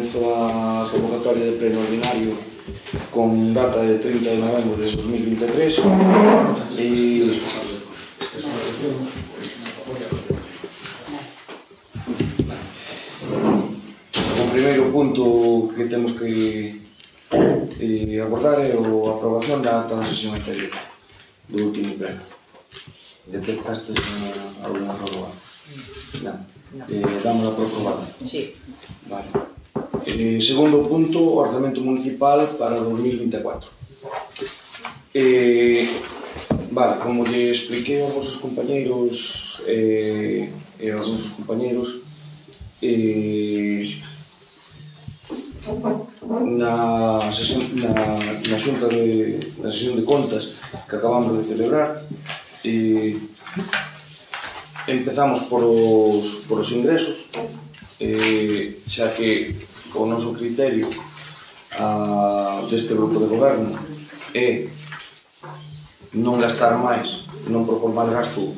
comezou a convocatoria de pleno ordinario con data de 30 de novembro de 2023 e o primeiro punto que temos que abordar é a aprobación da ata da sesión anterior do último pleno. Detectaste alguna prórroga? Non. Dámola por aprobada? Sí. Vale. Segundo punto, orzamento municipal para 2024. Vale, como lle expliquei aos vosos compañeiros e aos nosos compañeiros, na sesión de contas que acabamos de celebrar, empezamos por os ingresos, xa que o noso criterio deste grupo de goberno é non gastar máis, non propor máis gasto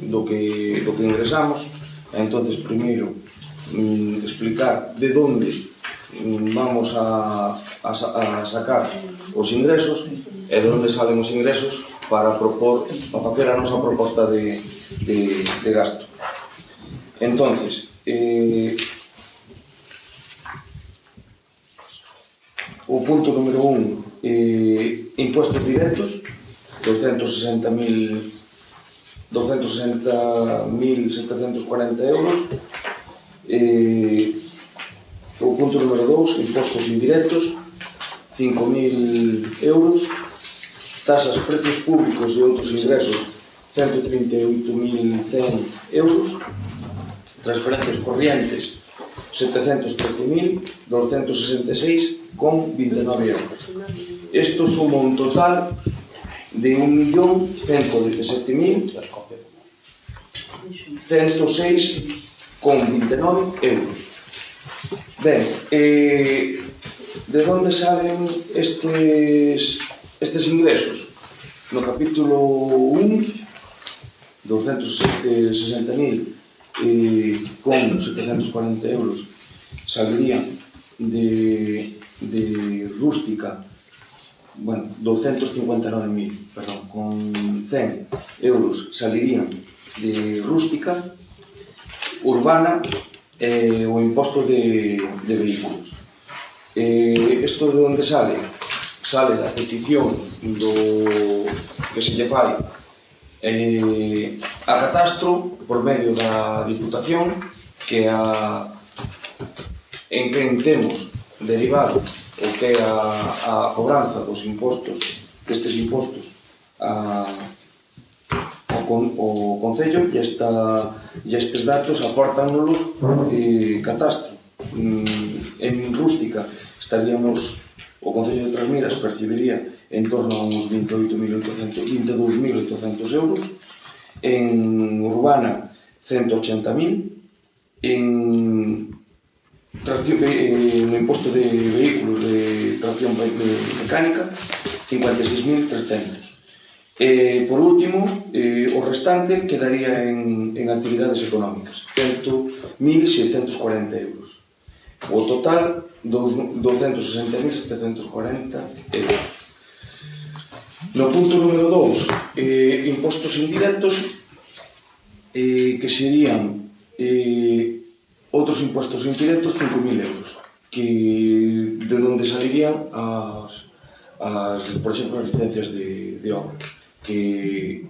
do que ingresamos. Entonces, primeiro, explicar de onde vamos a sacar os ingresos e de onde salen os ingresos para facer a nosa proposta de gasto. Entonces, o punto número 1, impuestos directos, 260.740 euros. O punto número 2, impostos indirectos, 5.000 euros. Tasas, precios públicos e outros ingresos, 138.100 euros. Transferencias corrientes, 713.266,29 euros. Isto suma un total de 1.117.106,29 euros. Ben, de onde salen estes ingresos? No capítulo 1, 260.740 euros salirían de rústica, 259.000, perdón, con 100 euros salirían de rústica, urbana e o imposto de vehículos. Isto de onde sale? Sale da petición que se lle fai a Catastro por medio da Diputación, que en quen temos derivado o que é a cobranza dos impostos, destes impostos o Concello, e estes datos apórtannos Catastro. En rústica estaríamos, o Concello de Trasmiras percibiría en torno a uns 22.800 euros, en urbana 180.000, no imposto de vehículos de tracción mecánica 56.300. Por último, o restante quedaría en actividades económicas, 100.640 euros. O total, 260.740 euros. No punto número 2, impostos indirectos, que serían outros impostos indirectos, 5.000 euros, que de onde salirían por exemplo, as licencias de obra, que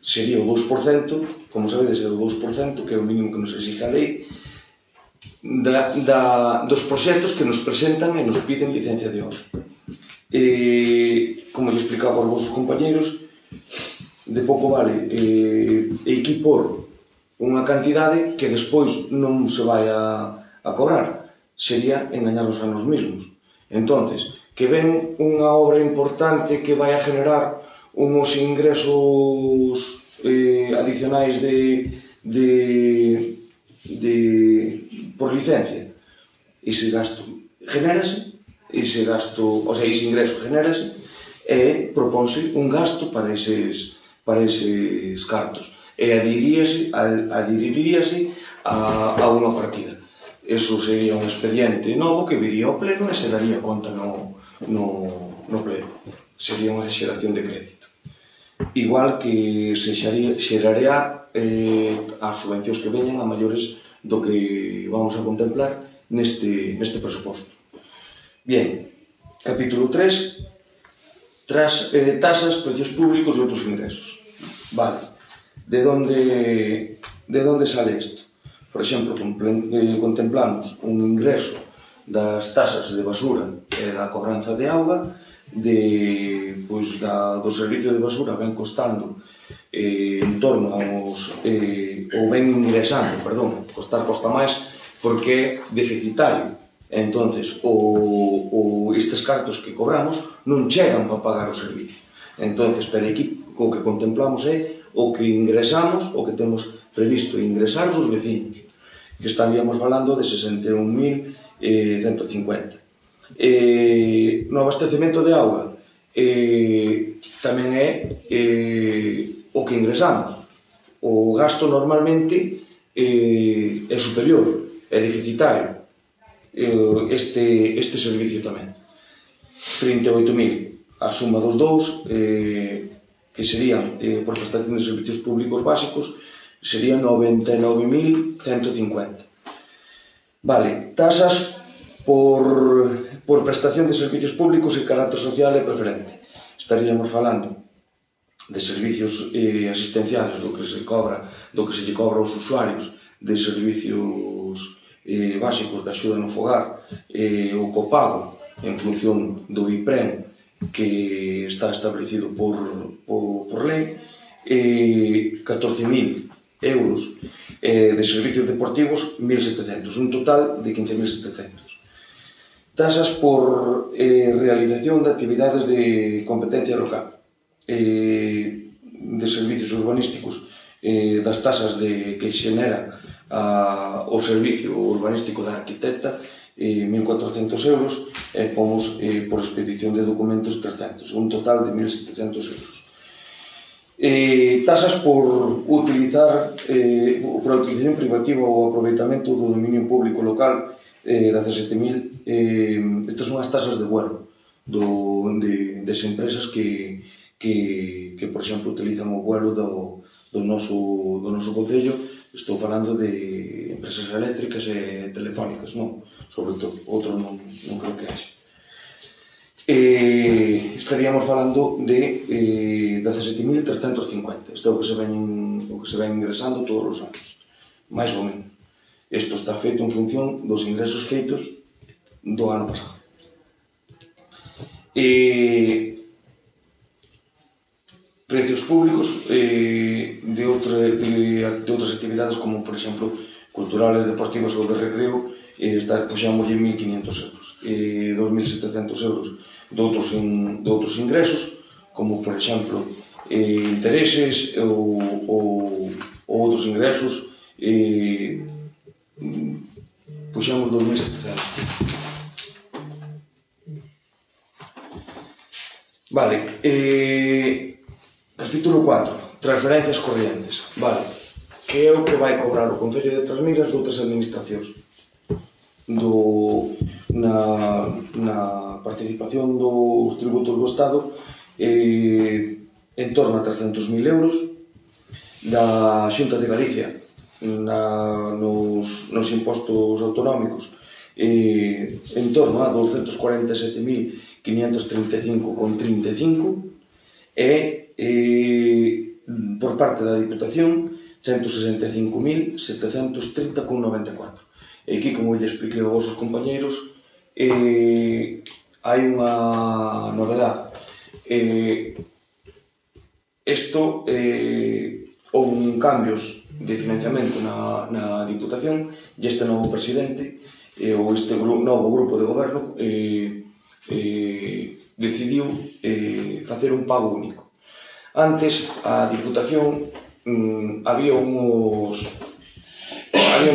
sería o 2%, como sabedes, é o 2%, que é o mínimo que nos exige a lei, dos proxectos que nos presentan e nos piden licencia de obra. Como lle explicaba aos vosos compañeiros, de pouco vale equipor unha cantidade que despois non se vai a cobrar. Sería engañarnos a nos mesmos. Entonces, que ven unha obra importante que vai a generar uns ingresos adicionais por licencia, ese gasto genérase, ese ingreso genérase e proponse un gasto para eses cartos. e adheriríase a unha partida. Eso sería un expediente novo que viría ao pleno e se daría conta no pleno. Sería unha xeración de crédito. Igual que se xerará as subvencións que veñan a maiores do que vamos a contemplar neste presuposto. Bien, capítulo 3, tasas, precios públicos e outros ingresos. Vale, de onde sale isto? Por exemplo, contemplamos un ingreso das tasas de basura e da cobranza de auga do servicio de basura ven costando en torno aos ou ven ingresando, perdón, costa máis porque é deficitario. Entonces, estes cartos que cobramos non chegan para pagar o servicio. Entonces, pero aquí o que contemplamos é o que ingresamos, o que temos previsto ingresar dos veciños, que estaríamos falando de 61.150. No abastecemento de auga tamén é o que ingresamos. O gasto normalmente é superior, é deficitario este servicio tamén. 38.000 a suma dos dous, que serían por prestación de servicios públicos básicos, serían 99.150. Vale, tasas por prestación de servicios públicos e carácter social e preferente. Estaríamos falando de servicios asistenciales, do que se lle cobra aos usuarios de servicios básicos de axuda no fogar, o copago en función do IPREM que está establecido por lei, 14.000 euros de servicios deportivos, 1.700, un total de 15.700. Tasas por realización de actividades de competencia local, de servicios urbanísticos, das tasas que xenera o servicio urbanístico da arquitecta, 1.400 euros, e pomos por expedición de documentos 300, un total de 1.700 euros. Tasas por utilización privativa ou aproveitamento do dominio público local, 17.000. Estas son as tasas de vuelo das empresas que, por exemplo, utilizan o vuelo do noso concello. Estou falando de empresas eléctricas e telefónicas, non? Sobre todo, outro non creo que haxe. Estaríamos falando de 17.350. Isto é o que se ven ingresando todos os anos, máis ou menos. Isto está feito en función dos ingresos feitos do ano pasado. Precios públicos de outras actividades como, por exemplo, culturales, deportivas ou de recreo, puxámoslle 1.500 euros, 2.700 euros de outros ingresos, como, por exemplo, intereses ou outros ingresos, puxamos 2.700. Vale, capítulo 4, transferencias corrientes. Vale, que é o que vai cobrar o Concello de Trasmiras de outras administracións na participación dos tributos do Estado, en torno a 300.000 euros, da Xunta de Galicia nos impostos autonómicos, en torno a 247.535,35, e por parte da Diputación 165.730,94. E aquí, como lle expliquei aos vosos compañeiros, hai unha novedade. Houve cambios de financiamento na Diputación e este novo presidente ou este novo grupo de goberno decidiu facer un pago único. Antes, a Diputación había un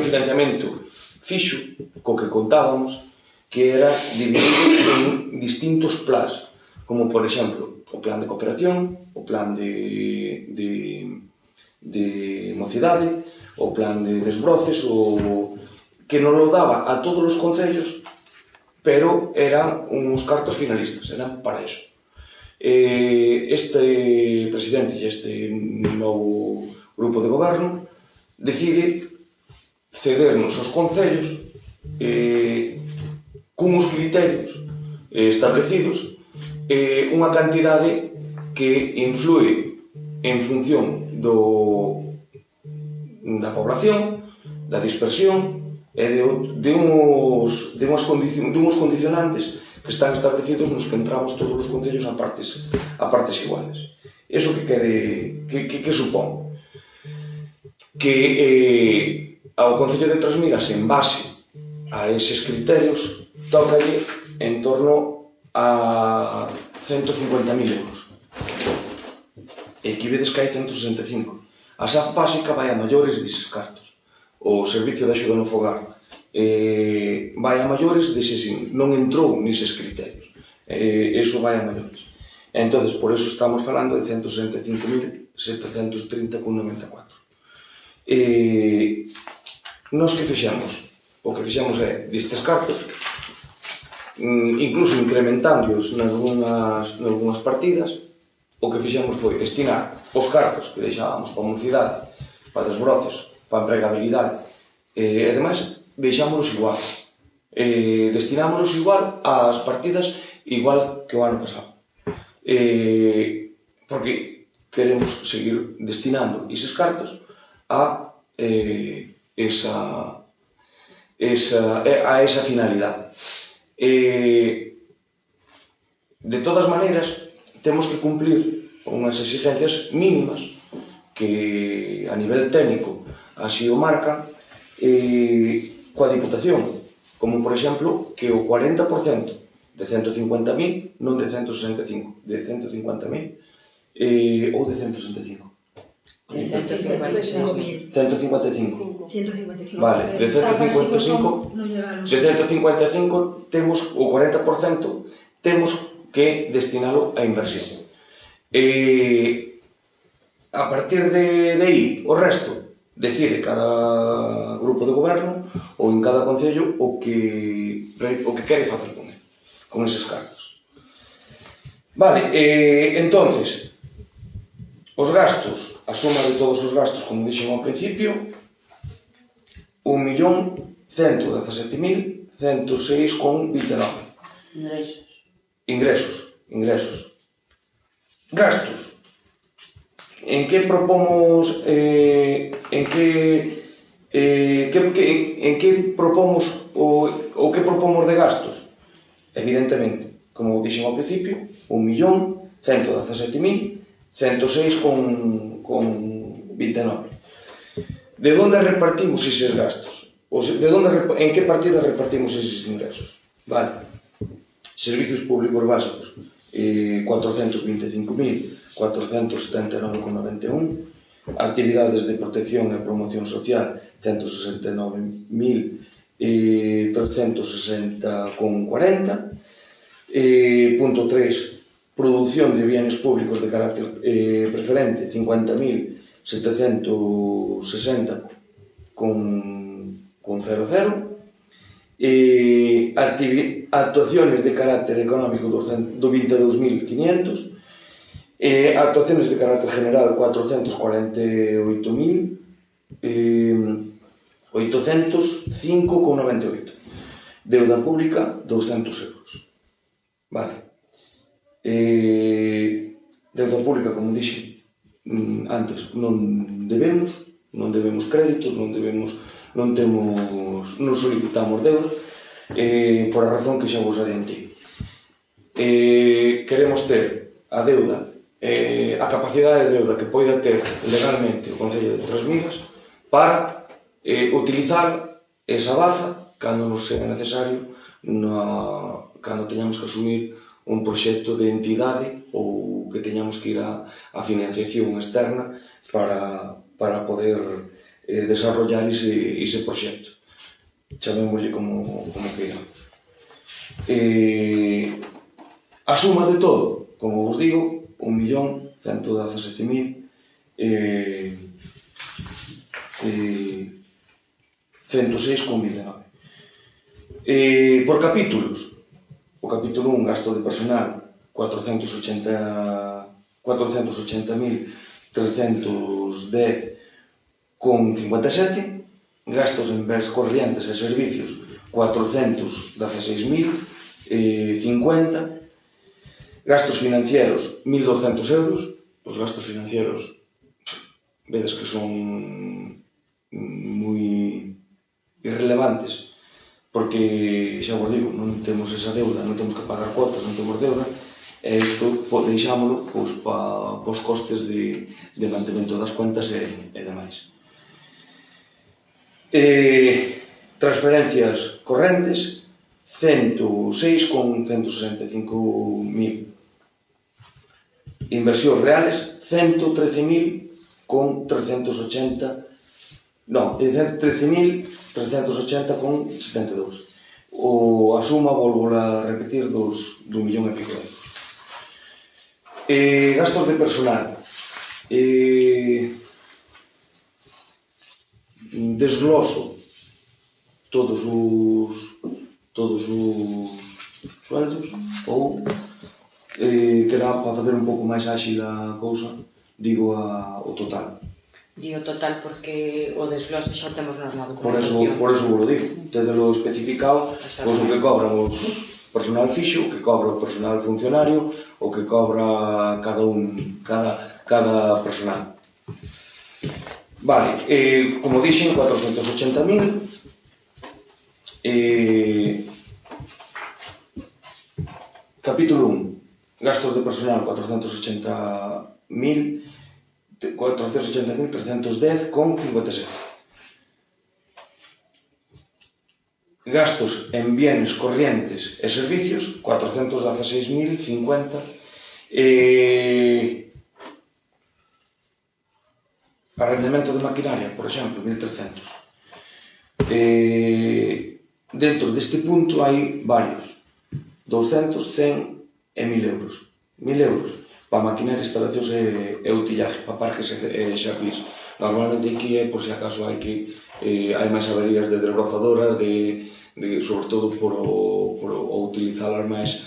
financiamento fixo co que contábamos, que era dividido en distintos plans, como, por exemplo, o plan de cooperación, o plan de de mocidade, o plan de desbroces, que non lo daba a todos os concellos, pero eran uns cartos finalistas, eran para iso. Este presidente e este novo grupo de goberno decide cedernos aos concellos cunhos criterios establecidos unha cantidade que influe en función da población, da dispersión e de unhos condicionantes que están establecidos nos que entramos todos os concellos a partes iguales. Iso que supón? Que ao Concello de Trasmigas, en base a eses criterios, tócalle en torno a 150.000 euros. E aquí vedes que hai 165. A SAF básica vai a maiores deses cartos. O Servicio de Axuda no Fogar vai a maiores deses, non entrou neses criterios. Eso vai a maiores. Entón, por eso estamos falando de 165.730,94. Nos que fixemos? O que fixemos é, destes cartos, incluso incrementándoos nalgúnas partidas, o que fixemos foi destinar os cartos que deixábamos para a mocidade, para desbroces, para a empregabilidade e demais, deixámonos igual. Destinámonos igual ás partidas igual que o ano pasado. Porque queremos seguir destinando eses cartos a esa finalidade. De todas maneiras, temos que cumplir unhas exigencias mínimas que a nivel técnico así o marcan coa Diputación, como por exemplo que o 40% de 150.000, non de 165, de 150.000 ou de 165. De 155.000. 155. Vale, de 155 temos o 40% temos que destinalo a inversión. A partir de aí, o resto decide cada grupo de goberno ou en cada concello o que quere facer con eses cartos. Vale, entonces, os gastos, a suma de todos os gastos, como dixen ao principio, 1.117.106,29. Ingresos. Gastos. En que propomos o que propomos de gastos? Evidentemente, como dixen ao principio, 1.117.106,29. De onde repartimos eses gastos? En que partidas repartimos eses ingresos? Vale. Servicios públicos básicos, 425.479,91. Actividades de protección e promoción social, 169.360,40. Punto 3. Producción de bienes públicos de carácter preferente, 50.760,00. Actuaciones de carácter económico do 22.500. Actuaciones de carácter general, 448.805,98. Deuda pública, 200 euros. Vale. Deuda pública, como dixen antes, non debemos créditos, non solicitamos deuda, por a razón que xa vos adiantei. Queremos ter a deuda, a capacidade de deuda que poida ter legalmente o Concello de Trasmigas para utilizar esa baza cando nos sea necesario, cando teñamos que asumir un proxecto de entidade ou que teñamos que ir a financiación externa para poder desarrollar ese proxecto. Chamémoslle como queiramos. A suma de todo, como vos digo, 1.117.000 106,29. Por capítulos, o capítulo 1, gasto de personal, 480.310,57, gastos en bens corrientes e servicios, 416.050, gastos financieros, 1.200 euros. Os gastos financieros, vedes que son moi irrelevantes, porque, xa vos digo, non temos esa deuda, non temos que pagar cuotas, non temos deuda, e isto deixámoslo para os costes de mantemento das cuentas e demais. Transferencias correntes, 106,165.000. Inversións reales, 113.380. Non, 113.380,72. A suma, volvo a repetir, dun millón e pico de euros. Gastos de personal. Desgloso todos os sueldos, ou queda para facer un pouco máis áxil a cousa, digo o total. Di o total porque o desglose xa o temos na documentación. Por eso vos lo digo, tedelo especificado, pois o que cobran os personal fixo, o que cobra o personal funcionario, o que cobra cada personal. Vale, como dixen, 480.000. Capítulo 1, gastos de personal, 480.310,57. Gastos en bienes corrientes e servicios, 416.050. Arrendamento de maquinaria, por exemplo, 1.300. Dentro deste punto hai varios, 200, 100 e 1.000 euros. 1.000 euros para maquinaria, instalacións e utillaje, para parques e xardís. Normalmente aquí é por se acaso hai máis averías de desbrozadoras, sobre todo por utilizalas máis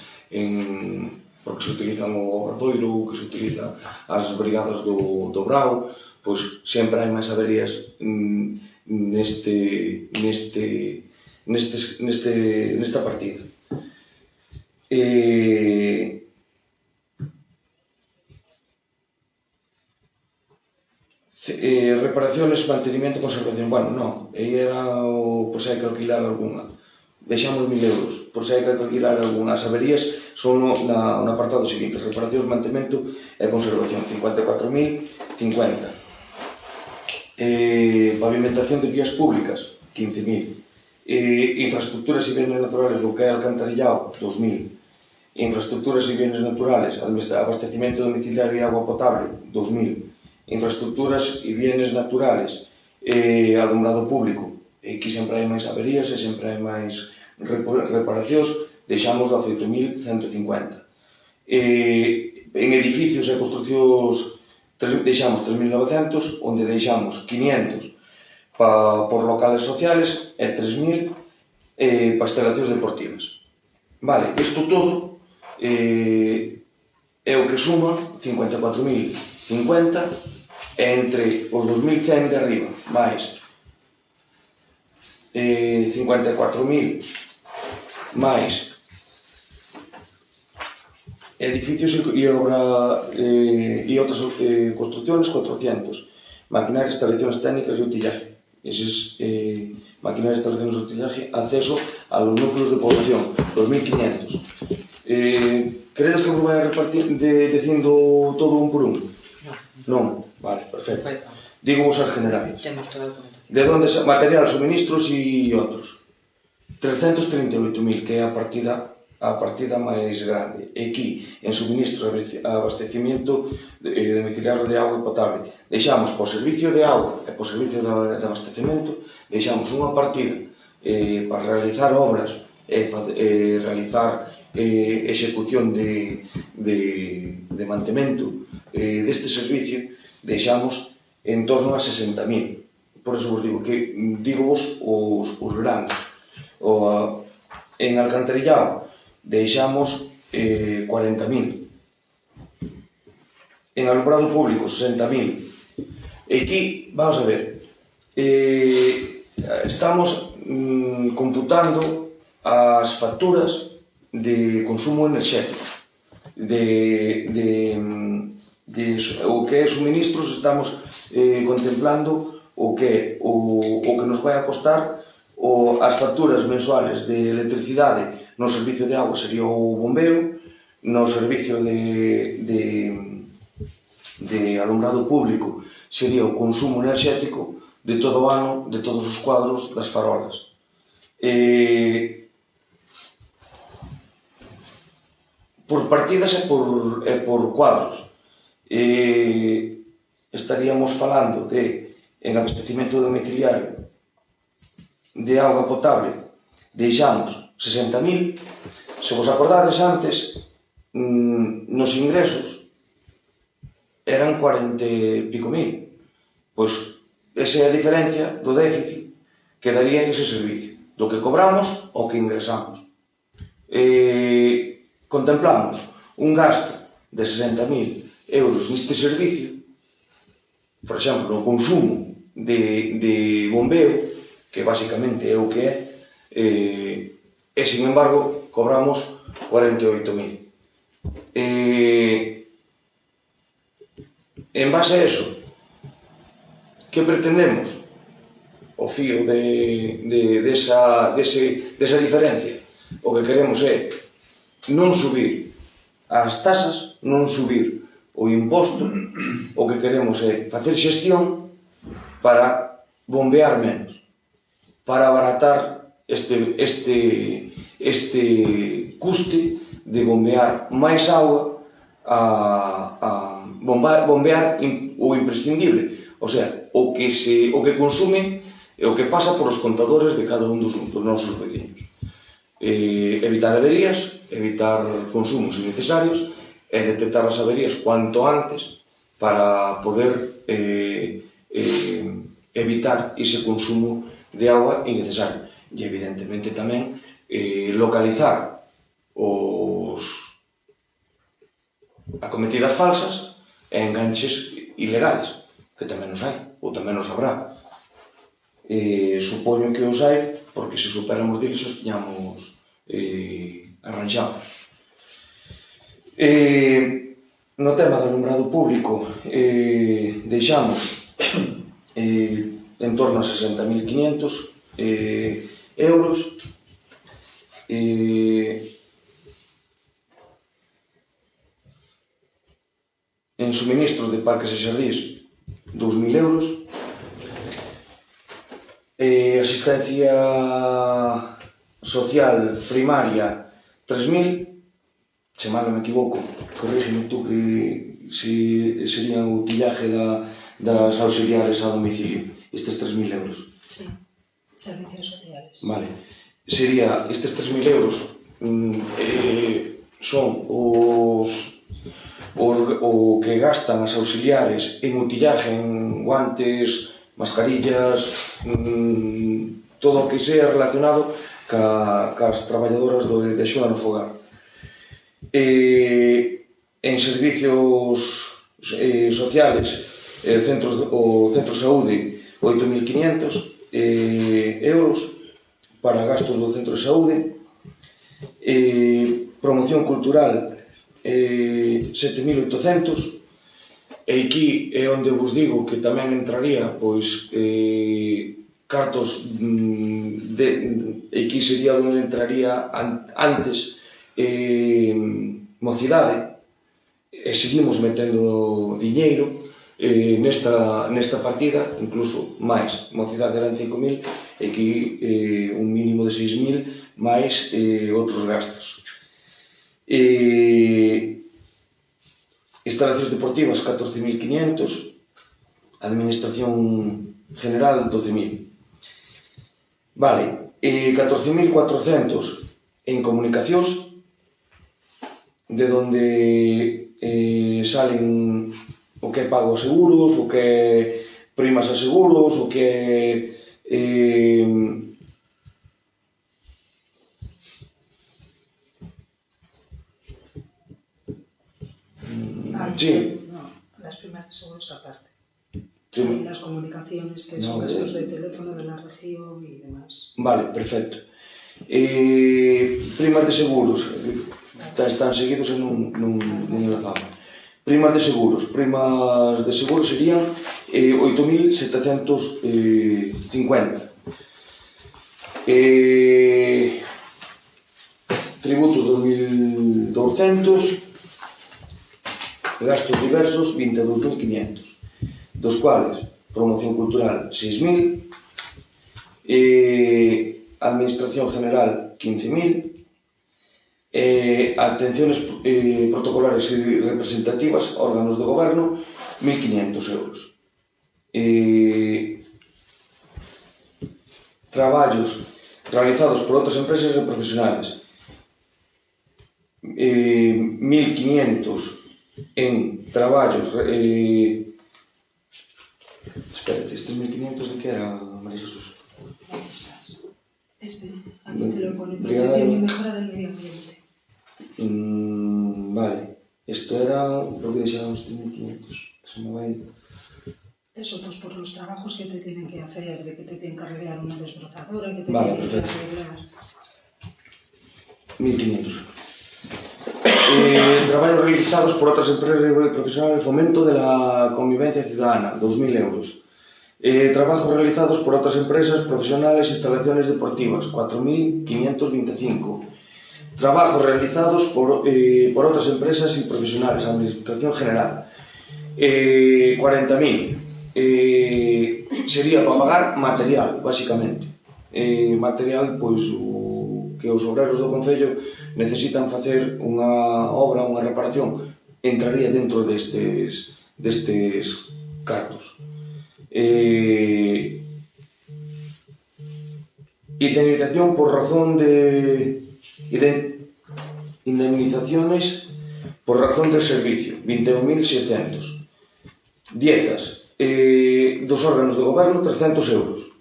porque se utilizan o Obradoiro, que se utilizan as brigadas do Brao, pois sempre hai máis averías nesta partida. Reparaciones, mantenimiento e conservación. Bueno, non, aí era por se hai que alquilar algunha. Deixamos 1.000 euros, por se hai que alquilar algunha. As averías son no apartado seguinte: reparacións, mantemento e conservación, 54.050. Pavimentación de vías públicas, 15.000. Infraestructuras y bienes naturales, o que é alcantarillado, 2.000. Infraestructuras y bienes naturales, abastecimiento domiciliario e agua potable, 2.000. Infraestructuras y bienes naturales, alumbrado público, aquí sempre hai máis averías e sempre hai máis reparacións, deixamos 18.150. En edificios e construcións deixamos 3.900, onde deixamos 500 por locales sociales e 3.000 para instalacións deportivas. Vale, isto todo é o que suma 54.050 entre os 2.100 de arriba, máis 54.000 máis edificios e outras construcciones, 400. Maquinaria, instalacións técnicas e utillaje. Eses maquinaria, instalacións e utillaje, acceso a los núcleos de población, 2.500. Queredes que vos vai a repartir dicindo todo un por un? Non? Vale, perfecto. Digo vos as generais. Temos toda a documentación. De onde material, suministros e outros. 338.000, que é a partida máis grande. Aquí, en suministro e abastecimiento domiciliario de agua potable, deixamos por servicio de agua e por servicio de abastecemento, deixamos unha partida para realizar obras e realizar execución de mantemento deste servicio deixamos en torno a 60.000. Por eso vos digo que digo-vos os grandes. En alcantarillado deixamos 40.000. En alumbrado público 60.000. E aquí, vamos a ver, estamos computando as facturas de consumo enerxético, o que é suministros. Estamos contemplando o que nos vai a costar as facturas mensuales de electricidade. No servicio de agua sería o bombeo, no servicio de alumbrado público sería o consumo enerxético de todo o ano, de todos os cuadros das farolas. Por partidas e por cuadros. Estaríamos falando de, en abastecimento domiciliario de auga potable, deixamos 60.000. Se vos acordades antes, nos ingresos eran 40 e pico mil. Pois esa é a diferencia do déficit que daría ese servicio, do que cobramos ao que ingresamos. Contemplamos un gasto de 60.000 euros neste servicio, por exemplo, no consumo de bombeo, que basicamente é o que é, e, sin embargo, cobramos 48.000. En base a eso, que pretendemos? O fío desa diferencia. O que queremos é non subir as tasas, non subir o imposto. O que queremos é facer xestión para bombear menos, para abaratar este custe de bombear máis auga a bombear o imprescindible, o sea, o que consume e o que pasa por os contadores de cada un dos nosos veciños. Evitar averías, evitar consumos innecesarios e detectar as averías cuanto antes para poder evitar ese consumo de auga innecesario. E evidentemente tamén localizar acometidas falsas e enganches ilegales, que tamén os hai, ou tamén os habrá. Supoño que os hai, porque se superamos deles os tiñamos arranxados. No tema do alumbrado público deixamos en torno a 60.500 euros. En suministros de parques e xardís 2.000 euros. Asistencia social primaria 3.000. Se mal non me equivoco, corrígeme tú, que sería o utillaje das auxiliares a domicilio, estes 3.000 euros. Sí, servicios sociales. Vale, sería estes 3.000 euros son o que gastan as auxiliares en utillaje, en guantes, mascarillas, todo o que sea relacionado cas traballadoras de axuda no fogar. En servicios sociales, o centro de saúde 8.500 euros para gastos do centro de saúde. Promoción cultural 7.800. E aquí é onde vos digo que tamén entraría pois cartos aquí sería onde entraría antes mocidade, e seguimos metendo diñeiro nesta partida, incluso máis. Mocidade eran 5.000 e aquí un mínimo de 6.000 máis outros gastos. Instalacións deportivas 14.500, Administración General 12.000. Vale, 14.400 en comunicacións, de donde salen o que é pago a seguros, o que é primas a seguros, o que é sí. No, las primas de seguros aparte. Sí. Y las comunicaciones que son No, gastos de teléfono de la región y demás. Vale, perfecto. Primas de seguros, están seguidos e non enlazamos. Primas de seguros serían 8.750. Tributos 2.200, gastos diversos 22.500, dos cuales promoción cultural 6.000, administración general 15.000, atenciones protocolares y representativas, órganos de gobierno 1.500 euros. Traballos realizados por otras empresas y profesionales 1.500 en traballos espérate, este 1.500 de que era, María Jesús? ¿Dónde estás? Aquí te lo pone, protección y mejora del medio ambiente. Vale, esto era, lo que decíamos, 1.500, se me va a ir. Eso, pues por los trabajos que te tienen que hacer, de que te tienen que arreglar una desbrozadora, que te vale, tienen perfecto. que arreglar... 1.500. Trabajos realizados por otras empresas profesionales de fomento de la convivencia ciudadana, 2.000 euros. Trabajos realizados por otras empresas profesionales e instalaciones deportivas, 4.525. Trabajos realizados por otras empresas y profesionales, administración general, 40.000. Sería para pagar material, básicamente. Material, pois, que os obreros do Concello necesitan facer unha obra, unha reparación, entraría dentro destes cartos. Indemnización por razón de... Indemnizaciones por razón del servicio, 21.600. Dietas dos órganos de goberno, 300 euros.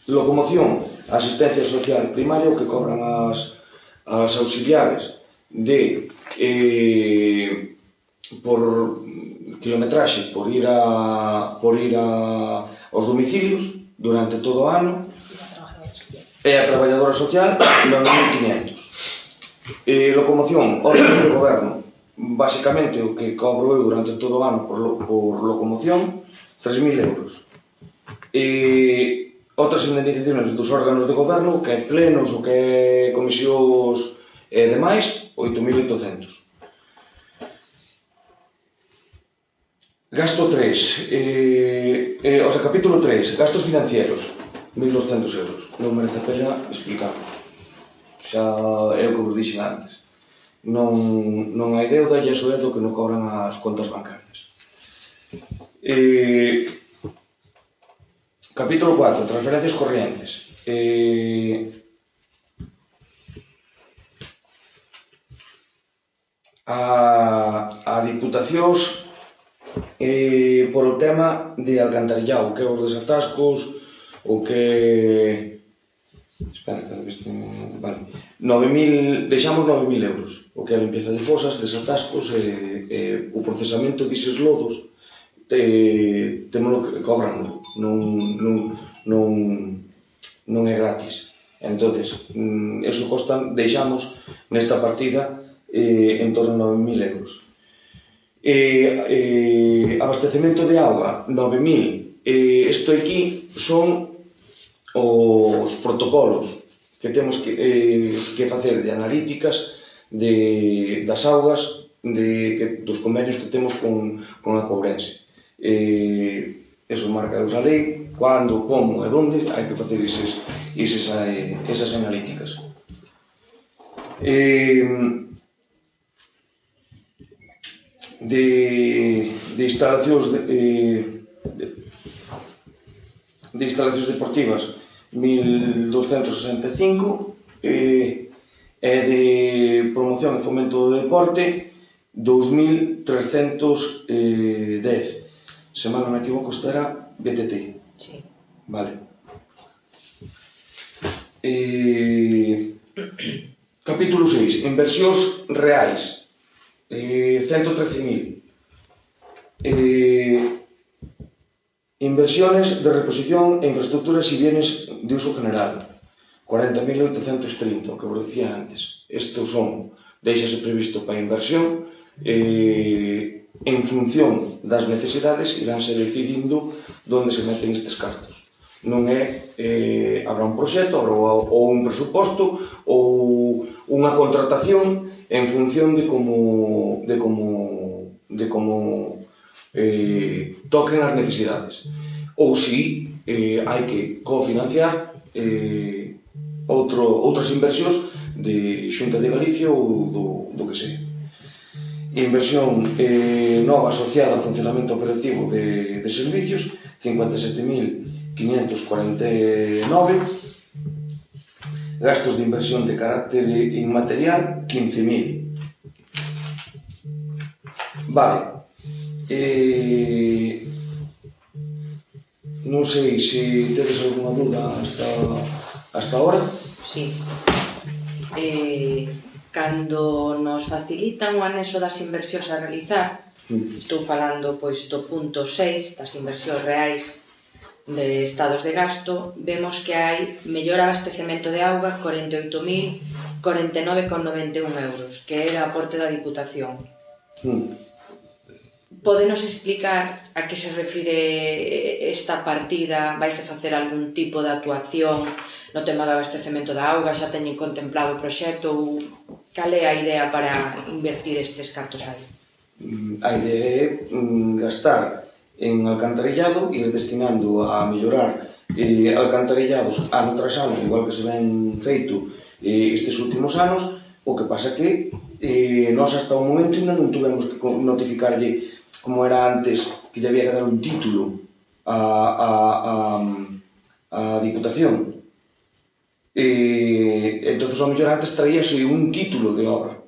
Locomoción, asistencia social primaria, o que cobran as auxiliares por kilometraxe, por ir aos domicilios durante todo o ano, e a traballadora social 9.500. Locomoción, órganos de goberno, basicamente o que cobro eu durante todo o ano por locomoción, 3.000 euros. Outras indemnizaciones dos órganos de goberno, que é plenos, o que é comisións e demais, 8.800. Gasto 3, o sea, capítulo 3, gastos financieros, 1.200 euros. Non merece a pena explicarlo. Xa é o que vos dixen antes. Non hai deuda e iso é do que non cobran as contas bancarias. Capítulo 4, transferencias corrientes. A diputacións por o tema de alcantarillado, o que é os desatascos, o que... Espera, vale. 9.000, deixamos 9.000 euros, o que é a limpieza de fosas, desatascos e o procesamento dises lodos, temos que cobran, non é gratis. Entonces, eso costa, deixamos nesta partida en torno a 9.000 euros. Abastecemento de auga, 9.000. Isto aquí son os protocolos que temos que facer de analíticas das augas dos convenios que temos con a Cobrense. Eso marcaos a lei, cando, como e onde hai que facer esas analíticas. De instalacións deportivas, 1.265, e de promoción e fomento do deporte, 2.310. Se mal non me equivoco, esta era BTT. Sí. Vale. Capítulo 6. Inversións reais. 113.000. Inversiones de reposición e infraestructuras y bienes de uso general. 40.830, o que vos decía antes. Estos son, deixase previsto para a inversión, en función das necesidades iránse decidindo onde se meten estes cartos. Non é, habrá un proxecto, ou un presuposto, ou unha contratación en función de como toquen as necesidades. Ou si hai que cofinanciar outras inversións de Xunta de Galicia ou do que sea. Inversión nova asociada ao funcionamento operativo de servicios, 57.549. Gastos de inversión de carácter inmaterial, 15.000. Vale. Non sei se tedes alguna dúda hasta ahora. Sí. Cando nos facilitan o anexo das inversións a realizar, estou falando pois do punto 6 das inversións reais de estados de gasto, vemos que hai mellor abastecemento de auga, 48.049,91 euros, que é o aporte da Diputación. Pódenos explicar a que se refire esta partida? Vais a facer algún tipo de actuación no tema do abastecemento da auga? Xa teñen contemplado o proxecto? Ou cal é a idea para invertir estes cartos aí? A idea é gastar en alcantarillado, ir destinando a mellorar alcantarillados ano tras ano, igual que se ven feito estes últimos anos. O que pasa que nós hasta o momento ainda non tuvemos que notificarlle, como era antes, que lle había que dar un título a Diputación. Entón, ao mellor antes traíase un título de obra,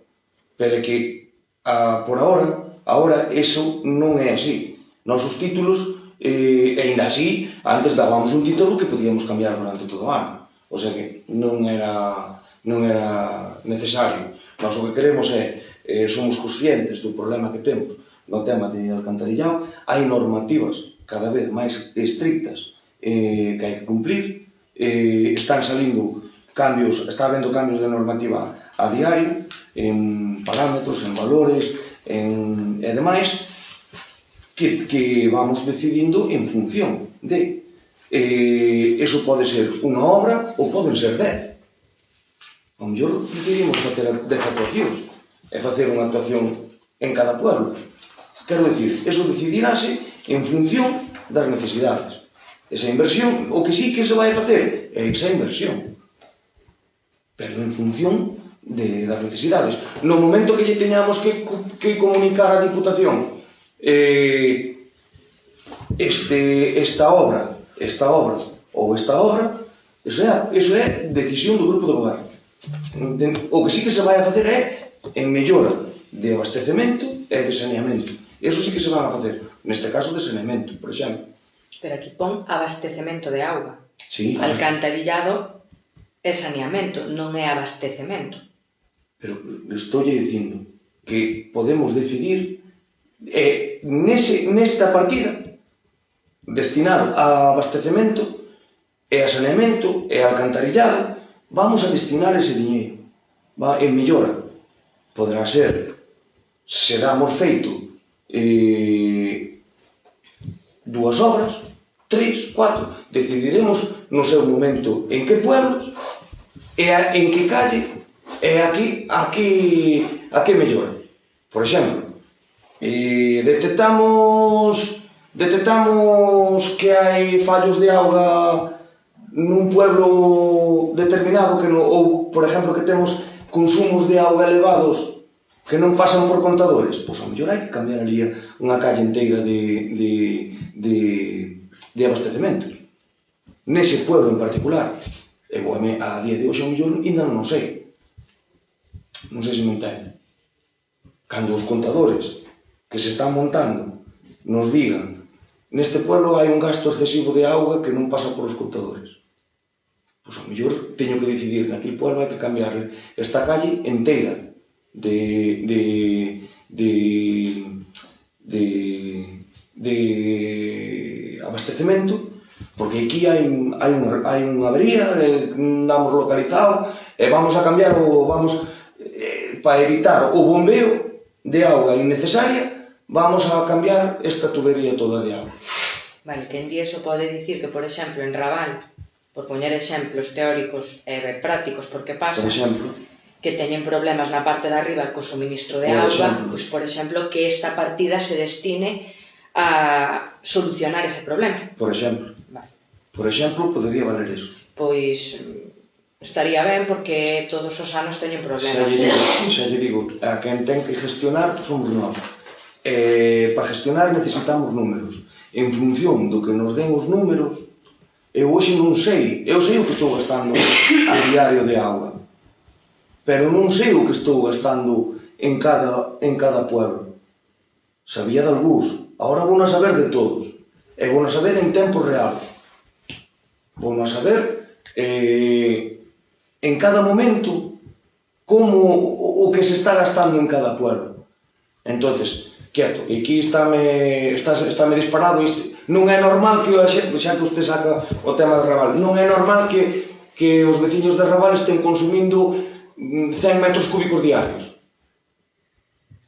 pero que por agora eso non é así. Nosos títulos, ainda así, antes dábamos un título que podíamos cambiar durante todo o ano, o sea que non era necesario. Nós o que queremos somos conscientes do problema que temos no tema de alcantarillado. Hai normativas cada vez máis estrictas que hai que cumplir. Están salindo cambios, está habendo cambios de normativa a diario, en parámetros, en valores, e demais, que vamos decidindo en función de. Eso pode ser unha obra ou poden ser 10. Ao mellor decidimos facer 10 actuacións e facer unha actuación en cada pueblo. Quero dicir, eso decidirase en función das necesidades. Esa inversión, o que sí que se vai facer é esa inversión, pero en función das necesidades. No momento que lle teñamos que comunicar á Diputación esta obra ou esta obra, eso é decisión do grupo do goberno. O que sí que se vai a facer é en mellora de abastecemento e de saneamento. Eso sí que se vai a facer, neste caso de saneamento, por exemplo. Pero aquí pon abastecemento de auga. Sí. Alcantarillado é saneamento, non é abastecemento. Pero estou dicindo que podemos decidir nesta partida destinado a abastecemento e a saneamento e a alcantarillado, vamos a destinar ese diñeiro en mellora. Poderá ser, se damos feito 2 obras, 3, 4, decidiremos no seu momento en que pueblos e en que calle e a que mellora. Por exemplo, detectamos que hai fallos de auga nun pueblo determinado, ou, por exemplo, que temos consumos de auga elevados que non pasan por contadores, pois ao mellor hai que cambiar ali unha calle inteira de abastecemento. Nese pueblo en particular. A día de hoxe ao mellor ainda non sei. Non sei se me entende. cando os contadores que se están montando nos digan neste pueblo hai un gasto excesivo de auga que non pasa por os contadores. Pois ao mellor teño que decidir naquele pueblo hai que cambiar esta calle inteira de abastecemento, porque aquí hai unha avería, andamos localizados e vamos a cambiar para evitar o bombeo de auga innecesaria, vamos a cambiar esta tubería toda de auga. Vale, que en día iso pode dicir que, por exemplo, en Raval, por poñer exemplos teóricos e prácticos, porque pasa, por exemplo, que teñen problemas na parte de arriba co suministro de auga, pois, por exemplo, que esta partida se destine a solucionar ese problema. Por exemplo. Vale. Por exemplo, podería valer eso. Pois estaría ben porque todos os anos teñen problemas. Xa lle digo, a quen ten que gestionar somos nós. Para gestionar necesitamos números. En función do que nos den os números, eu hoxe non sei, eu sei o que estou gastando a diario de auga, pero non sei o que estou gastando en cada pueblo. Sabía de algúns, agora vou a saber de todos, e vou a saber en tempo real. Vou a saber en cada momento como o que se está gastando en cada pueblo. Entonces, quieto, e aquí estáme disparado isto. Non é normal que, xa que usted saca o tema de Raval, non é normal que os veciños de Raval estén consumindo 100 metros cúbicos diarios,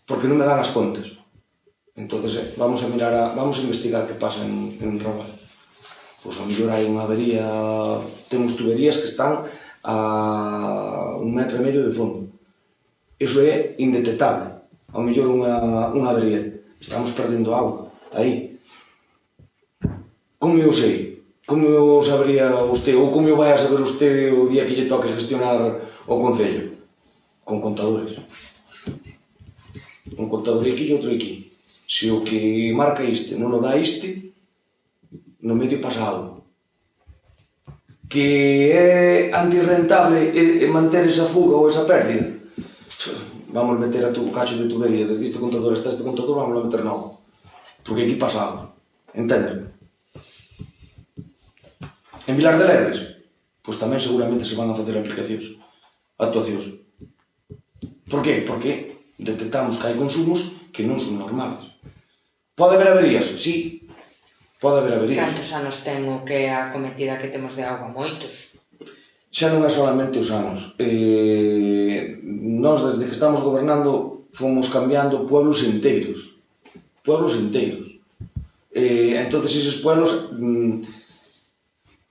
porque non me dan as contas. Entonces, vamos a investigar que pasa en Raval. Pois ao mellor hai unha avería, temos tuberías que están a 1,5 metros de fondo. Iso é indetectable. Ao mellor unha avería. Estamos perdendo auga aí. Como eu sei? Como eu sabería usted, ou como eu vai a saber usted o día que lle toque gestionar o Concello? Con contadores. Un contador aquí e outro aquí. Se o que marca este non o dá este, no medio pasa algo. Que é antirrentable manter esa fuga ou esa pérdida, vamos meter a tu cacho de tubería desde este contador hasta este contador, vamos a meter novo, porque aquí pasa algo, enténdeme. En Vilar de Lebres, pois tamén seguramente se van a facer actuacións. Por qué? Porque detectamos que hai consumos que non son normales. Pode haber averías? Sí, pode haber averías. Cantos anos ten o que a cometida que temos de auga? Moitos. Xa non é solamente os anos. Nós, desde que estamos gobernando, fomos cambiando pueblos inteiros. Pueblos inteiros. Entonces, eses pueblos...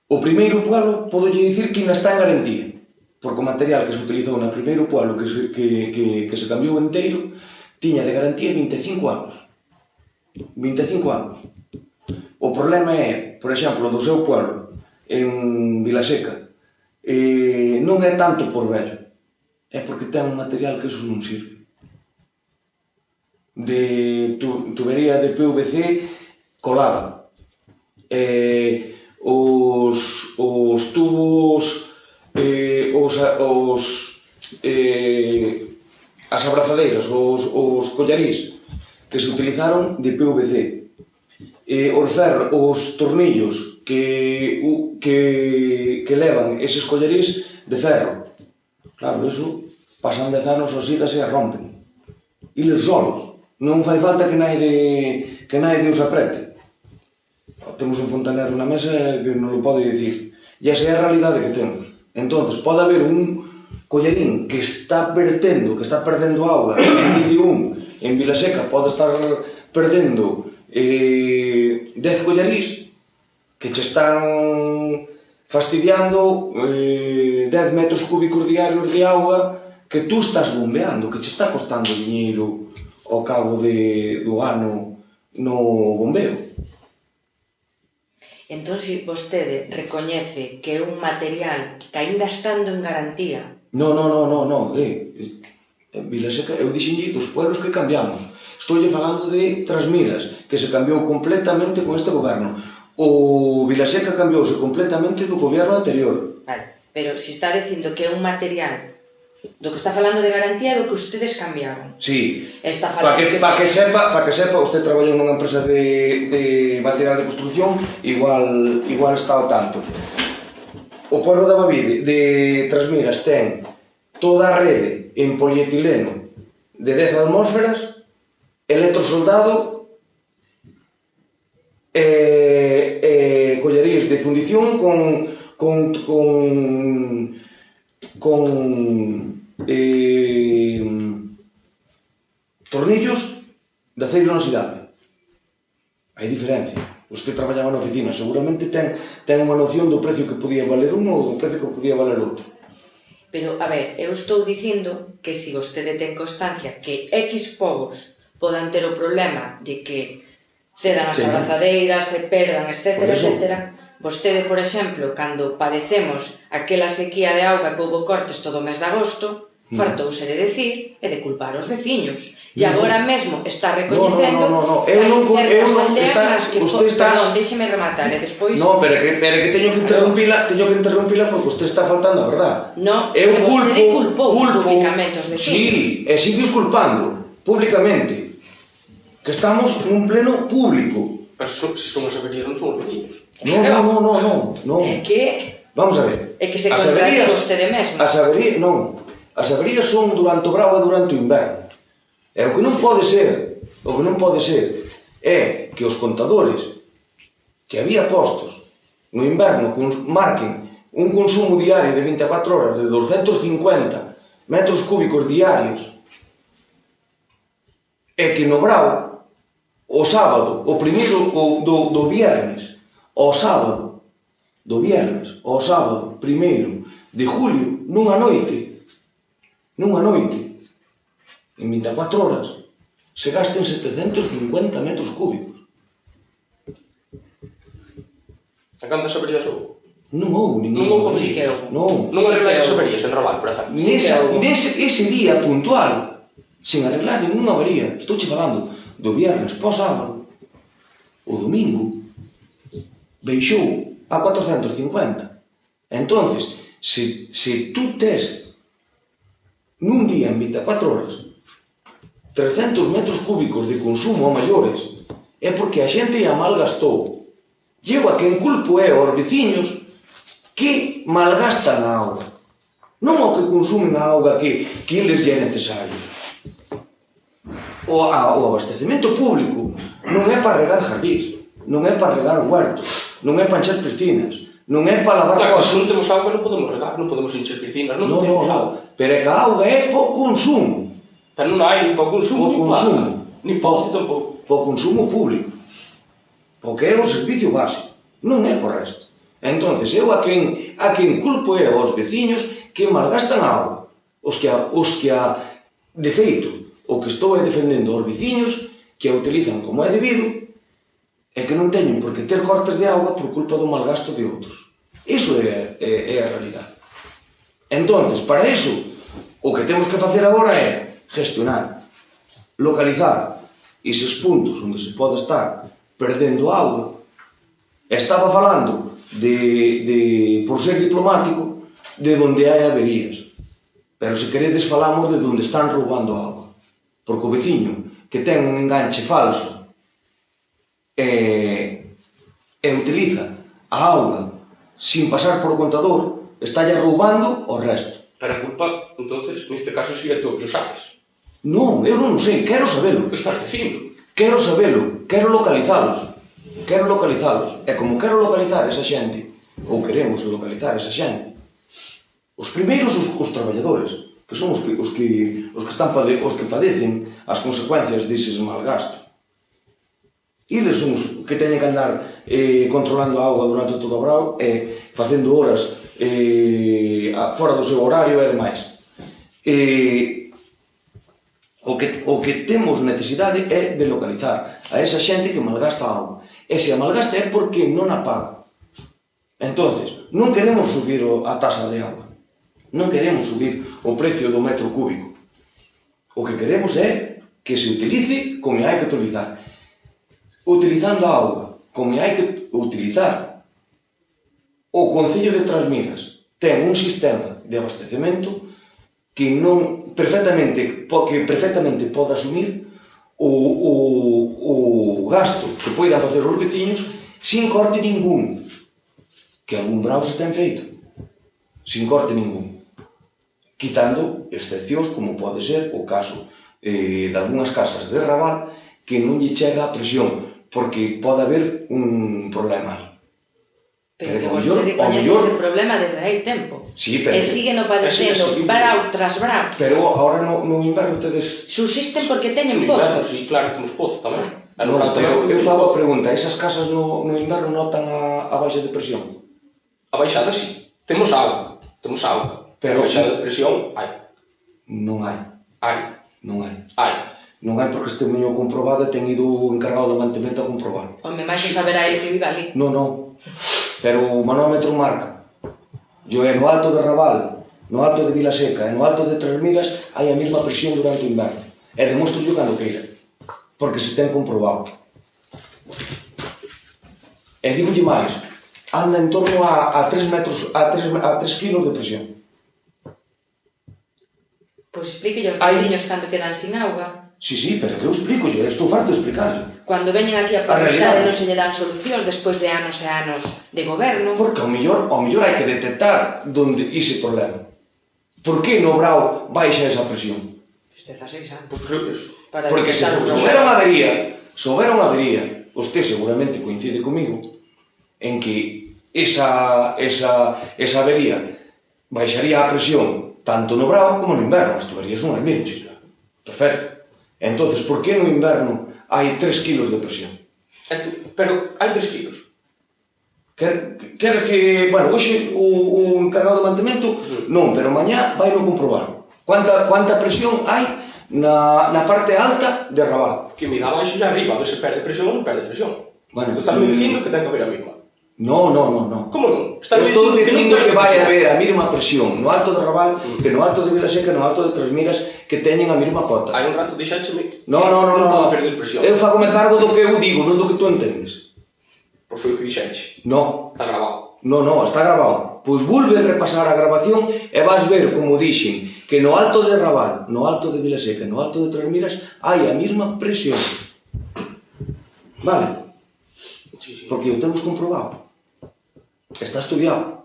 O primeiro pueblo, podo lle dicir que ainda está en garantía, porque o material que se utilizou no primeiro pueblo que se cambiou inteiro tiña de garantía 25 anos. 25 anos. O problema é, por exemplo, do seu pueblo, en Vilaseca, non é tanto por vello, é porque ten un material que eso non sirve. De tubería de PVC colada. Os tubos, as abrazadeiras, os collarís que se utilizaron de PVC, os tornillos que levan eses collarís de ferro. Claro, eso pasan 10 anos, oxídase e rompen. Iles solos, non fai falta que naide os aprete. Temos un fontanero na mesa que nos lo pode dicir. E esa é a realidade que temos. Entonces, pode haber un collarín que está perdendo auga, en Vilaseca pode estar perdendo 10 collarís que che están fastidiando 10 metros cúbicos diarios de auga que tú estás bombeando, que che está costando diñeiro ao cabo do ano no bombeo. Entón, se vostede recoñece que é un material que aínda estando en garantía... Non. Vilaseca, eu dixenlle dos pueblos que cambiamos. Estoulle falando de Trasmiras, que se cambiou completamente con este goberno. O Vilaseca cambiouse completamente do goberno anterior. Vale, pero se está dicindo que é un material Do que está falando de garantía do que ustedes cambiaron. Sí. Está Para falando que sepa, usted traballou nunha empresa de material de construcción, igual está ao tanto. O pueblo de Bavide, de Trasmiras, ten toda a rede en polietileno de 10 atmósferas, electrosoldado, collerías de fundición con tornillos de aceiro inoxidable. Hai diferencia. Usted traballaba na oficina, seguramente ten unha noción do precio que podía valer un ou do precio que podía valer outro. Pero, a ver, eu estou dicindo que se vostede ten constancia que X povos podan ter o problema de que cedan as abrazadeiras, se perdan, etc. Vostede, por exemplo, cando padecemos aquela sequía de auga que houve cortes todo o mes de agosto, fartouse de decir e de culpar os veciños. E agora mesmo está recoñecendo que hai certas aldeas nas que... Perdón, déxeme rematar e despois... No, pero que teño que interrumpila porque usted está faltando a verdad. No, porque vostede culpou públicamente os Sí, veciños. e sigue culpando públicamente. Que estamos nun pleno público. Pero se son as averías non son os veciños. No. É que... Vamos a ver. É que se contradice vostede mesmo. As averías son durante o verao e durante o inverno. E o que non pode ser é que os contadores que había postos no inverno marquen un consumo diario de 24 horas de 250 metros cúbicos diarios e que no verao o sábado, o primeiro do viernes ao sábado, primeiro de julio, nunha noite, en 24 horas, se gasten 750 metros cúbicos. A cantas averías houve? Non houve ningún. Non houve, sí que houve. Non arregláis as averías en Raval, por exemplo. Ese día puntual, sin arreglar ninguna avería, estou che falando do viernes para o sábado, o domingo, baixou a 450. Entonces, se tú tes nun día en 24 horas 300 metros cúbicos de consumo a maiores, é porque a xente a malgastou. Eu a quen culpo é aos veciños que malgastan a auga, non ao que consumen a auga que les é necesario. O abastecemento público non é para regar jardís, non é para regar huertos, non é para encher piscinas, non é para lavar cosas. Se non temos auga non podemos regar, non podemos encher piscinas, non temos auga. Pero é que a auga é para o consumo. Pero non hai nin para o consumo, nin para o ocio tampouco. Para o consumo público. Porque é o servicio básico, non é por resto. Entonces, eu a quen culpo é aos veciños que malgastan a auga. Os que de feito, o que estou defendendo aos veciños que a utilizan como é debido e que non teñen por que ter cortes de auga por culpa do malgasto de outros. Iso é a realidade. Entonces, para iso, o que temos que facer agora é gestionar, localizar eses puntos onde se pode estar perdendo auga. Estaba falando por ser diplomático, de onde hai averías. Pero se queredes falamos de onde están roubando auga. Porque o veciño que ten un enganche falso e utiliza a auga sin pasar por o contador, está lle roubando o resto. Pero a culpa, entonces, neste caso, sería tú que o sabes. Non, eu non sei, quero sabelo. Estás dicindo. Quero sabelo, quero localizalos. E como quero localizar esa xente, ou queremos localizar esa xente, os primeiros os traballadores, que son os que padecen as consecuencias deses malgastos. Eles son os que teñen que andar controlando a auga durante todo o verao e facendo horas fora do seu horario e demais. O que temos necesidade é de localizar a esa xente que malgasta a auga. E se a malgasta é porque non a paga. Entonces, non queremos subir a tasa de auga. Non queremos subir o precio do metro cúbico. O que queremos é que se utilice como hai que utilizar. Utilizando a auga como hai que utilizar. O Concello de Trasmiras ten un sistema de abastecemento que perfectamente pode asumir o gasto que poidan facer os veciños sin corte ningún, que algún brao se ten feito, sin corte ningún, quitando excepcións como pode ser o caso de algunhas casas de Raval que non lle chega a presión, porque pode haber un problema aí. Pero que vostede coñece ese problema desde hai tempo. Sí, pero... E siguen o padecendo brao tras brao. Pero agora no inverno tedes... Subsisten porque teñen pozos. Sí, claro, temos pozos tamén. No, pero eu fago a pregunta, esas casas no inverno notan a baixa de presión? A baixada, sí. Temos auga. Pero a baixada de presión, hai. Non hai. Hai. Non hai. Hai. Non hai porque este miño comprobado e ten ido o encargado de mantemento a comprobar. Home, máis que saberá ele que vive ali. Non. Pero o manómetro marca. Yo é no alto de Raval, no alto de Vilaseca e no alto de Trasmiras hai a mesma presión durante o inverno. E demostro yo cando queira. Porque se ten comprobado. E digolle máis, anda en torno a 3 kilos de presión. Pois explíquelle aos veciños cando quedan sin auga. Sí, pero que eu explico yo, estou farto de explicarle. Cando veñen aquí a protestar e non se lle dan solucións despois de anos e anos de goberno. Porque ao mellor hai que detectar onde ese problema. Por que no Brao baixa esa presión? 16 anos. Pois creo que eso. Porque se houbera unha avería, usted seguramente coincide comigo en que esa avería baixaría a presión tanto no Brao como no inverno. As tuberías son as mesmas. Perfecto. Entonces, por que no inverno hai 3 kilos de presión? Pero hai 3 kilos. Queres que... Bueno, hoxe o encargado de mantemento non, pero mañá vai non comprobar. Quanta presión hai na parte alta de Raval? Que me dá baixo e arriba, a ver se perde presión ou non perde presión. Bueno, estás me dicindo que ten que haber a mesma. No. Como non? Estou dicindo que vai haber a mesma presión no alto de Raval que no alto de Vilaseca, no alto de Trasmiras, que teñen a mesma cota. Hai un rato dixécheme non pode perder presión. Eu fagome cargo do que eu digo, non do que tú entendes. Pois foi o que dixeche. Non. Está grabado. Non, está grabado. Pois volve a repasar a grabación e vas ver, como dixen, que no alto de Raval, no alto de Vilaseca, no alto de Trasmiras, hai a mesma presión. Vale? Sí. Porque o temos comprobado. Está estudiado.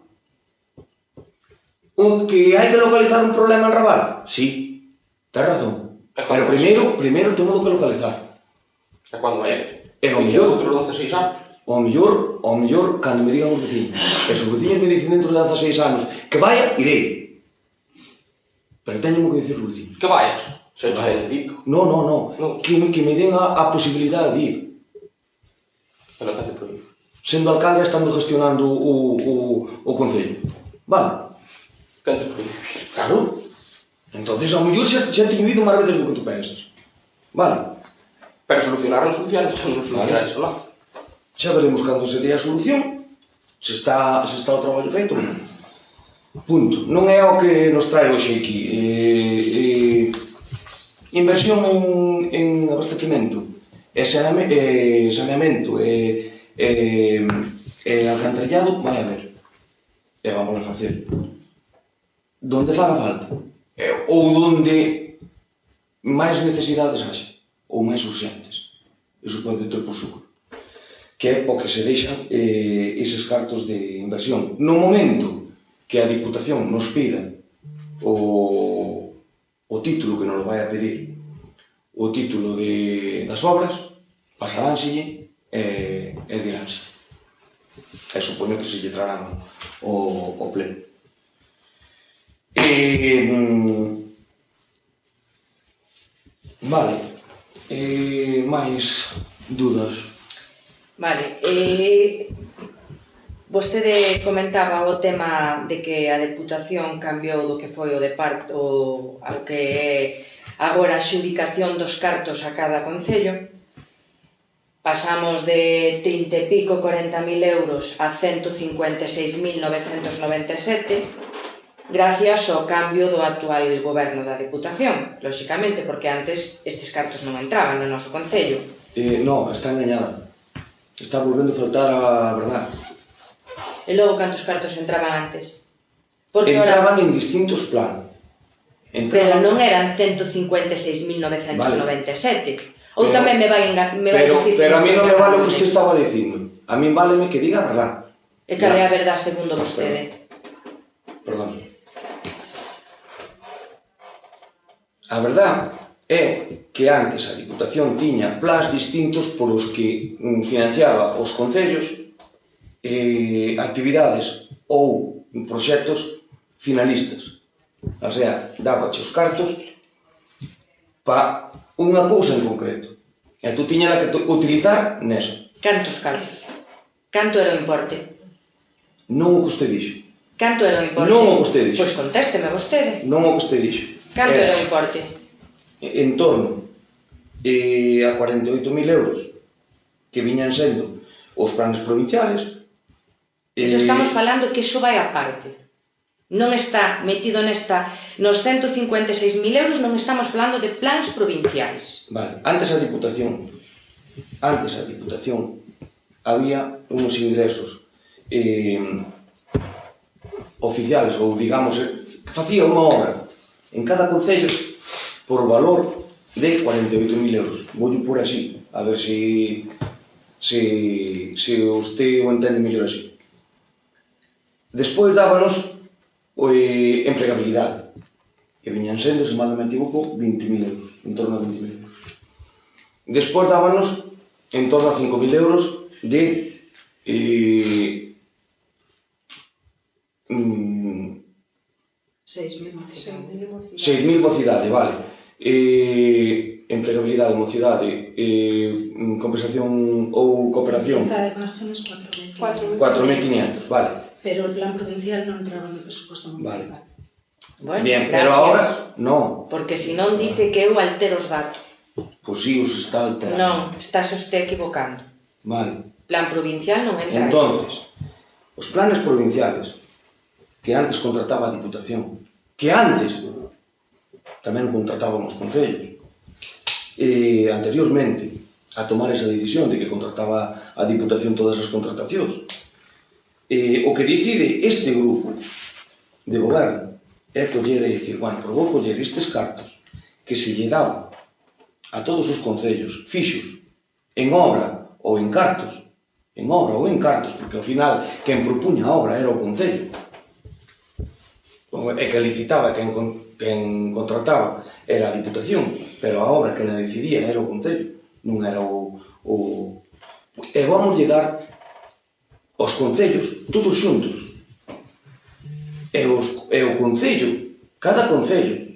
Que hai que localizar un problema en Raval? Sí, ten razón. Pero primeiro temos que localizar. E cando é? E ao mellor outros 16 anos. Ao mellor, cando me digan os veciños. E se os veciños me dicen dentro de 16 anos que vaya, irei. Pero teño que dicir os veciños. Que vayas? Se eu te dito. No. Que me den a posibilidade de ir. Pero que te proíbo. Sendo alcalde estando gestionando o concello. Vale? Que te proíbo. Claro. Entonces, ao mellor xa teño ido máis veces do que tú pensas. Vale? Pero solucionaron nada. Xa veremos cando se dé a solución, se está o traballo feito. Punto. Non é o que nos trae hoxe aquí. Inversión en abastecemento, saneamento e alcantarillado vai haber. E vamos a facer. Donde faga falta. Ou donde máis necesidades haxa. Ou máis urgentes. Iso pode ter por seguro. Que é o que se deixan eses cartos de inversión. No momento que a Diputación nos pida o título que nos vai a pedir, o título das obras, pasaránselle e diránse. E supoño que se lle trarán o pleno. Vale. Máis dúdas? Vale, vostede comentaba o tema de que a Deputación cambiou do que foi o de parto ao que é agora a xudicación dos cartos a cada concello. Pasamos de 30 e pico, 40.000 euros a 156.997 gracias ao cambio do actual goberno da Deputación, lóxicamente, porque antes estes cartos non entraban no noso concello. Non, está engañada. Está volvendo a faltar a verdade. E logo cantos cartos entraban antes? Entraban en distintos planos. Pero non eran 156.997. Ou tamén me vai dicir... Pero a mí non me vale o que usted estaba dicindo. A mí váleme que diga a verdad. E cal é a verdad segundo vostede? Perdón. A verdad é que antes a Diputación tiña plans distintos polos que financiaba os concellos actividades ou proxectos finalistas. O sea, dábache os cartos para unha cousa en concreto. E tú tiñala que utilizar neso. Cantos cartos? Canto era o importe? Non o que usted dixo. Canto era o importe? Non o que usted dixo. Pois contésteme vostede. Non o que usted dixo. Canto era o importe? En torno a 48.000 euros que viñan sendo os planes provinciales. Iso estamos falando que iso vai a parte. Non está metido nesta... Nos 156.000 euros non estamos falando de plans provinciais. Vale, antes a Diputación había unos ingresos oficiales, ou digamos, que facía unha obra en cada concello por valor de 48.000 euros. Vou por así, a ver se usted o entende mellor así. Despois dábanos empregabilidade, que viñan sendo, se mal non me equivoco, 20.000 euros, en torno a 20.000 euros. Despois dábanos en torno a 5.000 euros de 6.000 mocidade, vale. Empregabilidade, mocidade, compensación ou cooperación. Liza de márgenes 4.500, vale. Pero el plan provincial non entraba no presupuesto municipal. Vale. Bueno, Bien, gracias. pero ahora, non. Porque se non dice que eu altero os datos. Pois si, os está alterando. Non, estás usted equivocando. Vale. Plan provincial non entra. Entonces, os planes provinciales que antes contrataba a Diputación, que antes tamén contrataban os concellos, anteriormente a tomar esa decisión de que contrataba a Diputación todas as contratacións, o que decide este grupo de goberno é coller e dicir, bueno, pero vou coller estes cartos que se lle daba a todos os concellos fixos en obra ou en cartos, porque ao final quen propuña a obra era o concello, e que licitaba, quen contrataba era a Diputación, pero a obra que na decidía era o concello, non era o... E vamos lle dar os concellos todos xuntos. E o concello, cada concello,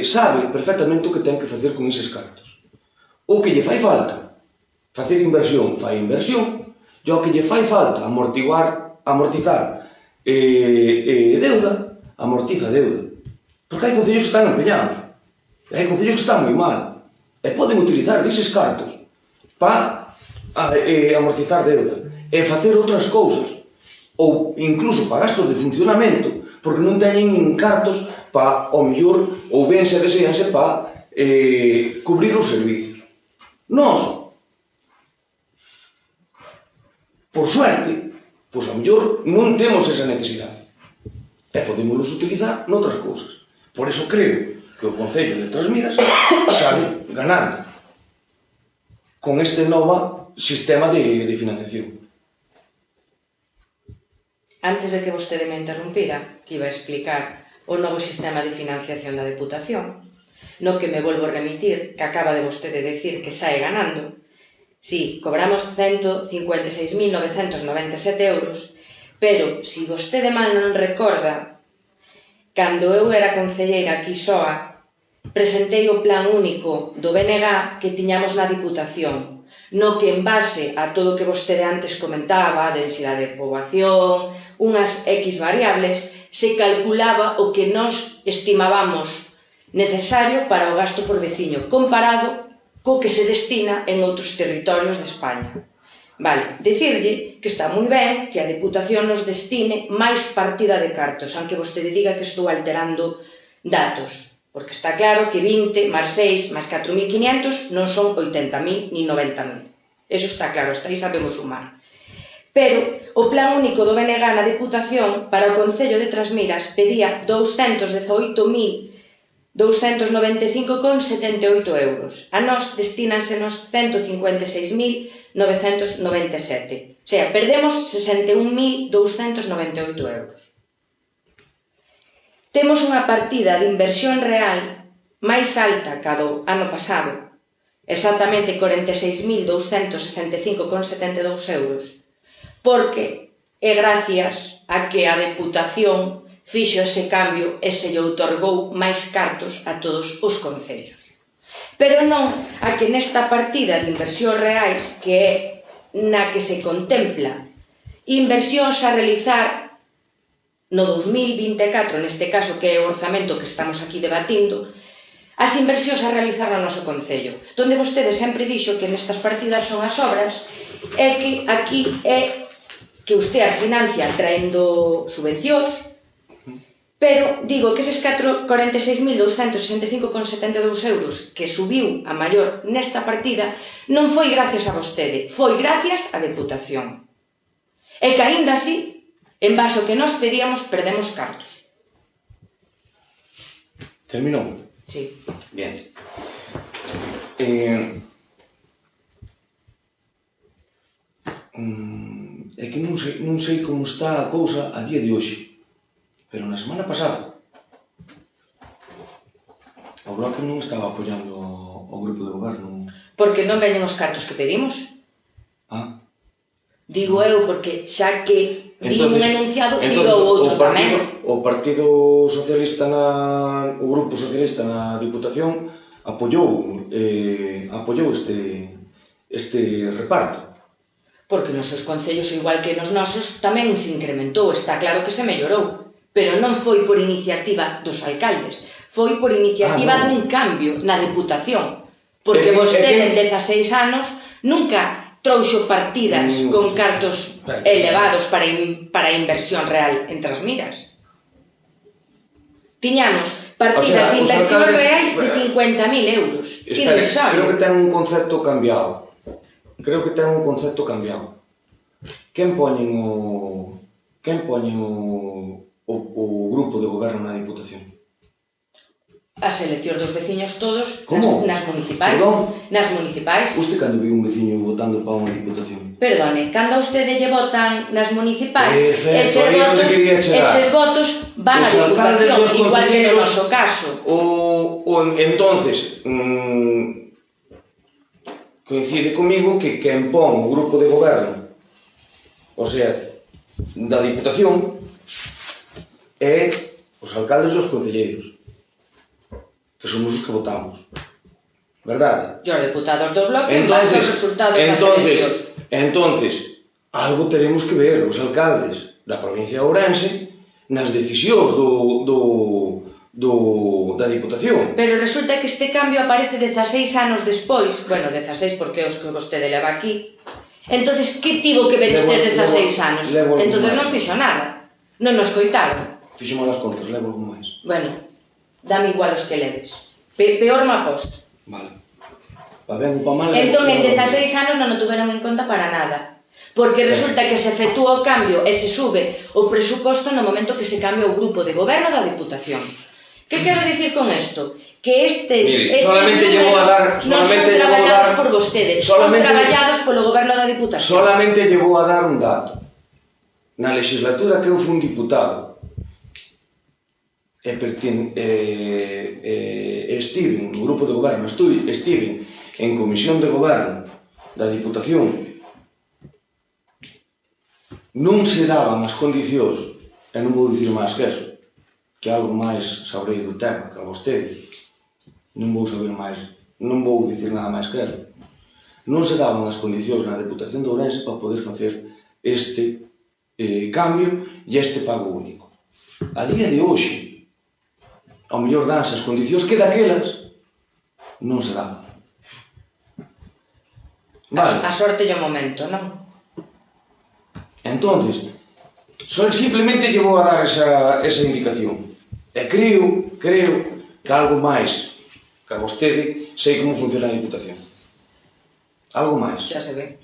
sabe perfectamente o que ten que facer con eses cartos. O que lle fai falta facer inversión, fai inversión, e o que lle fai falta amortizar deuda, amortiza deuda. Porque hai concellos que están empeñados, e hai concellos que están moi mal, e poden utilizar deses cartos para amortizar deuda e facer outras cousas, ou incluso para gastos de funcionamento, porque non teñen cartos para, ao mellor, ou ben se deseanse para cubrir os servicios. Nós, por suerte, pois ao mellor non temos esa necesidade, e podemos utilizar noutras cousas. Por eso creo que o Concello de Trasmiras sale ganando con este novo sistema de financiación. Antes de que vostede me interrumpira, que iba a explicar o novo sistema de financiación da Deputación, no que me volvo a remitir, que acaba de vostede decir que sae ganando. Si, cobramos 156.997 euros, pero, si vostede mal non recorda, cando eu era concelleira aquí soa, presentei o plan único do BNG que tiñamos na Diputación, no que en base a todo o que vostede antes comentaba, a densidade de poboación, unhas X variables, se calculaba o que nós estimábamos necesario para o gasto por veciño, comparado co que se destina en outros territorios de España. Vale, dicirlle que está moi ben que a Deputación nos destine máis partida de cartos, aunque vostede diga que estou alterando datos, porque está claro que 20 máis 6 máis 4.500 non son 80.000 ni 90.000. Eso está claro, hasta aí sabemos sumar. pero o Plan Único do BNG na Diputación para o Concello de Trasmiras pedía 218.295,78 euros. A nós destínansenos 156.997. O sea, perdemos 61.298 euros. Temos unha partida de inversión real máis alta que a do ano pasado, exactamente 46.265,72 euros, porque é gracias a que a Deputación fixo ese cambio e se lle outorgou máis cartos a todos os concellos. Pero non a que nesta partida de inversións reais, que é na que se contempla inversións a realizar no 2024, neste caso que é o orzamento que estamos aquí debatindo, as inversións a realizar no noso concello, donde vostede sempre dixo que nestas partidas son as obras e que aquí é que usted as financia traendo subvencións, pero digo que eses 46.265,72 euros que subiu a maior nesta partida non foi gracias a vostede, foi gracias á Deputación. E que aínda así, en base ao que nós pedíamos, perdemos cartos. Terminou? Sí. Bien. É que non sei como está a cousa a día de hoxe, pero na semana pasada o Bloque non estaba apoiando o grupo de goberno. Porque non veñen os cartos que pedimos. Ah. Digo eu, porque xa que di un enunciado, digo o outro tamén. O Partido Socialista, o Grupo Socialista na Diputación apoiou este reparto. Porque nos seus concellos, igual que nos nosos, tamén se incrementou, está claro que se mellorou. Pero non foi por iniciativa dos alcaldes, foi por iniciativa dun cambio na Deputación. Porque vostede en 16 anos nunca trouxo partidas con cartos elevados para a inversión real en Trasmiras. Tiñamos partidas de inversión reais de 50.000 euros. Creo que ten un concepto cambiado. Quen poñen o grupo de goberno na Diputación? As eleccións dos veciños todos, nas municipais. Perdón? Nas municipais. Usted cando viu un veciño votando para unha Diputación? Perdone, cando austede lle votan nas municipais, eses votos van á Diputación, igual que no noso caso. Entonces, coincide comigo que quen pon o grupo de goberno, o sea, da Diputación, é os alcaldes e os concelleiros, que somos os que votamos, verdade? E os deputados do Bloque en base aos resultados das eleccións. Entonces, algo teremos que ver os alcaldes da provincia de Ourense nas decisións da Diputación. Pero resulta que este cambio aparece 16 anos despois, bueno, 16 porque é os que vostede leva aquí. Entonces, que tivo que ver este 16 anos? Entonces non fixo nada, non nos coitaron. Fixo malas contas, levo algo máis. Bueno, dame igual os que leves. Peor me aposto. Vale. Pa ben ou pa mal... Entón, en 16 anos non o tuveron en conta para nada. Porque resulta que se efectúa o cambio e se sube o presuposto no momento que se cambia o grupo de goberno da Diputación. Que quero dicir con isto? Que estes números non son traballados por vostedes, son traballados polo goberno da Diputación. Solamente lle vou a dar un dato. Na legislatura que eu fui un diputado estive no grupo de goberno, estive en comisión de goberno da Diputación, non se daban as condicións, e non vou dicir máis que eso, que algo máis sabrei do tema que a vostede, non vou saber máis, non vou dicir nada máis que eso, non se daban as condicións na Deputación de Ourense para poder facer este cambio e este pago único. A día de hoxe, ao mellor danse as condicións que daquelas non se daban. A sorte e o momento, non? Entonces, simplemente lle vou a dar esa indicación. E creo que algo máis que a vostede sei como funciona a Diputación. Algo máis. Xa se ve.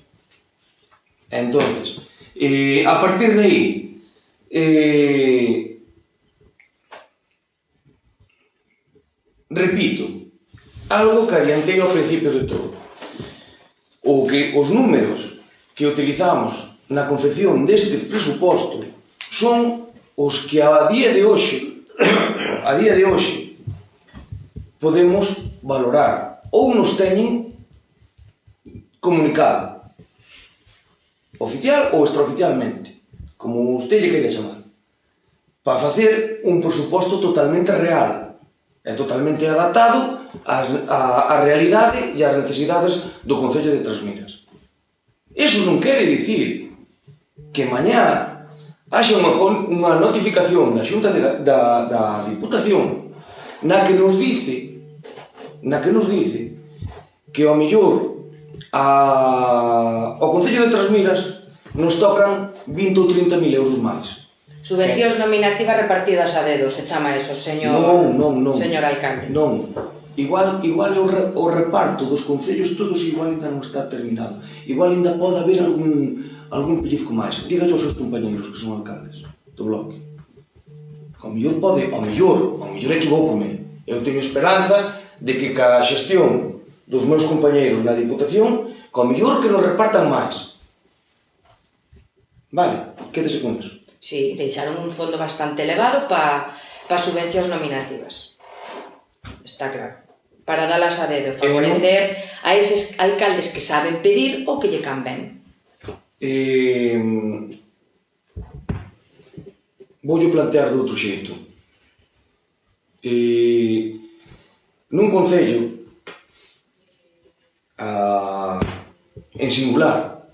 Entonces, A partir de aí, repito, algo que adiantei ao principio de todo. O que os números que utilizamos na confección deste presuposto son os que a día de hoxe podemos valorar ou nos teñen comunicado oficial ou extraoficialmente, como usted lle queira chamar, para facer un presuposto totalmente real e totalmente adaptado á realidade e ás necesidades do Concello de Trasmiras. Iso non quere dicir que mañá haxa unha notificación da Xunta da Diputación na que nos dice que ao mellor ao Concello de Trasmiras nos tocan 20 ou 30 mil euros máis. Subvencións nominativas repartidas a dedo, se chama eso, señor alcalde. Non. Igual o reparto dos concellos todos igual ainda non está terminado. Igual ainda pode haber algún pellizco máis. Dígalle aos seus compañeros que son alcaldes do bloque. Ao mellor equivócome. Eu teño esperanza de que ca xestión dos meus compañeros na Diputación, ao mellor que nos repartan máis. Vale, quédese con eso. Sí, deixaron un fondo bastante elevado para subvencións nominativas. Está claro. Para dalas a dedo, favorecer a eses alcaldes que saben pedir ou que lle convén. Voulle plantear de outro xeito. Nun concello, en singular,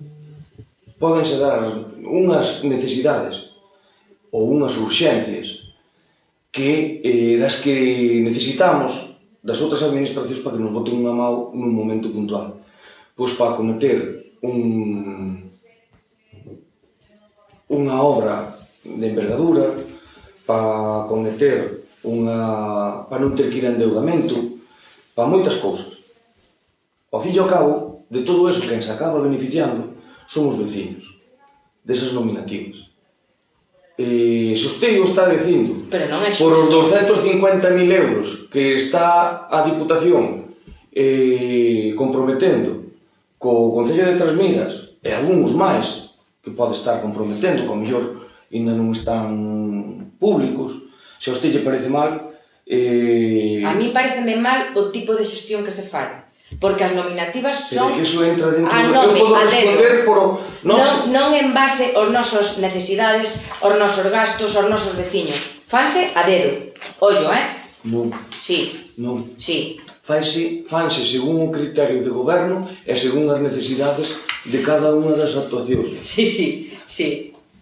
pódense dar unhas necesidades ou unhas urxencias das que necesitamos das outras administracións para que nos boten unha mão nun momento puntual. Pois para acometer unha obra de envergadura, para acometer para non ter que ir a endeudamento, para moitas cousas. Ao fin e ao cabo, de todo eso quen se acaba beneficiando son os veciños desas nominativas. Se usted o está dicindo por os 250.000 euros que está a Diputación comprometendo co Concello de Trasmiras e algúns máis que pode estar comprometendo, que ao mellor ainda non están públicos, se a usted lle parece mal... A mí pareceme mal o tipo de xestión que se fai, porque as nominativas son... Pero que iso entra dentro do... Eu podo responder por... Non en base aos nosos necesidades, aos nosos gastos, aos nosos veciños. Fanse a dedo. Ollo, Non. Sí. Non. Sí. Fanse según o criterio de goberno e según as necesidades de cada unha das actuacións. Sí.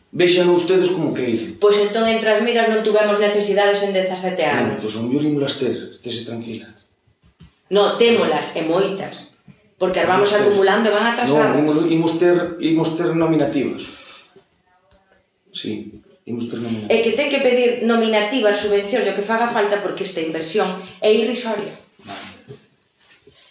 Vexan ustedes como queiren. Pois entón en Trasmiras non tuvemos necesidades en 17 anos. Pois ao mellor ímolas ter, estése tranquila. Non, témolas, e moitas. Porque as vamos acumulando e van atrasadas. Non, imos ter nominativas. Sí, imos ter nominativas. É que ten que pedir nominativas, subvencións, o que faga falta, porque esta inversión é irrisoria.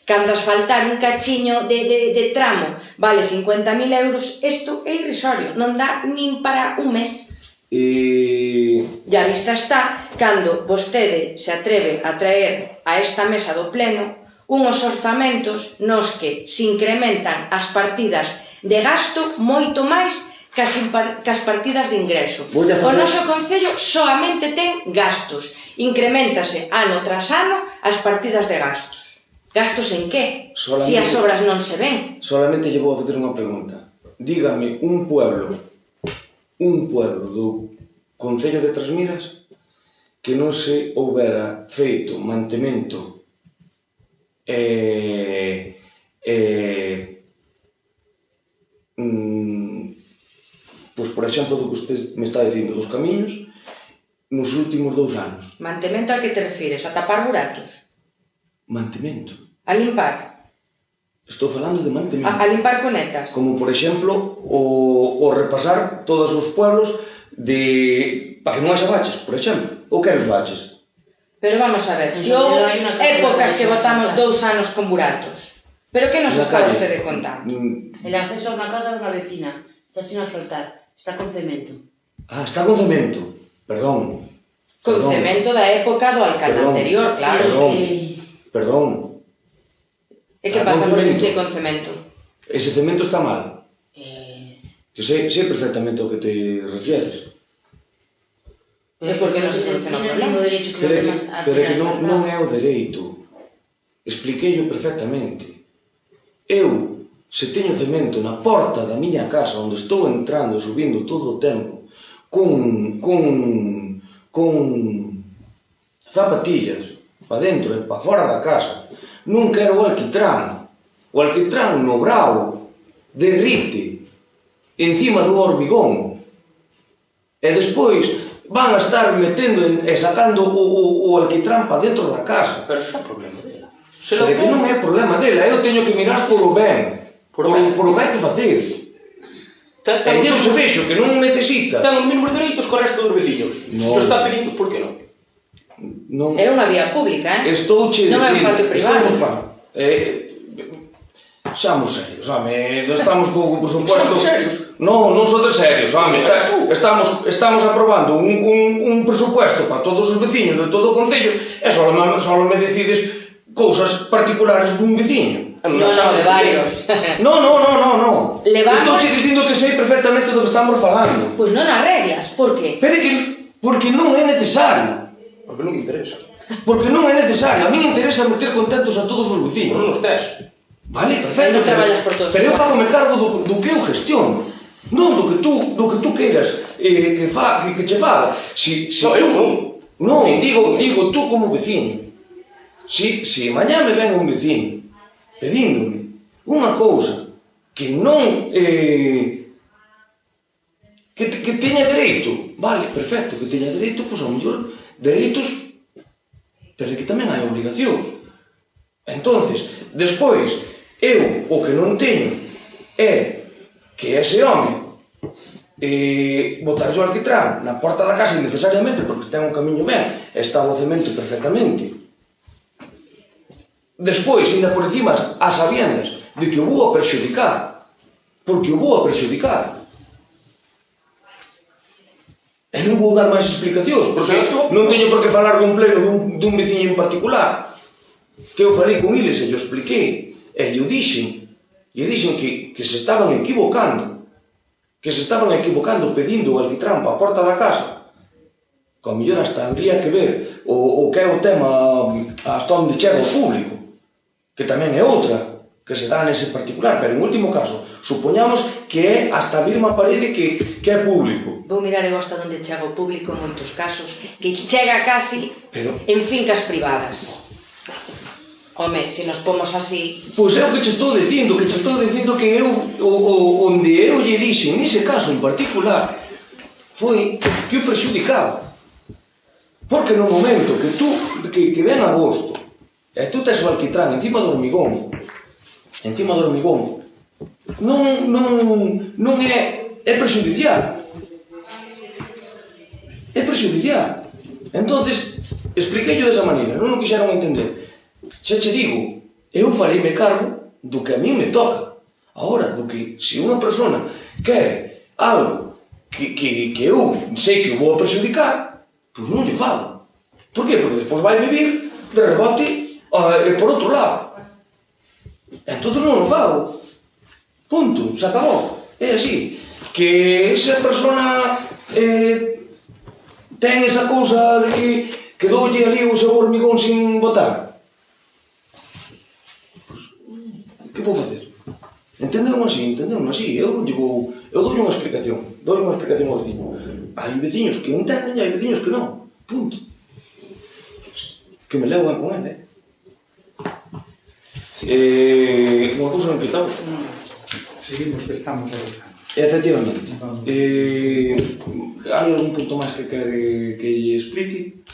Cando asfaltar un cachiño de tramo vale 50.000 euros, isto é irrisorio, non dá nin para un mes. E a vista está cando vostede se atreve a traer a esta mesa do pleno unhos orzamentos nos que se incrementan as partidas de gasto moito máis que as partidas de ingreso. O noso Concello soamente ten gastos, incrementase ano tras ano as partidas de gastos. Gastos en que? Se as obras non se ven. Solamente lle vou a facer unha pregunta. Dígame un pueblo do Concello de Trasmiras que non se houbera feito mantemento pois, por exemplo, do que usted me está dicindo dos camiños nos últimos 2 anos. Mantemento a que te refires? A tapar buratos? Mantemento. A limpar? Estou falando de mantemento. A limpar cunetas? Como, por exemplo, o repasar todos os pueblos para que non haxa baches, por exemplo. Ou queres baches? Pero vamos a ver, se houve épocas que botamos 2 anos con buratos. Pero que nos está vostede contando? El acceso a unha casa dunha vecina. Está sin asfaltar, está con cemento. Ah, está con cemento. Perdón. Con cemento da época do alcalde anterior, claro. Perdón. E que pasa con este con cemento? Ese cemento está mal. Que sei perfectamente ao que te refieres. E por que non se soluciona o problema? Pero que non é o dereito. Expliqueillo perfectamente. Eu, se teño cemento na porta da miña casa onde estou entrando e subindo todo o tempo con zapatillas para dentro e para fora da casa, non quero o alquitrán. O alquitrán no brao derrite encima do hormigón e despois van a estar metendo e sacando o alquitrán para dentro da casa. Pero iso é problema dela. Pero que non é problema dela, eu teño que mirar por o ben, por o ben que facer. E eu se vexo que non necesita. Ten os mesmos dereitos co resto dos veciños. Se o está pedindo, por que non? É unha vía pública, Estou che non é un patio privado. Xamos serios, home, estamos co presupuesto... Somos serios? Non son de serios, home, estamos aprobando un presupuesto para todos os veciños de todo o concello e só me decides cousas particulares dun veciño. Non, de varios. Non. Estou che dicindo que sei perfectamente do que estamos falando. Pois non arreglas, por que? Pero que porque non é necesario. Porque non me interesa. Porque non é necesario. A mí me interesa meter contentos a todos os vecinos. Non os tes. Vale, perfecto. Non traballas por todos. Pero eu fago me cargo do que eu gestiono. Non do que tú queiras que che faga. Eu non. Non, digo tú como veciño. Si mañá me ven un veciño pedíndome unha cousa que non que teña dereito, vale, perfecto, que teña dereito, pois ao mellor dereitos, pero que tamén hai obligacións. Entonces, despois, eu o que non teño é que ese home botarlle o alquitrán na porta da casa innecesariamente porque ten un camiño ben e está o cemento perfectamente. Despois, ainda por encima, as sabiendas de que o vou a perxudicar, porque o vou a perxudicar. E non vou dar máis explicacións, porque non teño por que falar dun pleno dun veciño en particular. Que eu falei con eles e yo expliquei, e yo dixen que se estaban equivocando, pedindo o alquitrán para a porta da casa, que ao mellor hasta habría que ver o que é o tema hasta onde chega o público, que tamén é outra, que se dá nese particular, pero en último caso, supoñamos que é hasta a mesma parede que é público. Vou mirar eu hasta onde chega o público en moitos casos, que chega casi en fincas privadas. Home, se nos pomos así... Pois é o que che estou dicindo, que eu, onde eu lle dixen, nese caso en particular, foi que o prexudicaba. Porque no momento que ven agosto, e tú tes o alquitrán encima do hormigón, non é prexudicial. É prexudicial. Entonces, expliqueillo desa maneira, non o quixeron entender. Xa che digo, eu fareime cargo do que a mí me toca. Agora, do que se unha persona quere algo que eu sei que o vou a prexudicar, pois non lle falo. Por qué? Porque despois vai vivir de rebote por outro lado. Entón non o fago. Punto, se acabou. É así. Que esa persona ten esa cousa de que doulle ali o seu hormigón sin botar. Pois, que vou facer? Entenderon así. Eu dou unha explicación. Ao veciño. Hai veciños que entenden e hai veciños que non. Punto. Que me levo ben con ele. Unha cousa non quitamos. Seguimos que estamos avanzando. Efectivamente. Hai algún punto máis que quere que lle explique?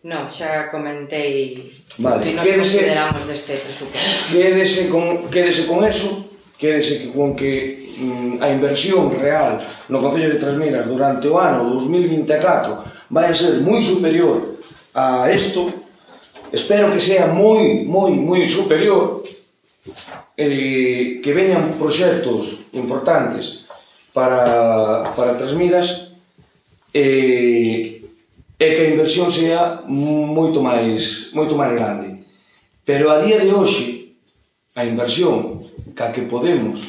Non, xa comentei vale, que nos consideramos deste presupuesto. Quédese con eso, quédese con que a inversión real no Concello de Trasmiras durante o ano 2024 vai ser moi superior a isto. Espero que sea moi superior, que veñan proxectos importantes para Trasmiras e que a inversión sea moito máis grande. Pero a día de hoxe, a inversión ca que podemos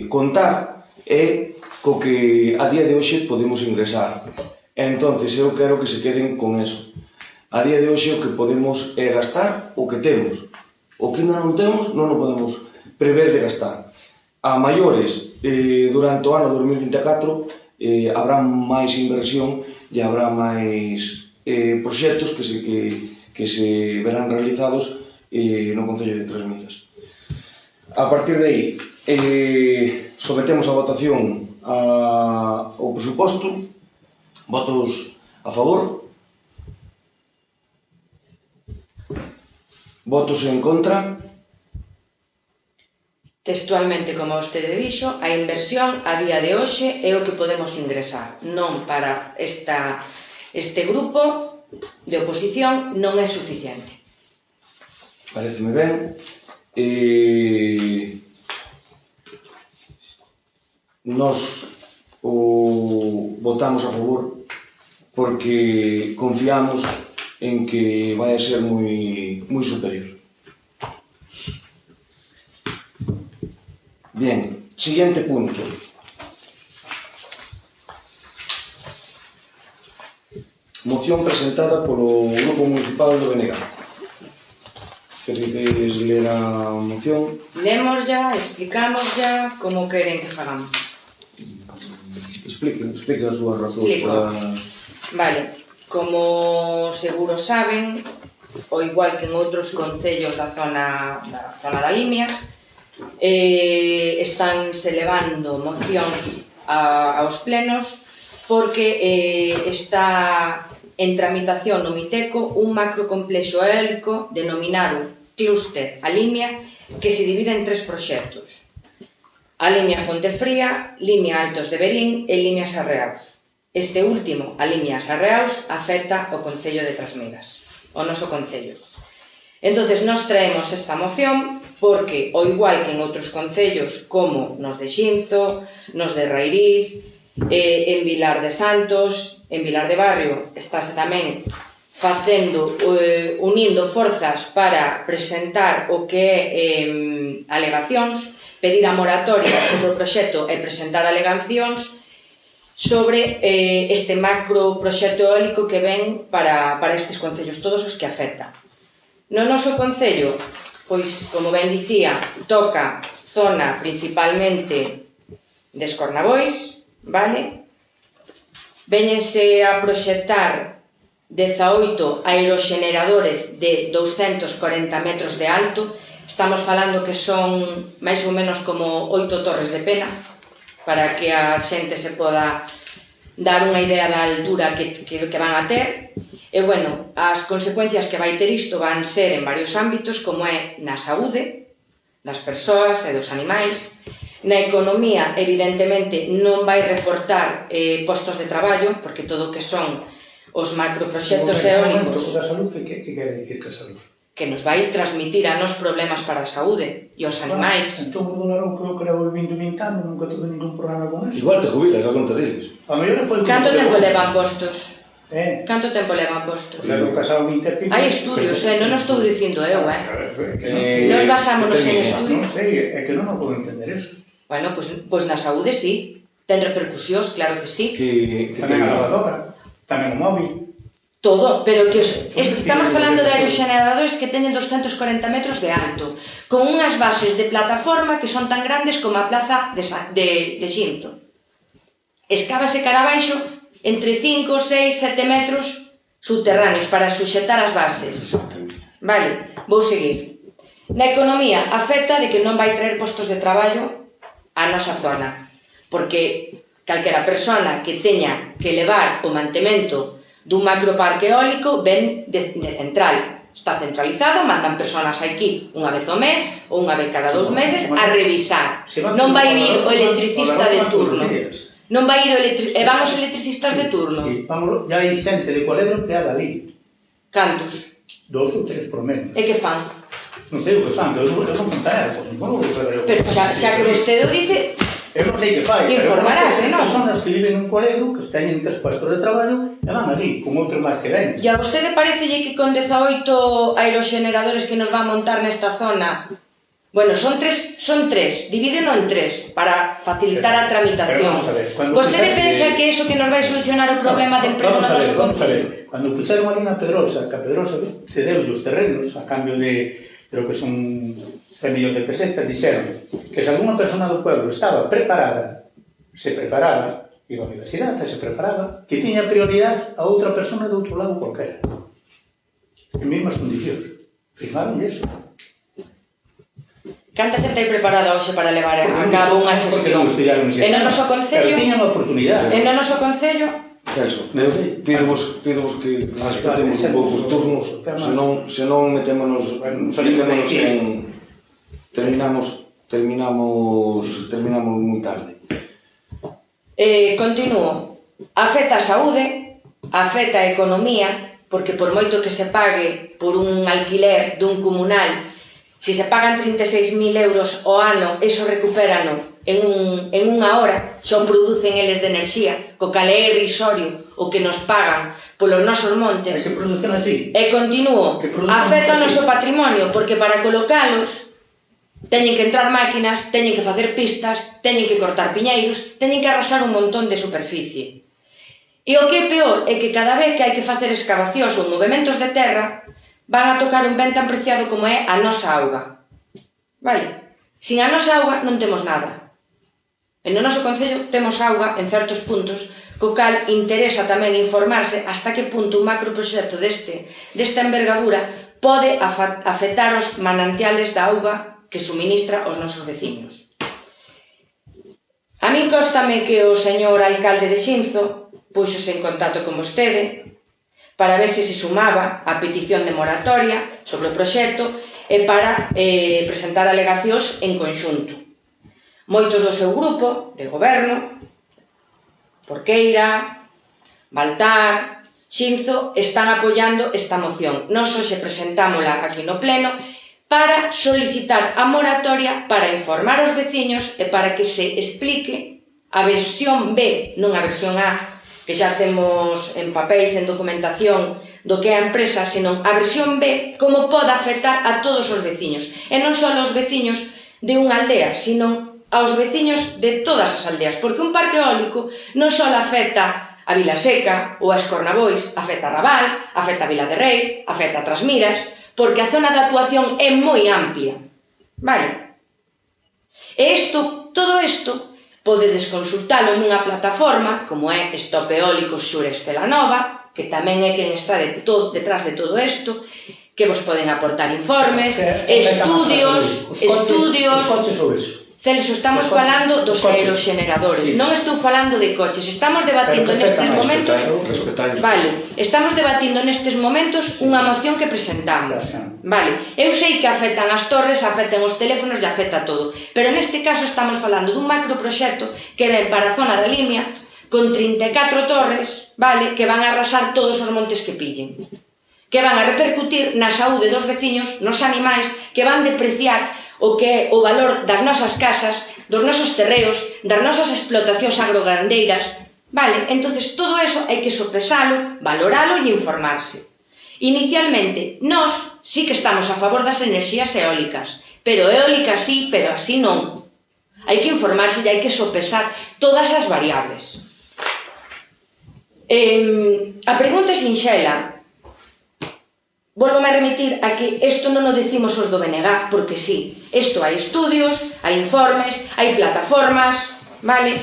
contar é co que a día de hoxe podemos ingresar. Entonces, eu quero que se queden con eso. A día de hoxe o que podemos é gastar o que temos. O que non temos non o podemos prever de gastar. A maiores, durante o ano 2024 habrá máis inversión e habrá máis proxectos que se verán realizados no Concello de Trasmiras. A partir de aí, sometemos a votación o presuposto. Votos a favor? Votos en contra? Textualmente, como vostede dixo, a inversión a día de hoxe é o que podemos ingresar. Non para este grupo de oposición non é suficiente. Pareceme ben. Nos votamos a favor porque confiamos en que vai a ser moi superior. Bien, siguiente punto. Moción presentada polo Grupo Municipal do BNG. Queredes ler a moción? Lemos ya, explicamos ya como queren que fagamos. Explique as súas razóns. Vale, como seguro saben, o igual que en outros concellos da zona da Limia, están se levando mocións aos plenos porque está en tramitación no Miteco un macrocomplexo eólico denominado Clúster A Limia, que se divide en 3 proxectos: A Limia Fontefría, Limia Altos de Verín e Limia Sarreaus. Este último, A Limia Sarreaus, afecta o Concello de Trasmiras, o noso concello. Entonces, nos traemos esta moción porque, ao igual que en outros concellos, como nos de Xinzo, nos de Rairiz, en Vilar de Santos, en Vilar de Barrio, estáse tamén unindo forzas para presentar o que é alegacións, pedir a moratoria sobre o proxecto e presentar alegacións sobre este macro proxecto eólico que ven para estes concellos, todos os que afectan. No noso concello, pois, como ben dicía, toca zona principalmente de Escornabois, vale? Véñense a proxectar 18 aeroxeneradores de 240 metros de alto. Estamos falando que son máis ou menos como 8 torres de pena, para que a xente se poda dar unha idea da altura que van a ter. E, bueno, as consecuencias que vai ter isto van ser en varios ámbitos, como é na saúde das persoas e dos animais. Na economía, evidentemente, non vai reportar postos de traballo, porque todo o que son os macroproxectos eólicos... Da salud, que quere dicir que a salud? Que nos vai transmitir a nos problemas para a saúde e os animais. Entón, o que eu creo 20 anos, nunca tuve ningún problema con eso. Igual te jubilas, a conta deles. Canto tempo levan postos? Canto tempo levan postos? Levo casado 20 e pico. Hai estudios, non o estou dicindo eu, Nos basámonos en estudios. Non sei, é que non o podo entender eso. Bueno, pois na saúde sí. Ten repercusións, claro que sí. Tamén a lavadora, tamén o móvil. Todo, pero que estamos falando de aeroxeneradores que teñen 240 metros de alto, con unhas bases de plataforma que son tan grandes como a plaza de Xinzo. Excávase cara abaixo entre 5, 6, 7 metros subterráneos para suxetar as bases. Vale, vou seguir. Na economía, afecta de que non vai traer postos de traballo a nosa zona, porque calquera persona que teña que levar o mantemento dun macroparque eólico ven de central. Está centralizado, mandan personas aquí unha vez ao mes ou unha vez cada 2 meses a revisar. Non vai ir o electricista de turno. Non vai ir o electricista... E van os electricistas de turno? Sí, ya hai xente de Coledro empleada ali. Cantos? 2 ou 3 por menos. E que fan? Non sei o que fan, que eu son fontanero, pois non vou saber o que fan. Pero xa que vostede o dice, Eu non sei que fai, pero Informarase, non? personas que viven en Colegro, que teñen 3 puestos de traballo, e van ali, con outros máis que ven. E a vostede parecelle que con 18 aeroxeneradores que nos van montar nesta zona, bueno, son tres, divídeno en tres, para facilitar a tramitación. Pero vamos a ver, Vostede pensa que eso que nos vai solucionar o problema de emprego no noso concello? Cando puxeron ali na Pedrosa, que a Pedrosa cedeu os terrenos a cambio de creo que son 100 millóns de pesetas, dixeron que se alguna persona do pueblo estaba preparada, se preparaba, iba á universidade, se preparaba, que tiña prioridade a outra persona do outro lado cualquera. En mesmas condicións. Firmaron eso. Canta xente hai preparada hoxe para levar a cabo unha xestión? E no noso concello? Pero tiñan a oportunidade. E no noso concello? Celso, pídemos que respetemos un pouco os turnos, senón metémonos en... Terminamos moi tarde. Continúo. Afecta a saúde, afecta a economía, porque por moito que se pague por un alquiler dun comunal, se se pagan 36.000 euros ao ano, eso recupérano en unha hora, xa producen eles de enerxía, co cal é irrisorio o que nos pagan polos nosos montes. É que producen así. E continúo, afecta o noso patrimonio, porque para colocalos teñen que entrar máquinas, teñen que facer pistas, teñen que cortar piñeiros, teñen que arrasar un montón de superficie. E o que é peor é que cada vez que hai que facer excavacións ou movementos de terra, van a tocar un ben tan preciado como é a nosa auga. Vale? Sin a nosa auga non temos nada. E no noso concello temos auga en certos puntos, co cal interesa tamén informarse hasta que punto un macroproxecto desta envergadura pode afectar os manantiales da auga que suministra aos nosos veciños. A min cóstame que o señor alcalde de Xinzo puxose en contacto con vostede para ver se sumaba a petición de moratoria sobre o proxecto e para presentar alegacións en conxunto. Moitos do seu grupo de goberno, Porqueira, Baltar, Xinzo, están apoiando esta moción. Nós hoxe presentámola aquí no pleno para solicitar a moratoria para informar os veciños e para que se explique a versión B, non a versión A, que xa temos en papéis, en documentación do que é a empresa, senón a versión B, como pode afectar a todos os veciños. E non só aos veciños de unha aldea, sino aos veciños de todas as aldeas, porque un parque eólico non só afecta a Vilaseca ou a Escornabois, afecta a Raval, afecta a Vila de Rei, afecta a Trasmiras, porque a zona de actuación é moi amplia. Vale? E todo isto podedes consultalo nunha plataforma como é Stop Eólicos Xures Celanova, que tamén é quen está detrás de todo isto, que vos poden aportar informes, estudios... Os coches ou eso. Celso, estamos falando dos aeroxeneradores, non estou falando de coches, estamos debatindo nestes momentos... Vale, estamos debatindo nestes momentos unha moción que presentamos. Vale, eu sei que afectan as torres, afectan os teléfonos e afecta todo, pero neste caso estamos falando dun macroproxecto que ven para a zona da Limia con 34 torres, vale, que van a arrasar todos os montes que pillen, que van a repercutir na saúde dos veciños, nos animais, que van depreciar o que é o valor das nosas casas, dos nosos terreos, das nosas explotacións agrogandeiras. Vale, entonces todo eso hai que sopesalo, valoralo e informarse. Inicialmente, nós sí que estamos a favor das enerxías eólicas, pero eólicas sí, pero así non. Hai que informarse e hai que sopesar todas as variables. A pregunta é sinxela. Volvo a remitir a que isto non o decimos os do BNG, porque sí, isto hai estudios, hai informes, hai plataformas, vale?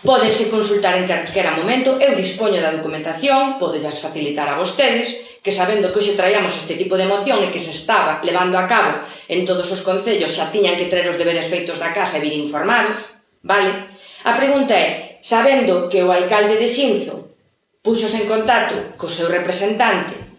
Pódense consultar en calquera momento, eu dispoño da documentación, podellas facilitar a vostedes, que sabendo que hoxe traíamos este tipo de moción e que se estaba levando a cabo en todos os concellos, xa tiñan que traer os deberes feitos da casa e vir informados, vale? A pregunta é, sabendo que o alcalde de Xinzo puxose en contacto co seu representante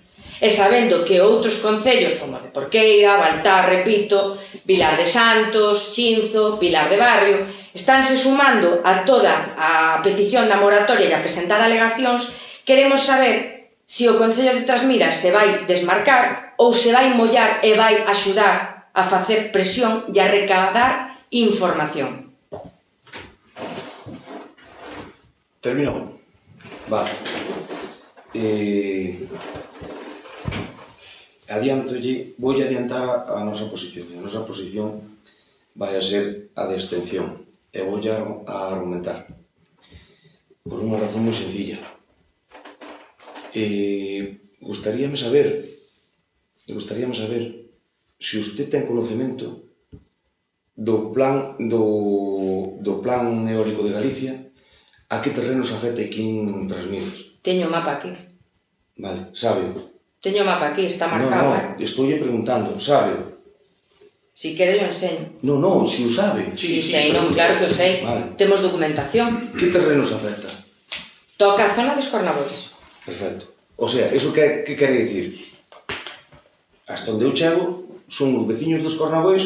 e sabendo que outros concellos como de Porqueira, Baltar, repito, Vilar de Santos, Xinzo, Pilar de Barrio, estánse sumando a toda a petición da moratoria e a presentar alegacións, queremos saber se o Concello de Trasmiras se vai desmarcar ou se vai mollar e vai axudar a facer presión e a recaudar información. Terminou. Vale. Voulle adiantar a nosa posición. A nosa posición vai a ser a de abstención. E voulle a argumentar. Por unha razón moi sencilla. Gustaríame saber se usted ten conocemento do plan eólico de Galicia, a que terrenos afecta aquí en Trasmidas. Teño o mapa aquí. Vale, sábeo. Teño o mapa aquí, está marcado, No, estoulle preguntando, sábeo. Si quere yo enseño. No, si o sabe. Si sei, non, claro que o sei. Vale. Temos documentación. Que terrenos afecta? Toca a zona dos Cornabois. Perfecto. O sea, eso que quere dicir? Hasta onde eu chego, son os veciños dos Cornabois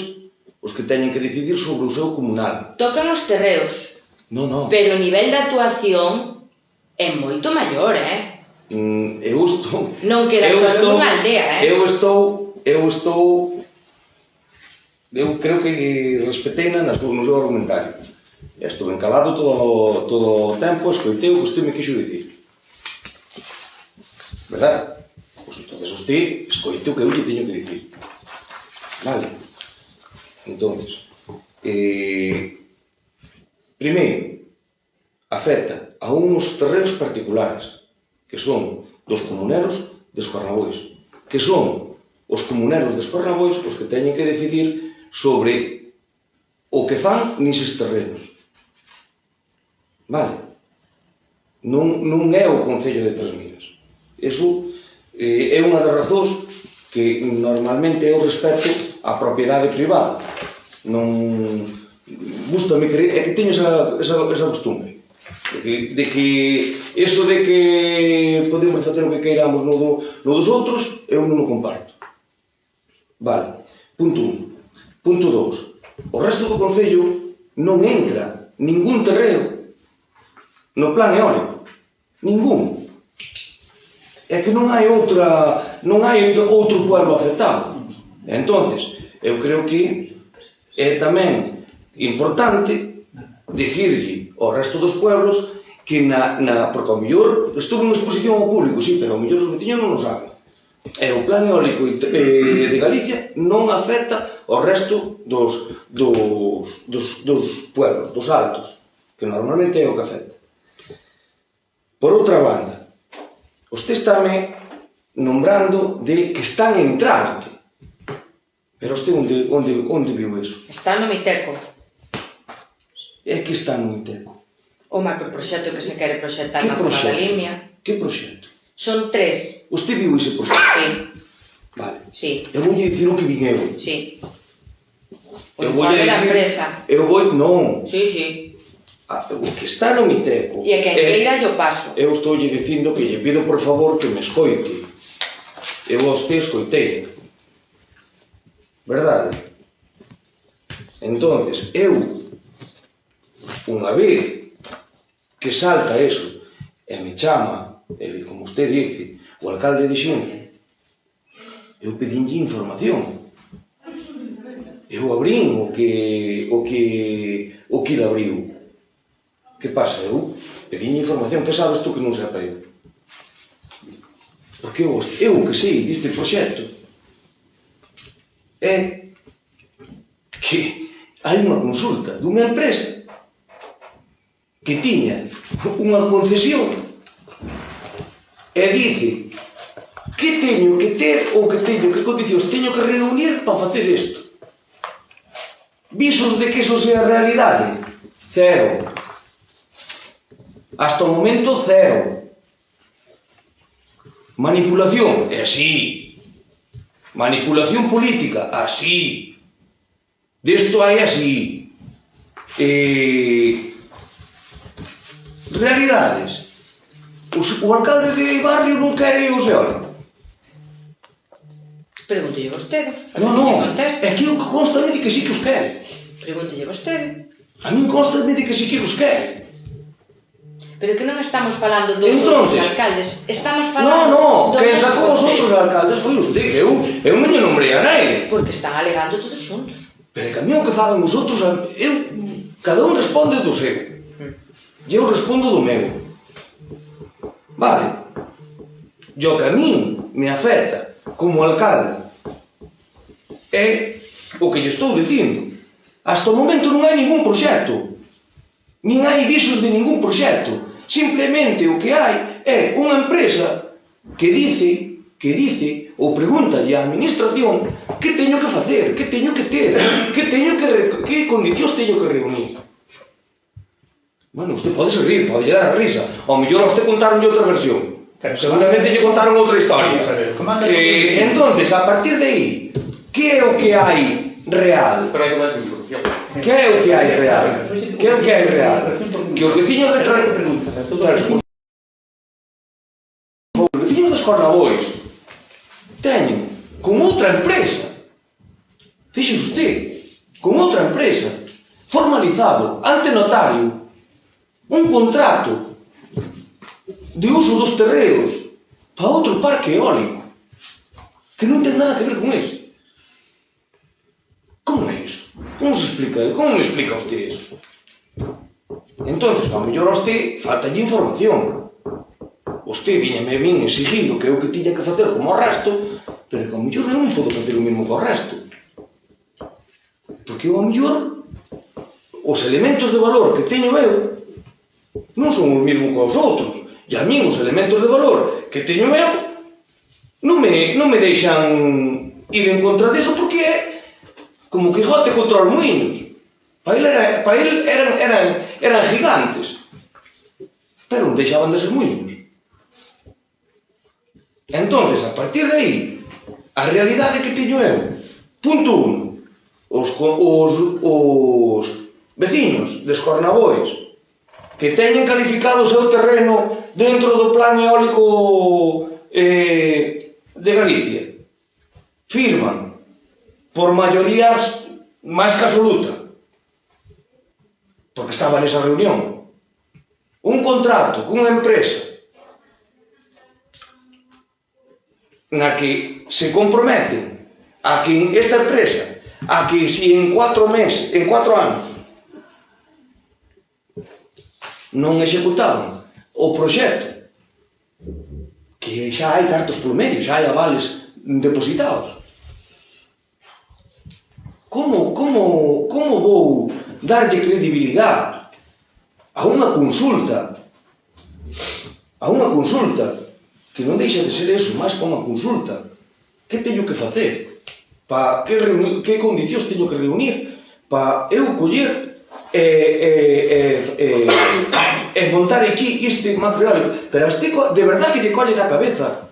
os que teñen que decidir sobre o seu comunal. Tocan os terreos. No. Pero o nivel de actuación é moito maior, Eu estou... Non queda só nunha aldea, Eu creo que respetei no seu argumentario. Estuve encalado todo o tempo, escoitei o que usted me quixo dicir. Verdad? Pois entonces usted escoite o que eu lle teño que dicir. Vale? Entonces, primeiro, afecta a uns terreos particulares, que son dos comuneros dos Cornabois, que son os comuneros dos Cornabois os que teñen que decidir sobre o que fan nises terrenos. Vale? Non é o Concello de Trasmidas. Eso é unha das razóns que normalmente eu respeto a propiedade privada. Non... Gústame creer, é que teño esa costumbre. De que eso de que podemos facer o que queiramos no dos outros, eu non o comparto. Vale. Punto 1. Punto 2. O resto do Concello non entra ningún terreo no plan eólico. Ningún. É que non hai outro pueblo afectado. Entonces, eu creo que é tamén importante dicirlle ao resto dos pueblos que porque ao mellor estuvo en exposición ao público, sí, pero ao mellor os veciños non o saben. E o plan eólico de Galicia non afecta ao resto dos pueblos, dos altos, que normalmente é o que afecta. Por outra banda, usted estáme nombrando de que están en trámite. Pero usted onde viu eso? Está no Miteco. É que está no Miteco. O macroproxecto que se quere proxectar na zona da Limia. Que proxecto? Son 3. Usted viu ese proxecto? Sí. Vale. Sí. Eu voulle dicir o que vin eu. Sí. O Eu voulle informe da dicir... empresa. Non. Sí. O que está no Miteco... E a quen queira yo paso. Eu estou lle dicindo que lle pido por favor que me escoite. Eu a usted escoitei. Verdade? Entonces, eu, unha vez que salta eso, e me chama, e como usted dice, o alcalde de Xinzo, eu pedinlle información. Eu abrín o que ele abriu. Que pasa? Eu pedinlle información. Que sabes tú que non sepa eu? Porque eu que sei deste proxecto é que hai unha consulta dunha empresa que tiña unha concesión e dice que teño que ter ou que teño que condicións teño que reunir para facer isto. Visos de que eso sea realidade? Cero. Hasta o momento cero. Manipulación? Sí. Manipulación política? Así. Desto hai así. Realidades? O alcalde de barrio non quere o eólico. Pregúntelle vostede. Non. É que o que consta me di que sí que os quere. Pregúntelle vostede. A min consta me di que sí que os quere. Pero que non estamos falando dos outros alcaldes, estamos falando... No, quen sacou os outros alcaldes foi usted, eu non lle nombrei a naide. Porque están alegando todos xuntos. Pero que a mí o que fagan os outros, cada un responde do seu. E eu respondo do meu. Vale. E o que a min me afecta como alcalde é o que lle estou dicindo. Hasta o momento non hai ningún proxecto. Nin hai visos de ningún proxecto. Simplemente o que hai é unha empresa que dice ou pregúntalle á administración que teño que facer, que teño que ter, que condicións teño que reunir. Bueno, usted pode rir, pode dar a risa. Ao mellor a usted contaronlle outra versión. Seguramente lle contaron outra historia. Entonces, a partir de aí, que é o que hai real? Pero hai que dar información. Que é o que hai real? Que é o que hai real? Que os veciños de os veciños dos Cornabois teñen con outra empresa, fíxese usted, con outra empresa, formalizado ante notario un contrato de uso dos terreos para outro parque eólico que non ten nada que ver con eso. Como é iso? Como se explica? Como me explica usted eso? Entonces, ao mellor a usted faltalle información. Usted viñame exigindo que eu que tiña que facer como o resto, pero que ao mellor eu non podo facer o mesmo que o resto. Porque ao mellor os elementos de valor que teño eu non son o mesmo que os outros. E a min os elementos de valor que teño eu non me deixan ir en contra disso porque é como Quijote contra os moinhos. Para ele eran gigantes, pero non deixaban de ser moinhos. Entonces, a partir de aí, a realidade que teño eu, punto 1, os veciños de Cornabois que teñen calificado o seu terreno dentro do plan eólico de Galicia, firman por maioría máis que absoluta, porque estaba nesa reunión, un contrato con unha empresa na que se comprometen a que esta empresa, a que si en 4 meses, en 4 anos non executaban o proxecto, que xa hai cartos polo medio, xa hai avales depositados. Como vou darlle credibilidade a unha consulta que non deixa de ser eso, máis que unha consulta? Que teño que facer? Que condicións teño que reunir para eu coller montar aquí este material? Pero de verdad que lle colle na cabeza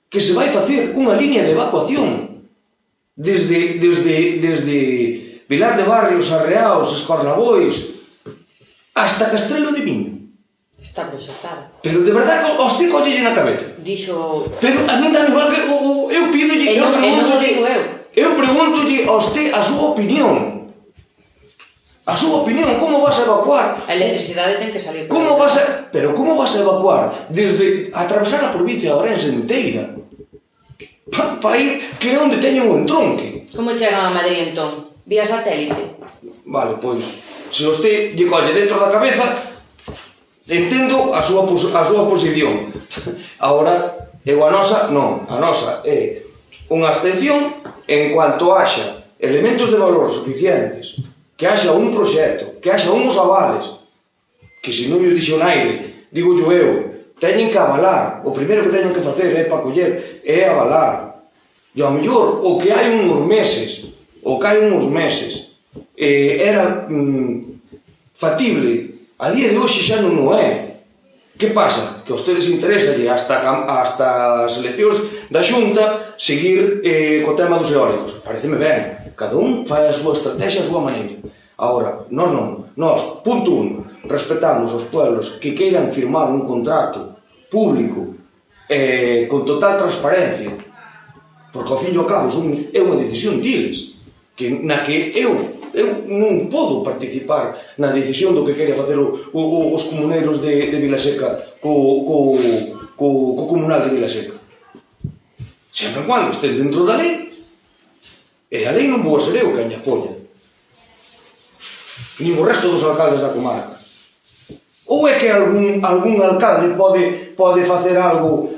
que se vai facer unha línea de evacuación desde Vilar de Barrios, Arreaos, Escornabois hasta Castrelo de Miño. Está proxectada. Pero de verdad que os te collelle na cabeza. Dixo... Pero a mí dame igual que eu pídolle, eu pregúntolle a usted a súa opinión. A súa opinión, como vas a evacuar? A electricidade ten que salir. Como vas a evacuar desde atravesar a provincia de Ourense inteira para ir que é onde teñen o entronque? Como chegan a Madrid entón? Vía satélite? Vale, pois, se usted lle colle dentro da cabeza, entendo a súa posición. Agora, a nosa non. A nosa é unha abstención en cuanto haxa elementos de valor suficientes, que haxa un proxecto, que haxa uns avales, que se non lle dixo naide, digo eu, teñen que avalar. O primeiro que teñen que facer é para coller, é avalar. E ao mellor, o que hai uns meses, era factible, a día de hoxe xa non o é. Que pasa? Que a ustedes interesalle hasta as eleccións da Xunta seguir co tema dos eólicos. Pareceme ben. Cada un fai a súa estrategia, a súa maneira. Agora, nós non. Nós, punto 1, respetamos os pueblos que queiran firmar un contrato público con total transparencia, porque ao fin e ao cabo é unha decisión deles, na que eu non podo participar na decisión do que quere facer os comuneiros de Vilaseca co comunal de Vilaseca. Sempre e cuando este dentro da lei, e a lei non vou ser eu quen lle apoia, nin o resto dos alcaldes da comarca. Ou é que algún alcalde pode facer algo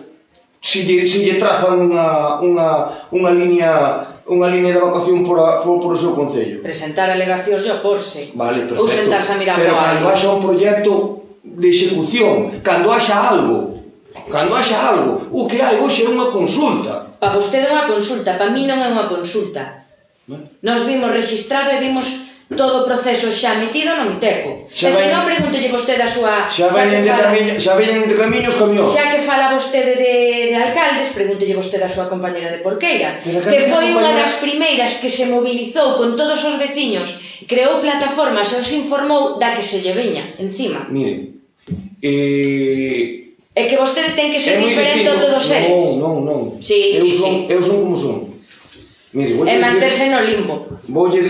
se lle trazan unha liña de evacuación por o seu concello? Presentar alegacións e oporse. Vale, perfecto. Ou sentarse a mirar pero o cando aire. haxa un proxecto de execución, cando haxa algo, o que hai hoxe é unha consulta. Para vostede é unha consulta, para mí non é unha consulta. Nos vimos registrado e vimos todo o proceso xa metido no Miteco. E se non, pregúntelle vostede a súa... Xa veñen de camiños camións. Xa que fala vostede de alcaldes, pregúntelle vostede a súa compañera de Porqueira, que foi unha das primeiras que se mobilizou con todos os veciños, creou plataformas e os informou da que se lle veña encima. Mire, É que vostede ten que ser diferente a todos eles. Non. Sí. Eu son como son. Mire, E manterse no limbo. Voulle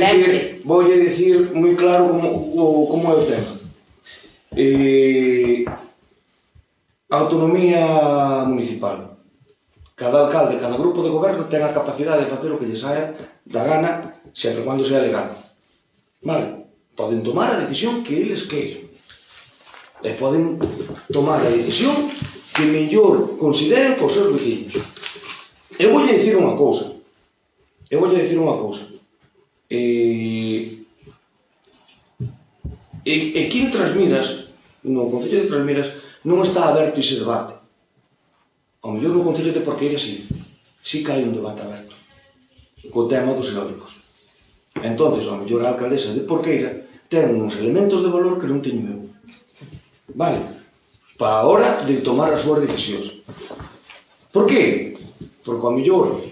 dicir moi claro como é o tema. Autonomía municipal. Cada alcalde, cada grupo de goberno ten a capacidade de facer o que lle saia da gana, sempre cando sea legal. Vale? Poden tomar a decisión que eles queiran. E poden tomar a decisión que mellor consideren por seus veciños. Eu voulle dicir unha cousa. Aquí en Trasmiras, no Concello de Trasmiras, non está aberto ese debate. Ao mellor no Concello de Porqueira sí que hai un debate aberto co tema dos eólicos. Entonces, ao mellor a alcaldesa de Porqueira ten uns elementos de valor que non teño eu. Vale? Para a hora de tomar as súas decisións. Por qué? Porque ao mellor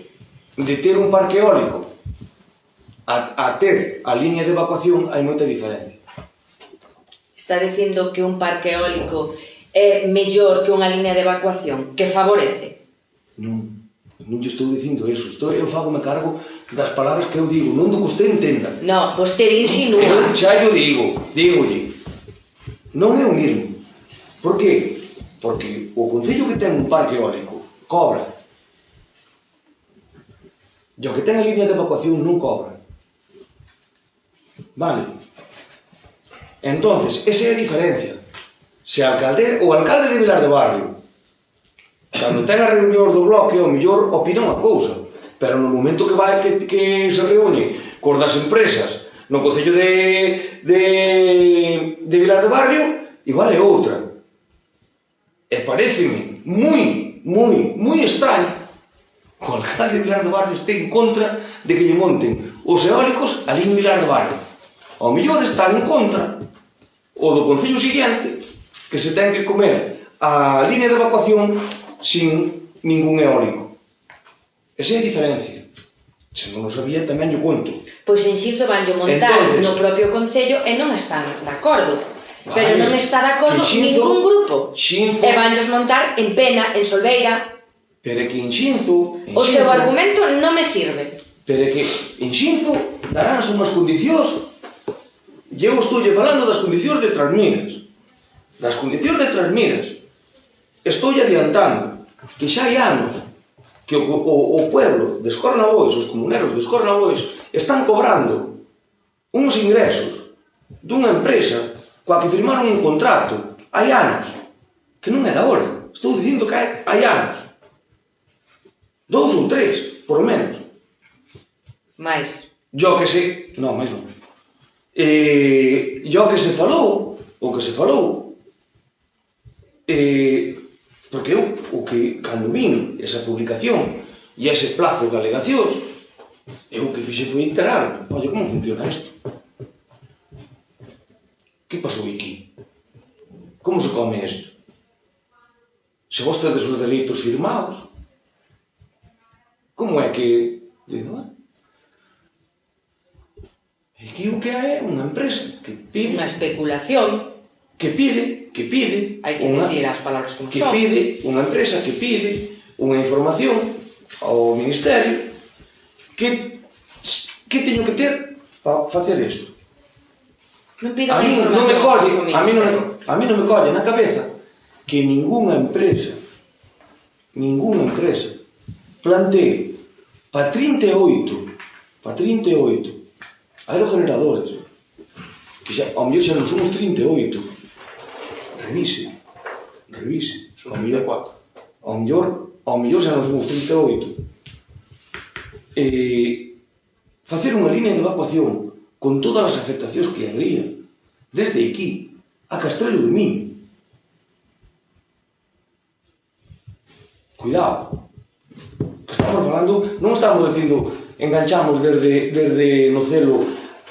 de ter un parque eólico a ter a liña de evacuación hai moita diferencia. Está dicindo que un parque eólico é mellor que unha liña de evacuación, que favorece. Non lle estou dicindo eso. Eu fagome cargo das palabras que eu digo, non do que usted entenda. Non, vostede insinúa. Xa eu dígolle. Non é o mismo. Por qué? Porque o concello que ten un parque eólico cobra. E o que ten a liña de evacuación non cobra. Vale? Entonces, esa é a diferencia. Se o alcalde de Vilar de Barrio, cando ten a reunión do bloque, ao mellor opina unha cousa, pero no momento que se reúne cos das empresas no concello de Vilar de Barrio, igual é outra. E pareceme moi extraño que o alcalde de Vilar de Barrio este en contra de que lle monten os eólicos ali en Vilar de Barrio. Ao mellor está en contra o do concello siguiente que se ten que comer a liña de evacuación sin ningún eólico. Esa é a diferencia. Se non o sabía, tamén lle conto. Pois en Xinzo vanlle montar no propio concello e non están de acordo. Pero non está de acordo ningún grupo. E vanlles montar en Pena, en Solbeira. Pero é que en Xinzo... O seu argumento non me sirve. Pero é que en Xinzo daránse unhas condicións. Eu estou falando das condicións de Trasmiras. Das condicións de Trasmiras. Estou adiantando que xa hai anos que o pueblo de Escornabois, os comuneros de Escornabois, están cobrando uns ingresos dunha empresa coa que firmaron un contrato hai anos, que non é da hora. Estou dicindo que hai anos. 2 ou 3, por menos. Mais. Yo que sei... Non, máis non. Yo que se falou, o que se falou, porque eu, cando vin esa publicación e ese plazo de alegacións, eu o que fixe foi enterarme. Oye, como funciona isto? Que pasou aquí? Como se come isto? Se vos tedes os dereitos firmados, como é que... Aquí o que é unha empresa que pide... Unha especulación. Que pide... Hai que dicir as palabras como son. Que pide, unha empresa que pide unha información ao Ministerio que teño que ter para facer isto. Non pido unha información a mí non me colle na cabeza que ningunha empresa plantee para 38 aerogeneradores, que xa, ao mellor xa non somos 38, revise. Son 34. Ao mellor xa non son os 38. Facer unha línea de evacuación con todas as afectacións que habería, desde aquí a Castrelo de Miño. Cuidado, que estamos falando, non estamos dicindo enganchamos desde Nocelo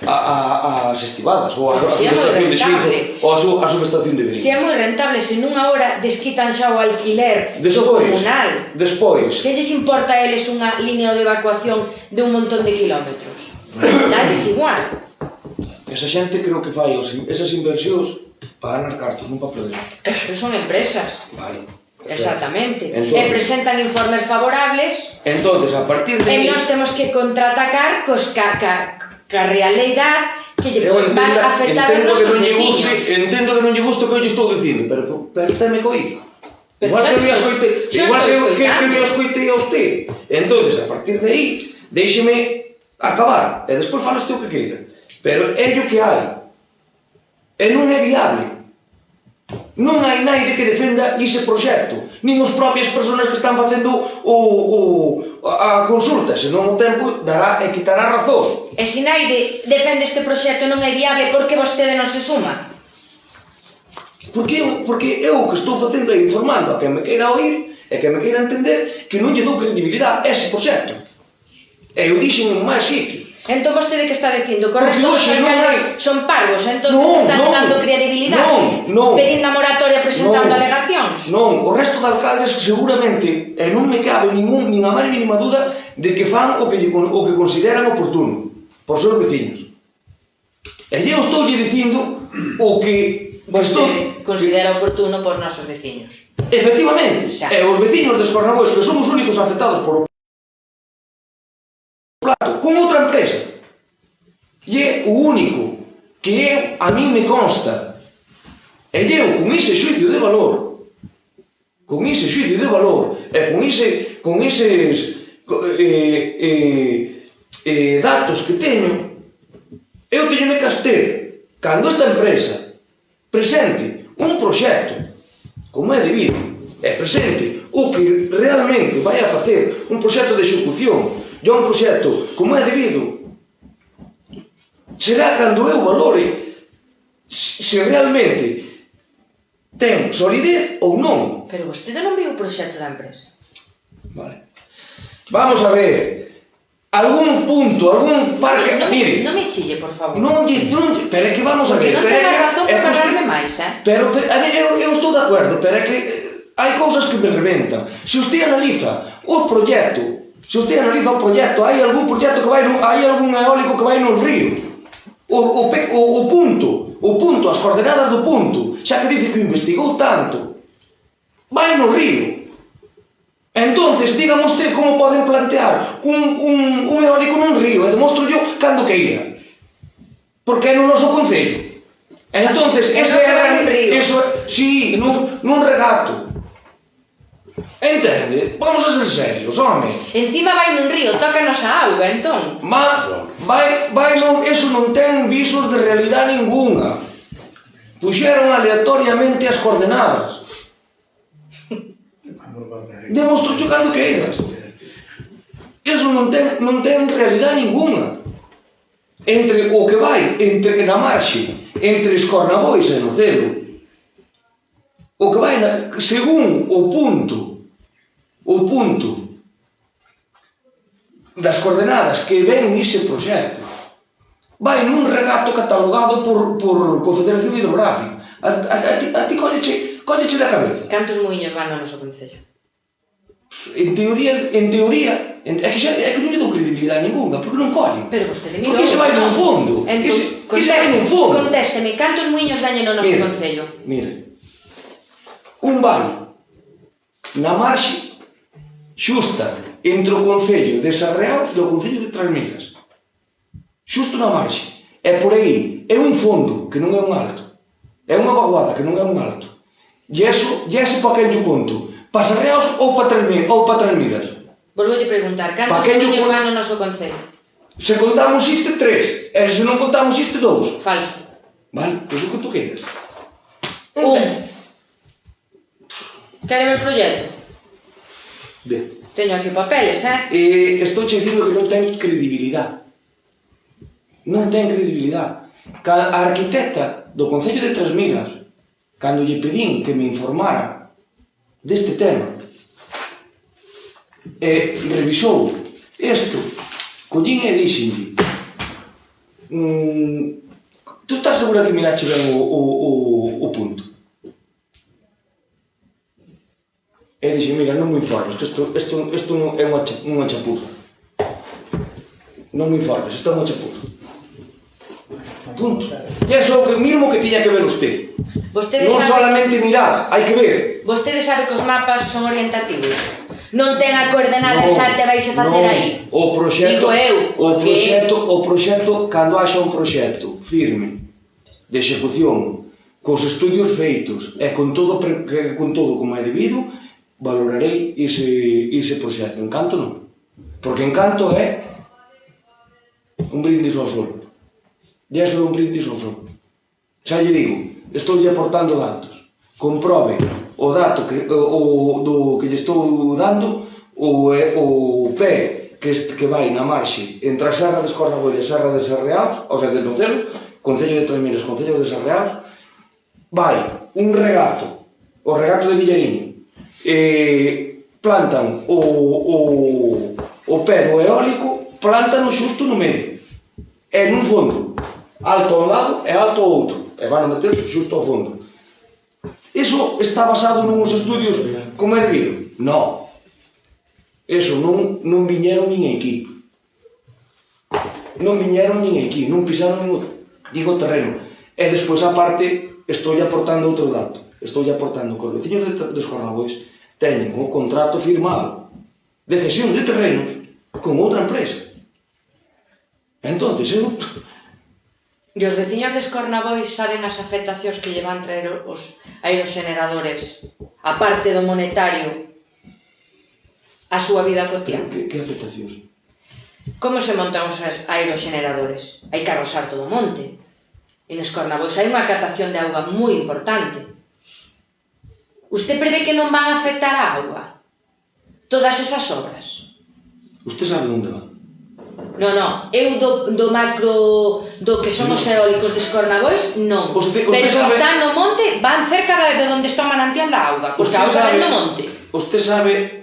as estivadas ou a subestación de Xizo ou a subestación de Verín. Se é moi rentable, se nunha hora desquitan xa o alquiler do comunal. Despois. Que lles importa a eles unha línea de evacuación de un montón de kilómetros? Dalles igual. Esa xente creo que fai esas inversións para ganar cartos, non para perderlos. Pero son empresas. Vale. Exactamente. Entonces, e presentan informes favorables. Entonces, a partir de E nós temos que contraatacar ca realidade que lle van a afectar a nosos veciños. Entendo que non lle guste o que eu lle estou dicindo, pero teme que oír. Igual que me escoitei a usted. Entonces, a partir de aí, déixeme acabar, e despois falas tú o que queira. Pero é o que hai. E non é viable. Non hai naide que defenda ese proxecto, nin os propias persoas que están facendo a consulta, senón o tempo dará e quitará razón. E se naide defende este proxecto non é viable, por que vostede non se suma? Porque eu o que estou facendo é informando a quen me queira oír e quen me queira entender que non lle dou credibilidade a ese proxecto. E eu dixen en máis sitios. Entón vostede que está dicindo? Que o resto dos alcaldes son parvos, entón están dando credibilidade, pedindo a moratoria presentando alegacións. Non, o resto de alcaldes seguramente, e non me cabe nin a máis mínima duda de que fan o que consideran oportuno por seus veciños. E eu estou lle dicindo o que vostede considera oportuno por nosos veciños. Efectivamente, e os veciños de Escornabois, que son os únicos afectados por plato, con outra empresa, e é o único que a mí me consta, e eu con ese xuicio de valor e con eses datos que teño, eu teño que caster cando esta empresa presente un proxecto como é debido e presente o que realmente vai a facer un proxecto de execución e un proxecto como é debido, será cando eu valore se realmente ten solidez ou non. Pero vostede non viu o proxecto da empresa. Vale. Vamos a ver. Algún punto, algún parque... Mire, non me chille, por favor. Pero é que vamos a ver. Porque non ten razón por falarme máis, Pero, a ver, eu estou de acordo, pero é que hai cousas que me reventan. Se usted analiza o proxecto, hai algún proxecto que vai, hai algún eólico que vai no río. O punto, as coordenadas do punto, xa que dice que o investigou tanto, vai no río. Entonces, dígame usted como poden plantear un eólico nun río, e demostro yo cando queira. Porque é no noso concello. Entonces, ese era... Sí, nun regato. Entende? Vamos a ser serios, home. Encima vai nun río, tócanos a auga, entón. Eso non ten visos de realidade ninguna. Puxeron aleatoriamente as coordenadas. Demostro cando queiras. Eso non ten realidade ninguna. Entre o que vai na marxe entre Escornabois e Nocelo, o que vai según o punto das coordenadas que ven nese proxecto, vai nun regato catalogado por Confederación Hidrográfica. A ti colleche da cabeza. Cantos muiños van no noso concello? En teoría, é que non lle dou credibilidade ninguna, porque non collen. Pero vostede mira... Porque ese vai nun fondo. Ese vai nun fondo. Contésteme, cantos muiños dañen no noso concello? Mire, un vai na marxe xusta entre o concello de Sarreaos e o concello de Trasmiras. Xusto na marxe. E por aí é un fondo que non é un alto. É unha vaguada que non é un alto. E ese pa quen lle conto? Para Sarreaos ou para Trasmiras? Volvo a preguntar, cantos muiños van no noso concello? Se contamos isto, 3. E se non contamos isto, 2. Falso. Vale, pois o que tú queiras. Quere ver o proxecto? Ve. Teño aquí papeles, Estou che dicindo que non ten credibilidade. Non ten credibilidade. A arquitecta do Concello de Trasmigas, cando lle pedín que me informara deste tema, revisou isto, collín e dixenlle, tú estás segura que mirache ben o punto? E dixe, mira, non me informes, que isto non é unha chapuza. Non me informes, isto é unha chapuza. Punto. E é só o mismo que tiña que ver usted. Non solamente mirar, hai que ver. Vostede sabe que os mapas son orientativos. Non ten a coordenada exacta e vais a facer aí. O proxecto, digo eu, o proxecto, cando haxa un proxecto firme de execución, cos estudios feitos e con todo como é debido, valorarei ese proxecto. Encanto non. Porque Encanto é un brindis ao sol. E iso é un brindis ao sol. Xa lle digo, estou lle aportando datos. Comprobe o dato do que lle estou dando, o pé que vai na marxe entre a Serra de Escornaboia e a Serra de Sarreaus, o sea, de Nocelo, Concello de Trasmigas, Concello de Sarreaus, vai un regato, o regato de Villariño, plantan o pé do eólico, plantan xusto no medio, e nun fondo, alto a un lado e alto ao outro, e van a meter xusto ao fondo. Iso está basado nuns estudios como é debido? Non. Iso non viñeron nin aquí. Non viñeron nin aquí, non pisaron nin o terreno. E despois, a parte, estou aportando outro dato. Estou aportando que os veciños de Escornabois teñen un contrato firmado de cesión de terrenos con outra empresa. Entonces, eu... E os veciños de Escornabois saben as afectacións que lle van traer os aeroxeneradores, a parte do monetario, a súa vida cotidiana? Que afectacións? Como se montan os aeroxeneradores? Hai que arrasar todo o monte. En Escornabois hai unha captación de auga moi importante. Usted prevé que non van a afectar a auga? Todas esas obras? Usted sabe onde van? Non, eu do macro do que son os eólicos de Escornabois, non. Pero que están no monte, van cerca de onde está o manantial da auga, porque a auga ven no monte. Usted sabe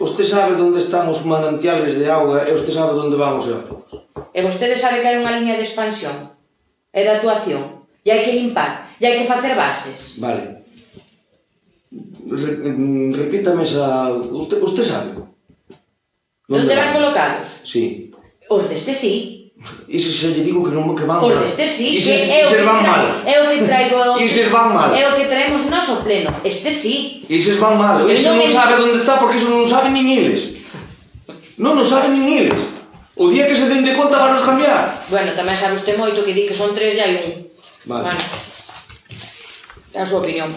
onde están os manantiales de auga e usted sabe onde van os eólicos. E vostede sabe que hai unha liña de expansión e de actuación, e hai que limpar, e hai que facer bases. Vale. Repítame esa... Usted sabe. Onde van colocados? Sí. Os deste sí. Iso xa lle digo que non que van mal. Os deste sí, que é o que traigo... Ises van mal. É o que traemos nós ao pleno. Este sí. Ises van mal. Iso non sabe onde está porque iso non sabe nin eles. Non sabe nin eles. O día que se den de conta van nos cambiar. Bueno, tamén sabe usted moito que di que son 3 e hai un. Vale. Bueno. É a súa opinión.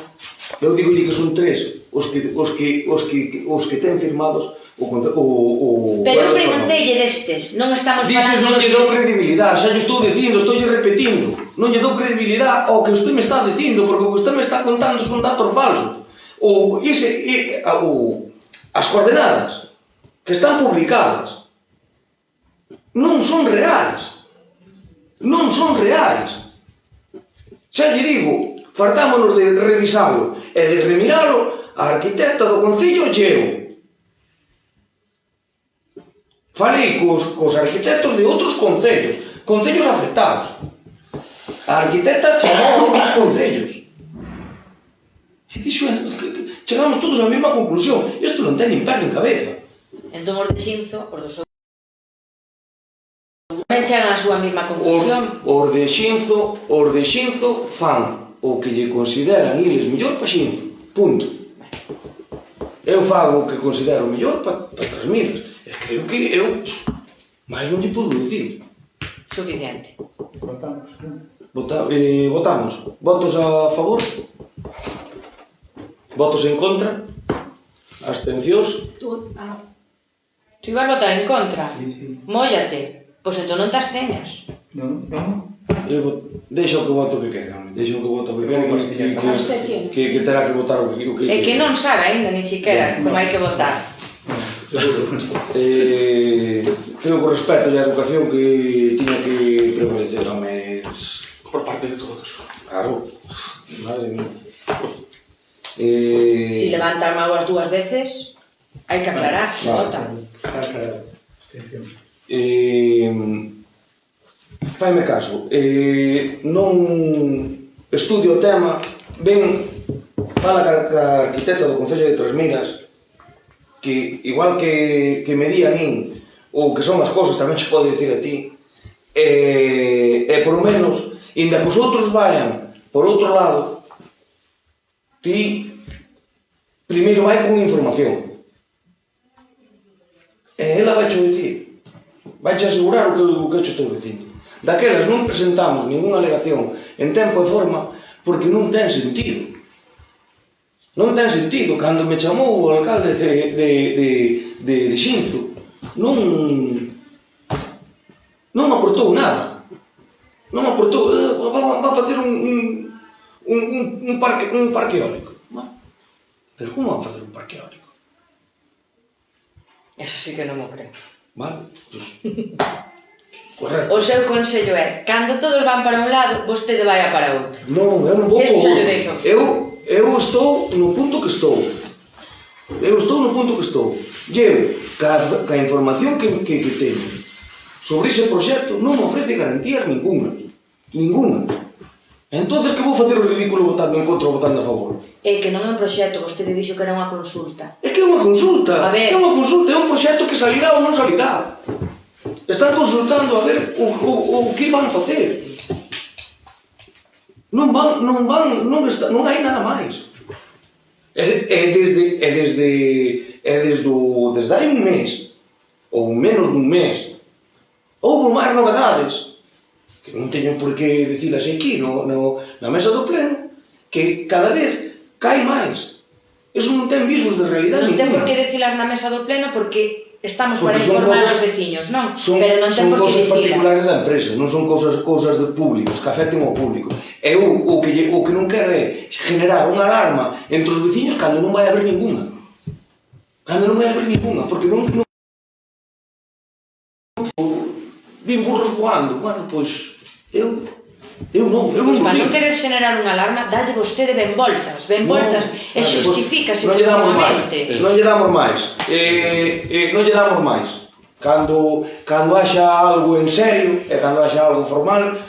Eu digo que son 3 os que ten firmados pero eu pregunteille destes, non estamos falando... Dices, non lle dou credibilidade, xa lle estou dicindo, estou lle repetindo. Non lle dou credibilidade ao que usted me está dicindo, porque o que usted me está contando son datos falsos. As coordenadas que están publicadas non son reais. Non son reais. Xa lle digo, fartámonos de revisalo e de remiralo a arquitecta do Concello e eu. Falei cos arquitectos de outros concellos afectados. A arquitecta chamou a outros concellos. E dixo, chegamos todos á mesma conclusión. Isto non ten nin pé nin cabeza. Entón os de Xinzo, os dos tamén chegan á súa mesma conclusión. Os de Xinzo fan o que lle consideran eles mellor para Xinzo. Punto. Eu fago o que considero mellor para Trasmigas. Creo que eu máis non lle podo dicir. Suficiente. Votamos. Votos a favor? Votos en contra? Abstencións? Tú ibas votar en contra? Sí. Móllate. Pois entón non te absteñas. Non. Deixa o que voto que quere, deixa o que voto que quere, Abstencións. que terá que votar o que É que non sabe aínda, ni siquiera, como hai que votar. Creo que o respeto e a educación que tiña que prevalecer, home, Por parte de todos. claro, madre mía. Si levanta a mão as dúas veces, hai que aclarar, Vale. vota. Está aclarado. Abstención. Faime caso, non estudio o tema, ben fala ca arquitecta do Concello de Trasmiras, que igual que me di a min, ou que son as cousas tamén se pode dicir a ti, e por lo menos, inda que os outros vayan por outro lado, ti primeiro vai con información. E ela vai cho dicir, vai che asegurar o que eu estou dicindo. Daquelas non presentamos ninguna alegación en tempo e forma porque non ten sentido. Non ten sentido. Cando me chamou o alcalde de Xinzo, non aportou nada. Non aportou, va a facer un parque eólico. Pero como va a facer un parque eólico? Eso sí que non mo creo. Vale, pues, correcto. O seu consello é, cando todos van para un lado, vostede vai a para outro. Non, eu non vou Eso por xa outro. lle deixo. Eu estou no punto que estou. Eu estou no punto que estou. E eu, ca información que teño sobre ese proxecto, non me ofrece garantías ninguna. Ninguna. Entonces, que vou facer o ridículo votando en contra ou votando a favor? É que non é un proxecto, vostede dixo que era unha consulta. É que é unha consulta. A ver. É unha consulta, é un proxecto que salirá ou non salirá. Están consultando a ver o que van a facer. Non hai nada máis. Desde hai un mes, ou menos dun mes, houve máis novedades, que non teño por que dicilas aquí na mesa do pleno, que cada vez cae máis. Eso non ten visos de realidade Non ten por ninguna. que dicilas na mesa do pleno porque estamos para Porque son informar cosas- aos veciños, non? Son Pero non ten por que cousas dicilas. particulares da empresa, non son cousas de públicas, que afecten ao público. E o que non quero é generar unha alarma entre os veciños cando non vai haber ninguna. Cando non vai haber ninguna, porque non vin burros voando. Bueno, pois, eu non Para vi. non querer generar unha alarma, dalle vostede ben voltas, e Vale, xustifícase non lle damos máis. continuamente. Non lle damos máis. Non lle damos máis. Cando haxa algo en serio e cando haxa algo formal,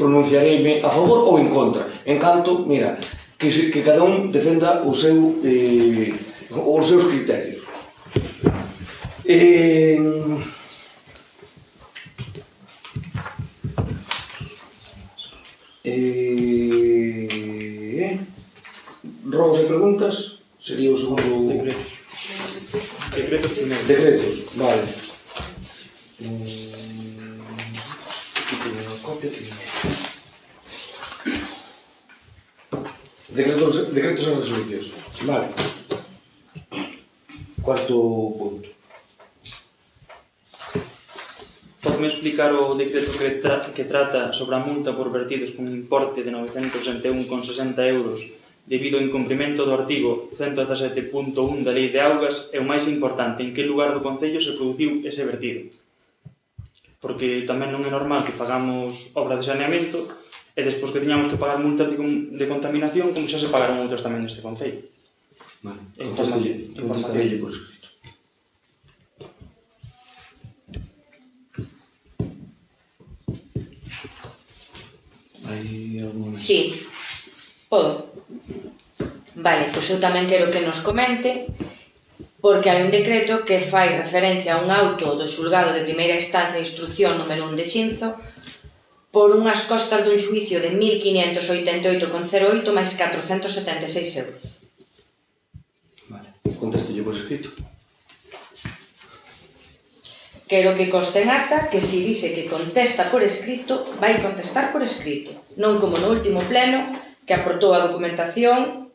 pronunciareime a favor ou en contra. En canto, mira, que cada un defenda os seus criterios. Robos e preguntas sería o segundo... Decretos primeiro. Decretos, vale. Aquí teño unha copia que viñe. Decretos e resolucións. Vale. Cuarto punto. Podeme explicar o decreto que trata sobre a multa por vertidos con importe de 961,60 euros debido ao incumprimento do artigo 117.1 da Lei de Augas e o máis importante, en que lugar do Concello se produciu ese vertido. Porque tamén non é normal que fagamos obra de saneamento e despois que teñamos que pagar multas de contaminación como xa se pagaron outras tamén neste Concello. Vale, Información. contestalle por escrito. Hai algún... Sí, podo. Vale, pois eu tamén quero que nos comente porque hai un decreto que fai referencia a un auto do xulgado de primeira instancia de instrucción número 1 de Xinzo por unhas costas dun xuicio de 1.588,08 máis 476 euros. Vale, contestalle por escrito. Quero que conste en acta que se dice que contesta por escrito, vai contestar por escrito. Non como no último pleno, que aportou a documentación,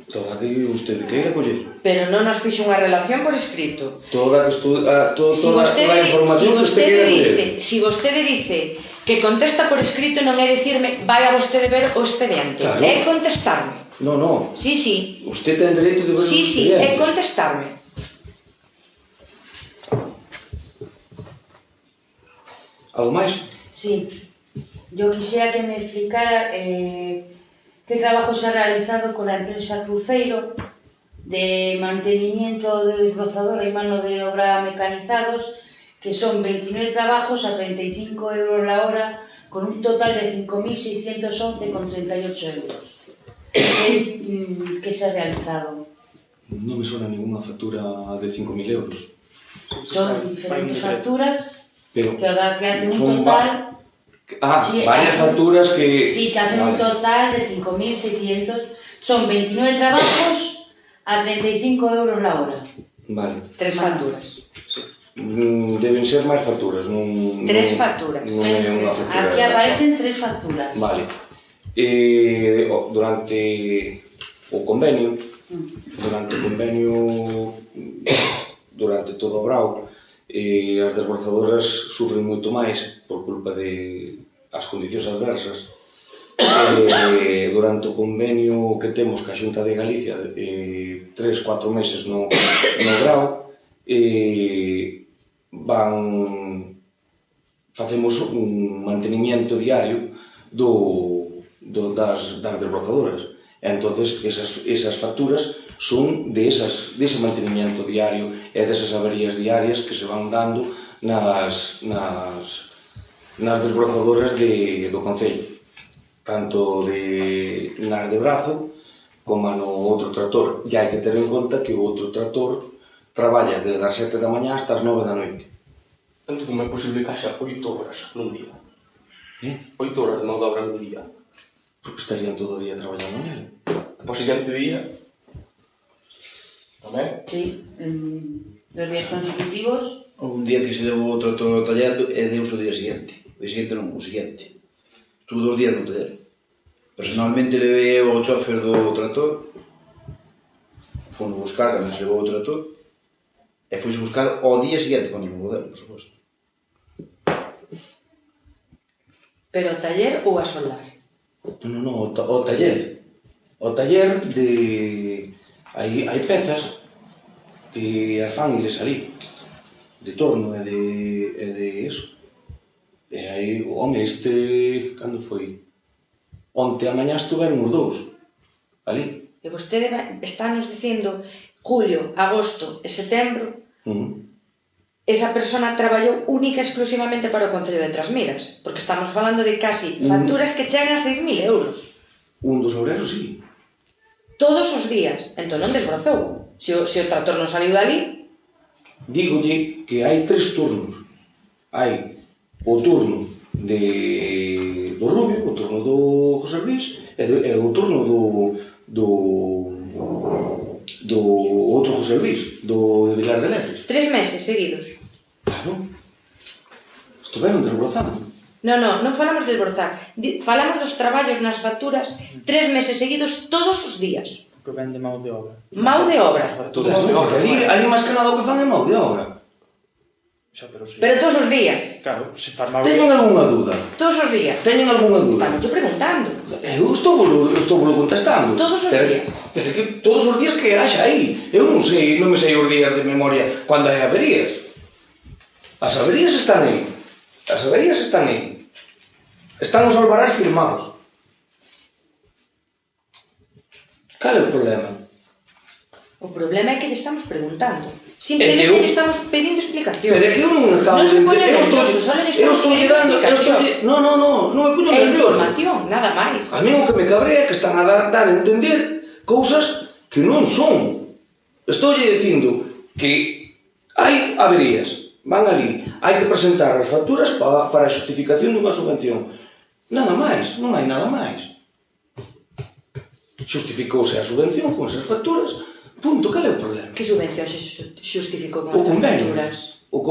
Toda que usted queira coller. pero non nos fixo unha relación por escrito. Toda a información que usted queira coller. Si vostede dice Que contesta por escrito non é dicirme vai a vostede ver o expediente. Claro. É contestarme. No. Sí, sí. Usted ten dereito de ver Sí, os sí, é expedientes. contestarme. Algo máis? Sí. Yo quisiera que me explicara qué trabajo se ha realizado con la empresa Cruzeiro de mantenimiento de desbrozador y mano de obra mecanizados, que son 29 trabajos a 35 euros la hora, con un total de 5.611,38 euros. ¿Qué se ha realizado? Non me suena ninguna factura de 5.000 euros. Son diferentes facturas Pero que hacen son un total... Sí, varias facturas que... Sí, que hacen un total de 5.600. Son 29 trabajos a 35 euros la hora. Vale. 3 facturas. Deben ser máis facturas, non... 3 facturas. Non é unha factura. Aquí aparecen 3 facturas. Vale. Durante o convenio, durante todo o brao, as desbrozadoras sufren moito máis por culpa de as condicións adversas. Durante o convenio que temos ca Xunta de Galicia, 3-4 meses no brao, facemos un mantenimiento diario das desbrozadoras. Entonces, esas facturas son dese mantenimiento diario e desas averías diarias que se van dando nas desbrozadoras do Concello, tanto nas de brazo como no outro tractor. E hai que ter en conta que o outro tractor traballa desde as 7 da mañá hasta as 9 da noite. Entón, como é posible que haxa 8 horas nun día? 8 horas de mão de obra nun día? Porque estarían todo o día traballando nele. O siguiente día... Tamén? Sí, 2 días consecutivos. Un día que se levou o tractor tallando e deus o día seguinte. O día seguinte non, o seguinte. Estuvo 2 días no taller. Personalmente levei ao chofer do tractor, fono buscar cando se levou o tractor, e foise buscar ao día seguinte cando non volveu, por suposto. Pero o taller ou a soldar? Non, o taller. O taller de... Hai pezas que as fan eles ali, de torno e de eso. E aí, home, cando foi? Onte a mañá estuveron os dous, ali. E vostede estános dicindo julio, agosto e setembro, esa persona traballou única e exclusivamente para o Concello de Trasmiras, porque estamos falando de casi facturas que chegan a 6.000 euros. Un dos obreros, sí. Todos os días. Entón non desbrozou. Se o tractor non saliu dali... Dígolle que hai 3 turnos. Hai o turno do Rubio, o turno do José Luis e o turno do outro José Luis, do de Vilar de Lepres. 3 meses seguidos. Claro. Estuveron desbrozando. Non falamos de desbrozar. Falamos dos traballos nas facturas 3 meses seguidos todos os días. Que ven de mau de obra. Mau de obra. Ali máis que nada o que fan é mau de obra. Pero todos os días. Claro, se farmaba... Teñen algunha dúda? Todos os días. Teñen algunha dúda? Estamos yo preguntando. Eu estou contestando. Todos os días. Pero que todos os días que haxa aí. Eu non me sei os días de memoria cando hai averías. As averías están aí. Están os albarás firmados. Cal é o problema? O problema é que lle estamos preguntando. Simplemente lle estamos pedindo explicación. Pero é que eu non acabo de... Non se pone nervioso, só lle estamos pedindo explicación. Non me puño É nervioso. información, nada máis. A mí o que me cabrea é que están a dar a entender cousas que non son. Estou-lle dicindo que hai averías, van ali, hai que presentar as facturas para a justificación dunha subvención. Nada máis, non hai nada máis. Justificouse a subvención con esas facturas, punto, cal é o problema? Que subvención se justificou con O estas convenio. facturas? O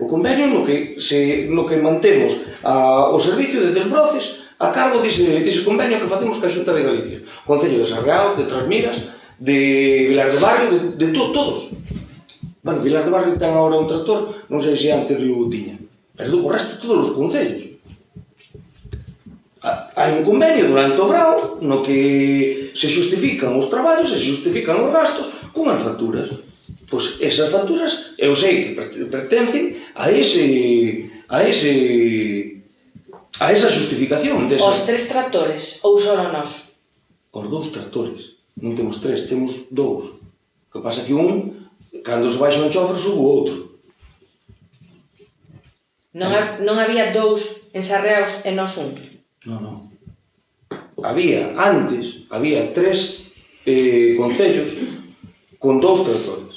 convenio no que mantemos o servicio de desbroces a cargo dese convenio que facemos ca Xunta de Galicia. Concello de Sarriao, de Trasmiras, de Vilar de Barrio, de todos. Bueno, Vilar de Barrio ten agora un tractor, non sei se antes o tiña. pero o resto todos os concellos. Hai un convenio durante o verão no que se xustifican os traballos, se xustifican os gastos cunhas facturas. Pois esas facturas eu sei que pertencen a esa xustificación desa. Os 3 tractores ou só nós? Os 2 tractores. Non temos 3, temos 2. O que pasa que un, cando se baixa un chofer, sube o outro. Non había 2 en Sarreaos e nós un? Non. Antes, había 3 concellos con 2 tractores.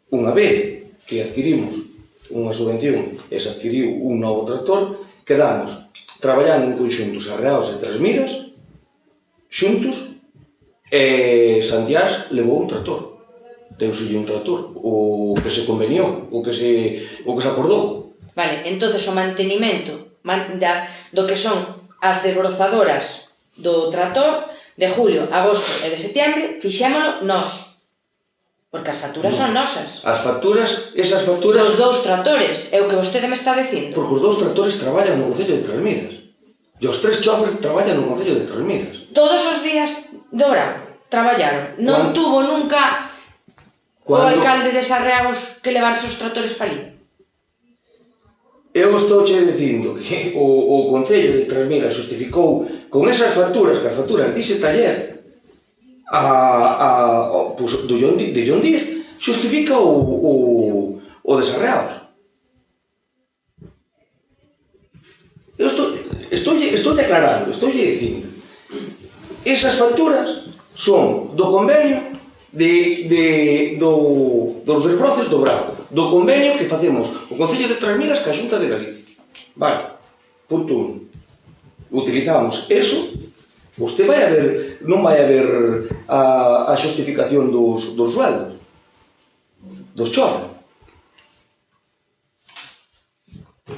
Unha vez que adquirimos unha subvención e se adquiriu un novo tractor, quedamos traballando en conxunto Sarreaos e Trasmiras xuntos, e Santiás levou un tractor. Deuselle un tractor, o que se conveniou, o que se acordou. Vale, entonces o mantenimento do que son as desbrozadoras do tractor de julio, agosto e de setembro fixémolo nós, porque as facturas son nosas. Esas facturas... Dos 2 tractores, é o que vostede me está dicindo. Porque os 2 tractores traballan no Concello de Trasmiras. E os 3 chofres traballan no Concello de Trasmiras. Todos os días do verão traballaron. Non tuvo nunca o alcalde de Sarreaos que levarse os tractores para ali. Eu estou dicindo que o Concello de Trasmiras justificou con esas facturas, que as facturas dice taller, de John Deere, justifica o de Sarreaos. Eu estou declarando, estou dicindo, esas facturas son do convenio dos desbroces do Bravo, do convenio que facemos o Concello de Trasmiras ca Xunta de Galicia. Vale, punto 1. Utilizamos eso, usted non vai a ver a xustificación dos sueldos, dos chofres.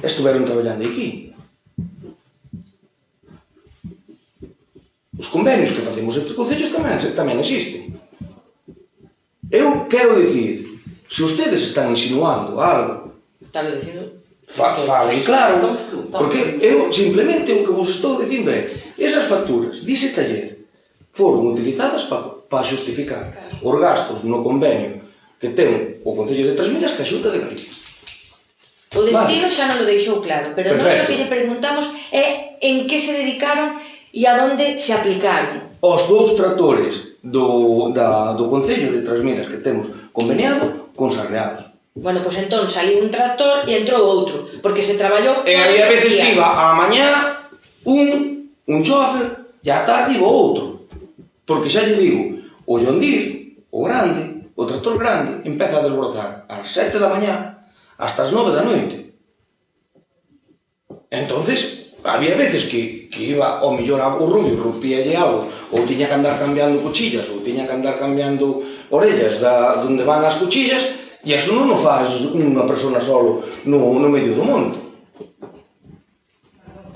Estuveron traballando aquí. Os convenios que facemos entre concellos tamén existen. Eu quero dicir, se ustedes están insinuando algo, Estaba dicindo... falen claro, porque eu simplemente o que vos estou dicindo é esas facturas dice taller foron utilizadas para xustificar os gastos no convenio que ten o Concello de Trasmiras ca Xunta de Galicia. O destino xa non lo deixou claro, pero nós o que lle preguntamos é en que se dedicaron e a onde se aplicaron. Os 2 tractores do Concello de Trasmiras que temos conveniado con Sarreaos. Bueno, pois entón saliu un tractor e entrou outro, porque se traballou... E había veces que iba a mañá un chofer e a tarde iba outro. Porque xa lle digo, o John Deere, o grande, o tractor grande, empeza a desbrozar ás 7 da mañá hasta as 9 da noite. Entonces, había veces que iba ao mellor o rubio, rompíalle algo, ou tiña que andar cambiando cuchillas, ou tiña que andar cambiando orellas donde van as cuchillas, e eso non o faz unha persona solo no medio do monte.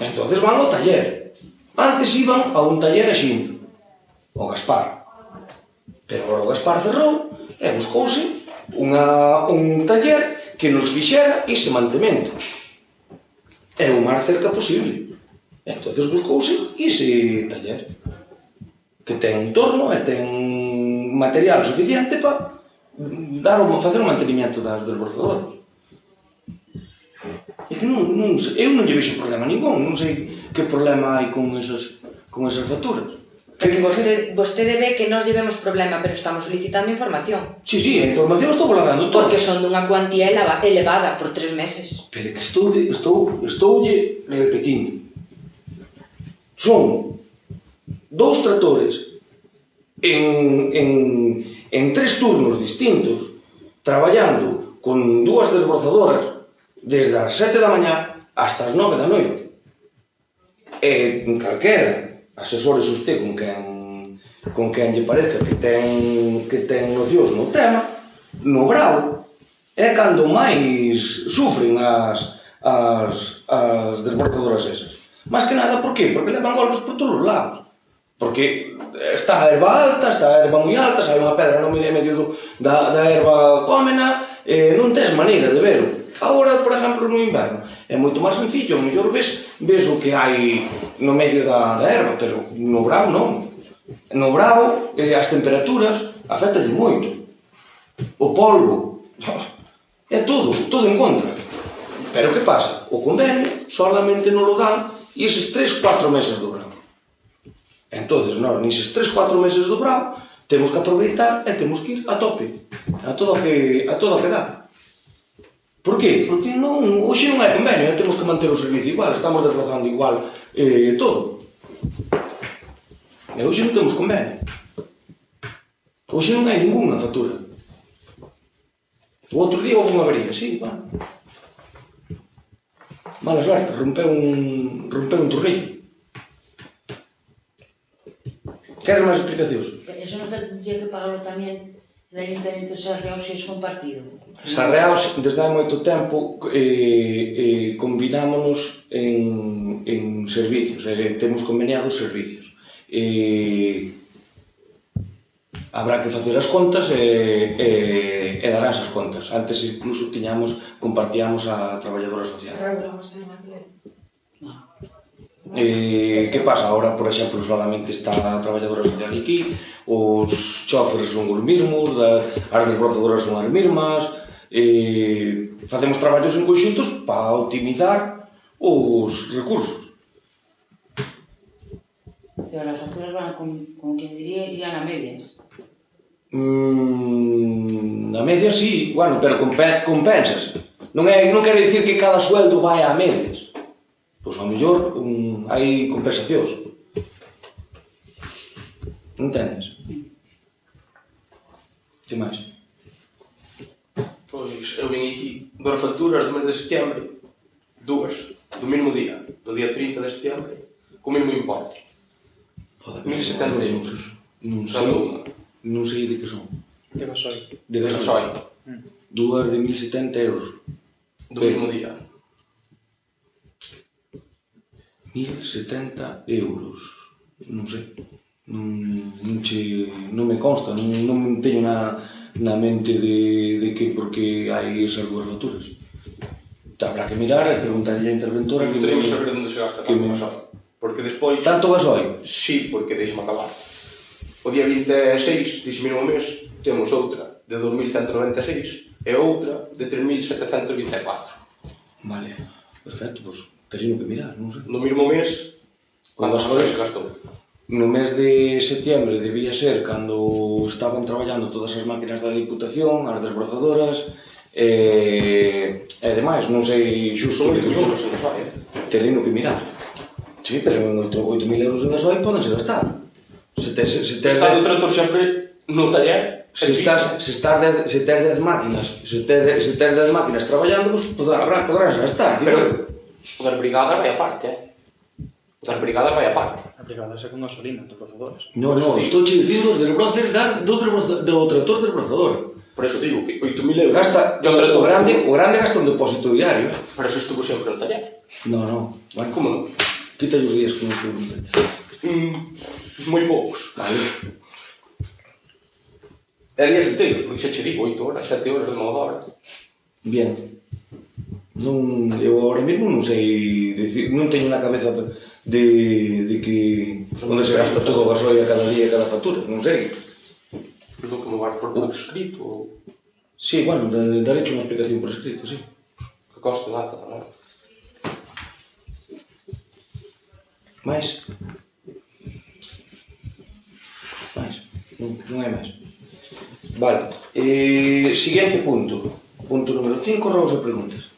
Entonces van ao taller. Antes iban a un taller a Xinzo, o Gaspar. Pero agora o Gaspar cerrou e buscouse un taller que nos fixera ese mantemento. É o máis cerca posible. Entonces buscouse ese taller que ten un torno e ten material suficiente para facer o mantenimiento das desbrozadoras. É que eu non lle vexo problema ningún, non sei que problema hai con esas facturas. Porque vostede ve que nós llevemos problema, pero estamos solicitando información. Sí, a información estou dando toda. Porque son dunha cuantía elevada por 3 meses. Pero que estoulle repetindo. Son 2 tractores en 3 turnos distintos, traballando con 2 desbrozadoras desde as 7 da mañá hasta as 9 da noite. E calquera asesores usted con quen lle parezca que ten nocións no tema, no Bravo, é cando máis sufren as desbrozadoras esas. Más que nada, por qué? Porque levan golpes por todos os lados. Porque está a erva alta, está a erva moi alta, sai unha pedra no medio da erva cómena, non tes maneira de velo. Agora, por exemplo, no inverno, é moito máis sencillo, o mellor ves o que hai no medio da erva, pero no brao non. No brao, as temperaturas afectalle moito. O polvo, é todo en contra. Pero que pasa? O convenio solamente non lo dan e eses 3-4 meses do brao. Entonces, nós, neses 3-4 meses do brao, temos que aproveitar e temos que ir a tope, a todo o que dá. Por qué? Porque hoxe non hai convenio, temos que manter o servicio igual, estamos desplazando igual todo. E hoxe non temos convenio. Hoxe non hai ninguna factura. O outro día houve unha avería, sí, bueno. Mala suerte, rompeu un tornillo. Queres máis explicacións? Eso non tendría que pagarlo tamén el Ayuntamiento de Sarriá se é compartido. Sarreaos, desde hai moito tempo, combinámonos en servicios, temos conveniados servicios. Habrá que facer as contas e darás as contas. Antes incluso compartíamos a traballadora social. Que pasa? Ahora, por exemplo, solamente está a traballadora social aquí, os choferes son os mesmos, as desbrozadoras son as mesmas, facemos traballos en conxuntos para optimizar os recursos. Pero as facturas van, como quien diría, irían a medias. Na media sí, bueno, pero compensas. Non quere dicir que cada sueldo vai a medias. Pois ao mellor hai compensacións. Entendes? Que máis? Pois eu vim aquí dos facturas do mês de setembro, dúas, do mesmo día, do día 30 de setembro, co mesmo importe. 1.070 euros. Non sei de que son. De gasoil. De gasoil. Dúas de 1.070 euros. Do mesmo día. 1.070 euros. Non sei. Non me consta, non teño na mente de que porque hai esas dúas facturas. Habrá que mirar e preguntarlle a interventora que Gostaríamos saber onde se gasta tanto gasoil. Porque despois... Tanto gasoil? Sí, porque deixe-me acabar. O día 26 dese mesmo mes temos outra de 2.196 e outra de 3.724. Vale, perfecto, pois teríamos que mirar, non sei. No mesmo mes, cando gasoil se gastou? No mes de setembro debía ser cando estaban traballando todas as máquinas da Diputación, as desbrozadoras e demais, non sei xusto Son que son. 8.000 euros en gasoil, Teríamos que mirar. Sí, pero 8.000 euros en gasoil podense gastar. Está o trator sempre no taller. Se tes 10 máquinas, se tes 10 máquinas traballando, pues podrás gastar. Pero o das brigadas vai aparte, O das brigadas vai aparte. A brigada xa con gasolina, dos rozadores. No, estou che dicindo do trator desbrozador. Por eso digo que 8.000 euros... Gasta, o grande gasta un depósito diario. Pero eso estuvo sempre no taller. No. Bueno, como non? Quita os días que non estuvo no taller. Moi poucos. Vale. É días inteiros, porque xa che digo, 8 horas, 7 horas de mão de obra. Bien. Eu agora mesmo non sei decir, non teño na cabeza de que onde se gasta todo o gasoil a cada día e cada factura, non sei. Do que me vas por escrito ou... Sí, bueno, dareche unha explicación por escrito, sí. Que coste data tamén. Mais? Non hai máis. Vale. Siguiente punto. Punto número 5, robos e preguntas.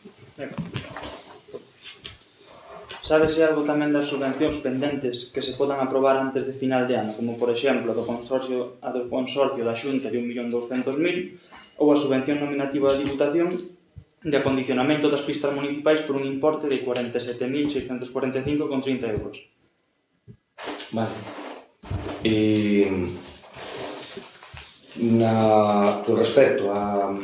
Sábese algo tamén das subvencións pendentes que se podan aprobar antes de final de ano, como por exemplo a do consorcio da Xunta de 1.200.000 ou a subvención nominativa da Diputación de acondicionamento das pistas municipais por un importe de 47.645,30 euros. Vale. Con respecto a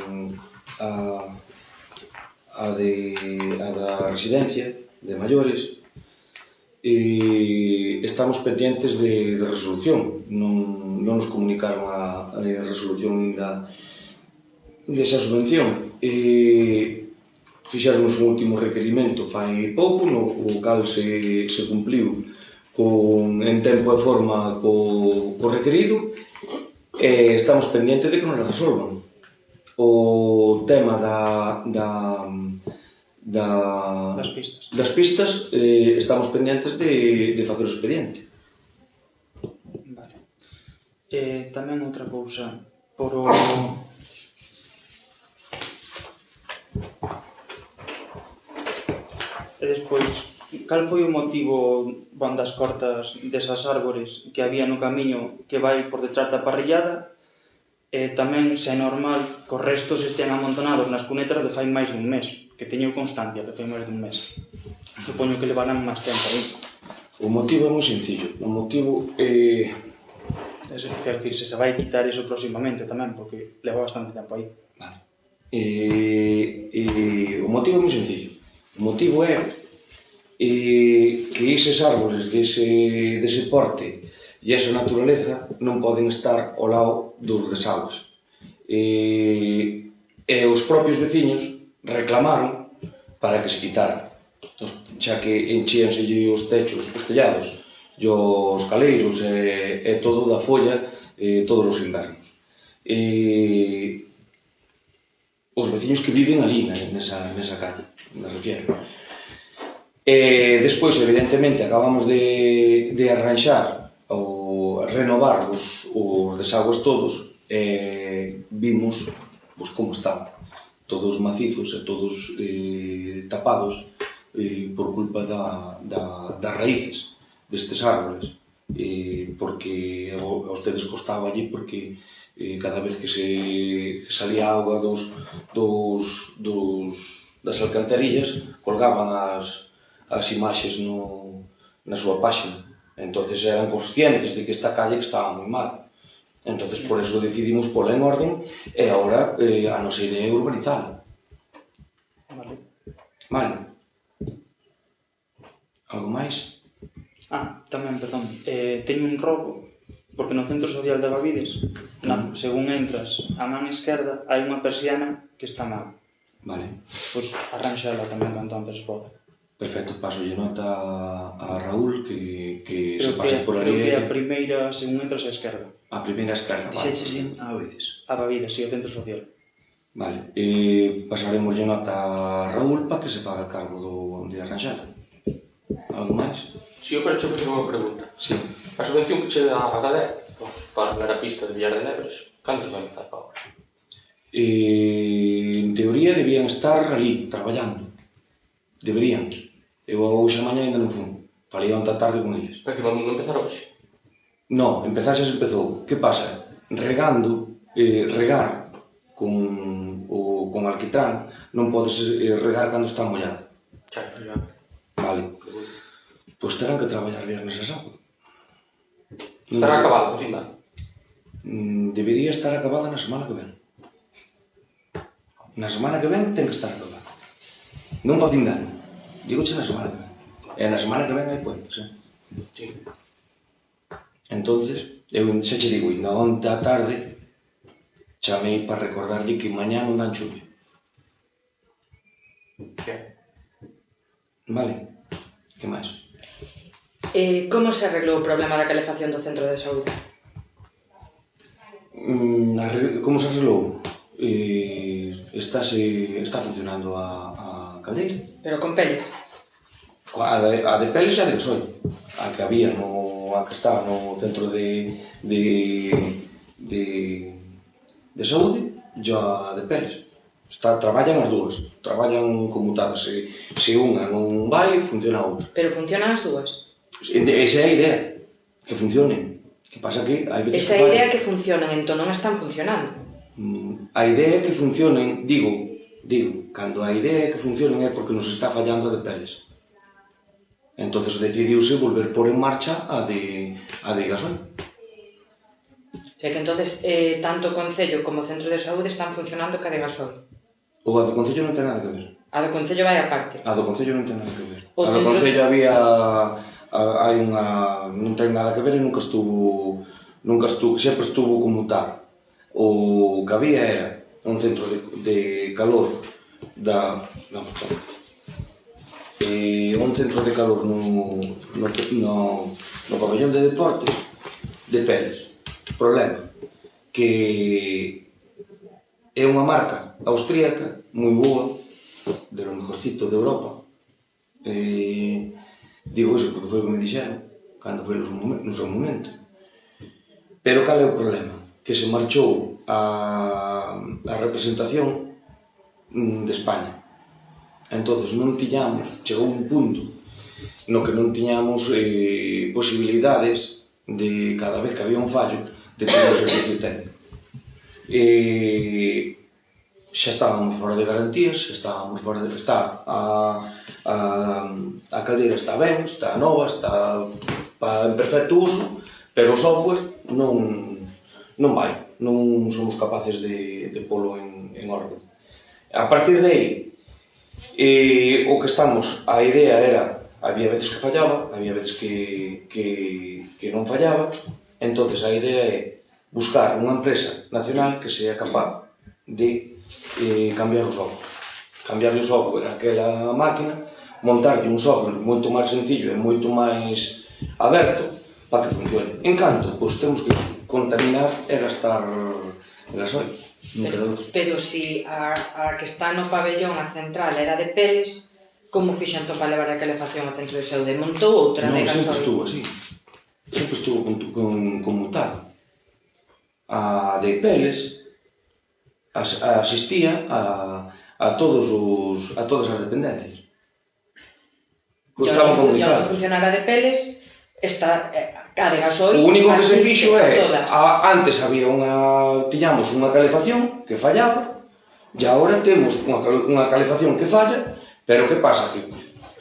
da residencia de maiores, estamos pendientes de resolución. Non nos comunicaron a resolución ainda desa subvención. Fixernos un último requerimento fai pouco, no cal se cumpliu en tempo e forma co requerido, e estamos pendientes de que nos resolvan. O tema das pistas, estamos pendientes de facer o expediente. Vale. Tamén outra cousa, E despois, cal foi o motivo das cortas desas árbores que había no camiño que vai por detrás da parrillada? E tamén, se é normal, que os restos estean amontonados nas cunetas de fai máis dun mes, que teño constancia de fai máis dun mes. Supoño que levarán máis tempo aí. O motivo é moi sencillo. O motivo é... Quer dicir, se vai quitar iso próximamente tamén, porque leva bastante tempo aí. Vale. O motivo é moi sencillo. O motivo é que eses árboles dese porte e esa naturaleza non poden estar ao lado dos desagües. E os propios veciños reclamaron para que se quitaran, xa que enchíanselle os techos, os tellados, e os caleiros e todo da folla todos os invernos. Os veciños que viven ali, nesa calle, me refiero. Despois, evidentemente, acabamos de arranxar ou renovar os desagües todos e vimos como estaban, todos macizos e todos tapados por culpa das raíces destes árboles, porque a ustedes costaba allí porque cada vez que se salía auga das alcantarillas colgaban as imaxes na súa páxina. Entonces eran conscientes de que esta calle estaba moi mal. Entonces por eso decidimos pola en orden e agora a nosa idea é urbanizala. Vale. Algo máis? Tamén, perdón. Teño un robo, porque no centro social de Abavides, según entras a man esquerda, hai unha persiana que está mal. Vale. Pois arranxala tamén canto antes poda. Perfecto, pasolle nota a Raúl que se Creo pase por ali. que a primeira, según entras, a esquerda. A primeira esquerda, vale. Dixeches en Abavides? Abavides, sí, o centro social. Vale, pasaremoslle nota a Raúl para que se faga cargo de arranxala. Algo máis? Si, eu quero che facer unha pregunta. Sí. A subvención que che dá a GADE para arreglar a pista de Villar de Nebres, cando se vai empezar para agora? En teoría debían estar ali, traballando. Deberían. Eu hoxe a mañá ainda non fui. Falei onta tarde con eles. Pero que vamos empezar hoxe? No, empezar xa se empezou. Que pasa? Regar con alquitrán non podes regar cando está mollado. Xa, regado. Vale. Pois terán que traballar viernes e sábado. Estará acabado, por fin, vale? Debería estar acabada na semana que ven. Na semana que ven ten que estar acabada. Non pa fin de ano. Digoche na semana que ven. E na semana que ven hai puentes, Sí. Entonces, eu xa che digo, na onta tarde chamei para recordarlle que mañá non dan chuvia. Que? Vale? Que máis? Como se arreglou o problema da calefacción do centro de saúde? Como se arreglou? Está funcionando a caldeira. Pero con peles? A de peles e a de gasoil. A que había, a que está no centro de saúde e a de peles. Traballan as dúas, traballan conmutadas. Se unha non vai, funciona a outra. Pero funcionan as dúas? Esa é a idea, que funcionen. Que pasa que hai veces esa idea que funcionan, entón non están funcionando. A idea é que funcionen, digo, cando a idea é que funcionen é porque nos está fallando a de peles. Entonces decidiuse volver por en marcha a de gasoil. O sea que entonces tanto o Concello como o Centro de Saúde están funcionando ca de gasoil. O a do Concello non ten nada que ver. A do Concello vai aparte. A do Concello non ten nada que ver. O A do centro... Concello había hai unha... non ten nada que ver e nunca estuvo, sempre estuvo conmutado. O que había era un centro de calor un centro de calor no pabellón de deportes de Peles. Problema que é unha marca austríaca moi boa, de lo mejorcito de Europa. Digo iso porque foi o que me dixeron cando foi no seu momento. Pero cal é o problema? Que se marchou a representación de España. Entonces non tiñamos, chegou un punto no que non tiñamos posibilidades de, cada vez que había un fallo, de ter o servicio técnico. Xa estábamos fora de garantías, estábamos fora de... A caldeira está ben, está nova, está en perfecto uso, pero o software non vai, non somos capaces de polo en orden. A partir de aí, o que estamos, a idea era, había veces que fallaba, había veces que non fallaba, entonces a idea é buscar unha empresa nacional que sea capaz de cambiar o software. Cambiarle o software a aquela máquina, montarlle un software moito máis sencillo e moito máis aberto para que funcione. En canto, pois temos que contaminar e gastar gasoil. Pero si a que está no pabellón, a central, era de Peles, como fixo entón para levar a calefacción ao centro de saúde? Montou outra de gasoil? Non, sempre estuvo así. Sempre estuvo conmutado. A de Peles asistía a todas as dependencias. Ya non funcionara de Peles, a de gasoil... O único que se fixo é, antes había tiñamos unha calefacción que fallaba, e agora temos unha calefacción que falla, pero que pasa? Que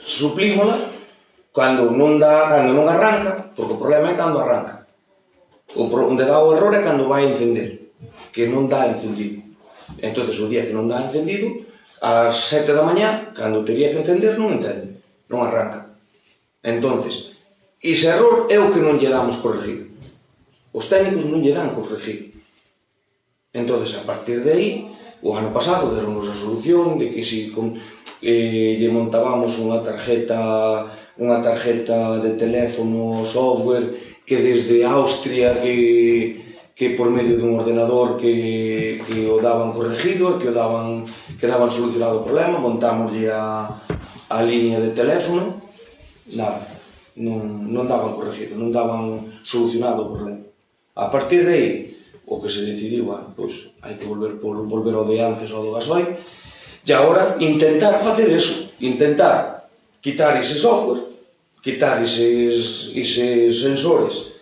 suplímola cando non arranca, porque o problema é cando arranca. Onde dá o error é cando vai a encender, que non dá encendido. Entón, o día que non dá encendido, ás 7 da mañá, cando teria que encender, non encende, non arranca. Entón, ese error é o que non lle damos corregido. Os técnicos non lle dan corregido. Entón, a partir de aí, o ano pasado deronnos a solución de que se lle montábamos unha tarjeta de teléfono, software, que desde Austria, que por medio dun ordenador que o daban corregido, que daban solucionado o problema, montámoslle a línea de teléfono, nada, non daban corregido, non daban solucionado o problema. A partir de aí, o que se decidiu, pois hai que volver ao de antes, ao do gasoil, e agora intentar facer eso, intentar quitar ese software, quitar eses sensores,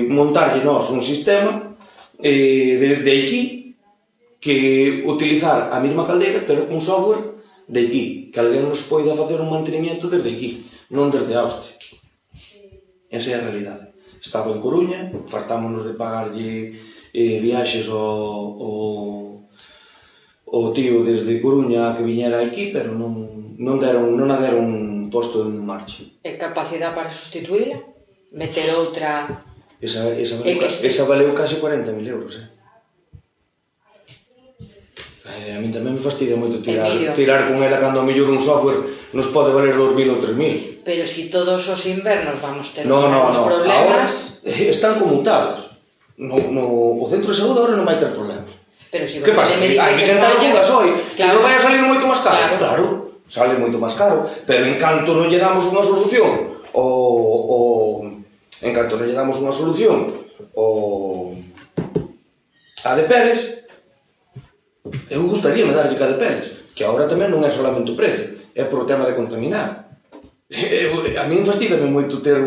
montarlle nós un sistema de aquí que utilizar a mesma caldeira pero con software de aquí, que alguén nos poida facer un mantenimiento desde aquí, non desde Austria. Esa é a realidade. Estaba en Coruña, fartámonos de pagarlle viaxes ao tío desde Coruña que viñera aquí, pero non a deron posto en marcha. E capacidade para sustituíla? Meter outra... Esa valeu case 40.000 euros, A min tamén me fastidia moito tirar con ela cando a mellor un software nos pode valer 2.000 ou 3.000. Pero si todos os invernos vamos ter os problemas... Están conmutados. O centro de saúde agora non vai ter problemas. Pero si que pasa? Hai que tentar con gasoil, que non vai a salir moito máis caro. Claro, sale moito máis caro, pero en canto non lle damos unha solución a de Peles, eu gustaríame darlle que a de Peles, que agora tamén non é solamente o precio, é por o tema de contaminar. A min fastidame moito ter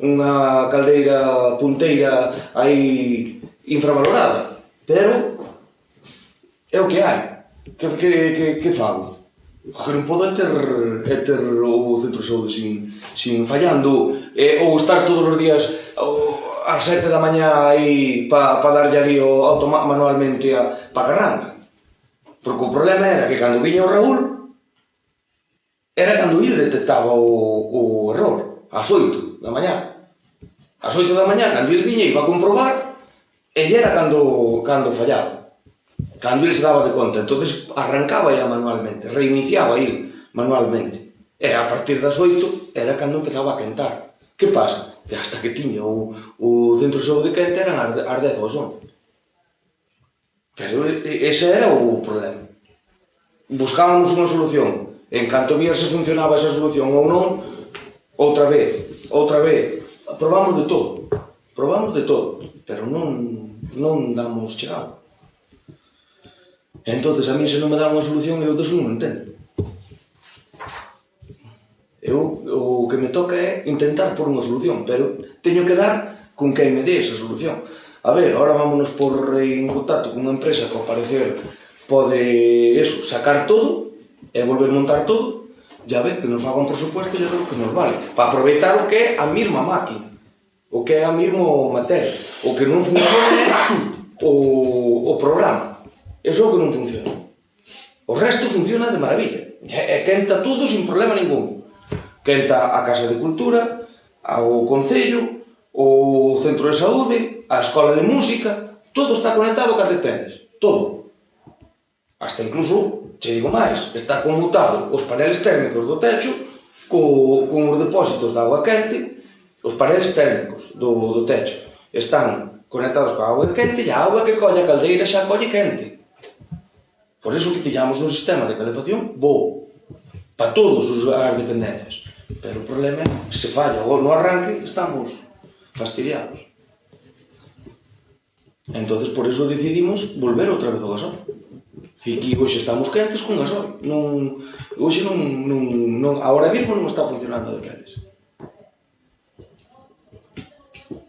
unha caldeira punteira aí infravalorada, pero é o que hai. Que fago? O que non podo é ter o centro de saúde sin fallando, ou estar todos os días ás 7 da mañá aí para darlle ali manualmente para que arranque. Porque o problema era que cando viña o Raúl, era cando ele detectaba o error. ás 8 da mañá. Ás 8 da mañá, cando el viña, iba a comprobar, e era cando fallaba. Cando ele se daba de conta. Entonces arrancaba ya manualmente, reiniciaba ele manualmente. E a partir das 8 era cando empezaba a quentar. Que pasa? Que hasta que tiña o centro de saúde quente eran as 10 ou as 11. Pero ese era o problema. Buscábamos unha solución. En canto vía se funcionaba esa solución ou non, outra vez. Probamos de todo, pero non damos chegado. Entonces, a mí se non me dá unha solución, eu deso non entendo. O que me toca é intentar por unha solución, pero teño que dar con quen me dé esa solución. A ver, ahora vámonos por en contacto con unha empresa que ao parecer pode sacar todo e volver a montar todo, e a ver, que nos faga un presupuesto e a ver o que nos vale, para aproveitar o que é a mesma máquina, o que é a mesma materia, o que non funciona o programa, eso é o que non funciona. O resto funciona de maravilla, e quenta todo sin problema ningún. Quenta a Casa de Cultura, ao Concello, o Centro de Saúde, a Escola de Música, todo está conectado ca teles, todo. Hasta incluso, che digo máis, está conmutado os paneles térmicos do techo con os depósitos de agua quente, os paneles térmicos do techo están conectados coa agua quente e a agua que colle a caldeira xa colle quente. Por iso que tiñamos un sistema de calefacción bo, para todas as dependencias. Pero o problema é que se falla ou no arranque estamos fastidiados. Entonces por iso decidimos volver outra vez ao gasóleo. E que hoxe estamos quentes con gasóleo. Hoxe ahora mesmo non está funcionando de peles.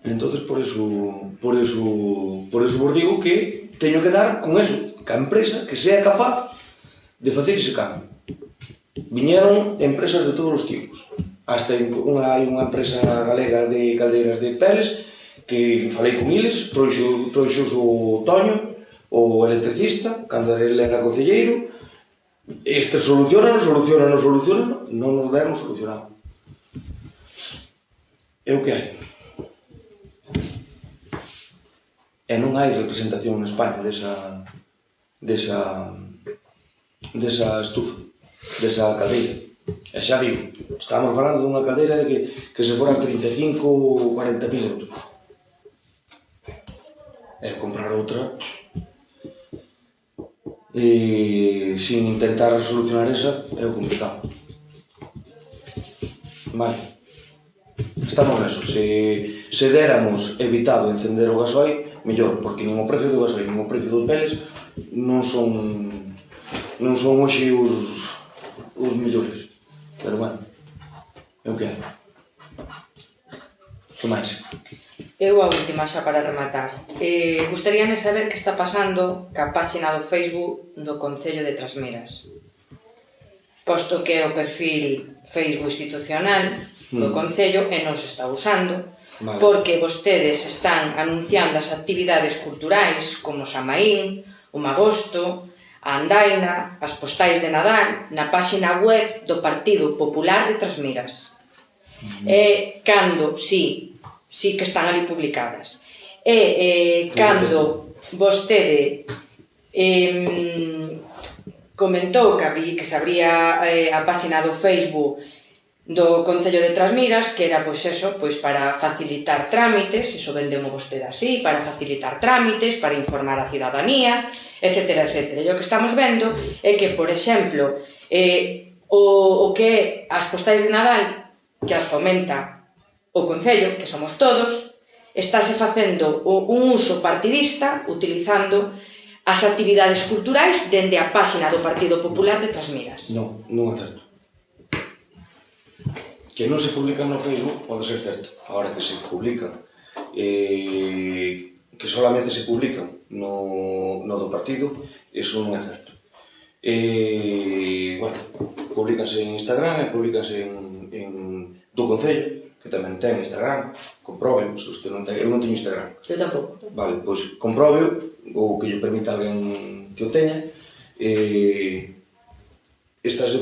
Entonces por iso vos digo que teño que dar con eso, que a empresa que sea capaz de facer ese cambio. Viñeron empresas de todos os tipos. Hasta hai unha empresa galega de caldeiras de peles que falei con eles, trouxos o Toño, o electricista, cando ele era concelleiro. Este solucionan, non nos deron solucionado. É o que hai. E non hai representación en España desa estufa, desa caldeira. E xa digo, estamos falando dunha caldeira de que se foran 35 ou 40 mil euros. E comprar outra sin intentar solucionar esa é complicado. Vale. Estamos neso. Se déramos evitado encender o gasoil, mellor, porque nin o precio do gasoil nin o precio dos peles non son hoxe os mellores. Pero bueno, é o que hai. Que máis? Eu a última xa para rematar. Gustaríame saber que está pasando ca páxina do Facebook do Concello de Trasmiras. Posto que é o perfil Facebook institucional do Concello e non se está usando, vale, porque vostedes están anunciando as actividades culturais como o Samaín, o Magosto, a Andaina, as postais de Nadal, na páxina web do Partido Popular de Trasmiras. E cando, sí que están ali publicadas. E cando vostede comentou que se abría a páxina do Facebook do Concello de Trasmiras, que era, pois eso, pois para facilitar trámites, iso vendemos vostede así, para facilitar trámites, para informar a cidadanía, etcétera, etcétera. E o que estamos vendo é que, por exemplo, o que é as postais de Nadal, que as fomenta o Concello, que somos todos, estáse facendo un uso partidista utilizando as actividades culturais dende a páxina do Partido Popular de Trasmiras. Non é certo. Que non se publican no Facebook pode ser certo. Agora que se publican, que solamente se publican no do partido, iso non é certo. Bueno, publicanse en Instagram e publicanse do Concello, que tamén ten Instagram. Comprobeo, se usted non ten. Eu non teño Instagram. Eu tampouco. Vale, pois comprobeo, ou que lle permita alguén que o teña. Estáse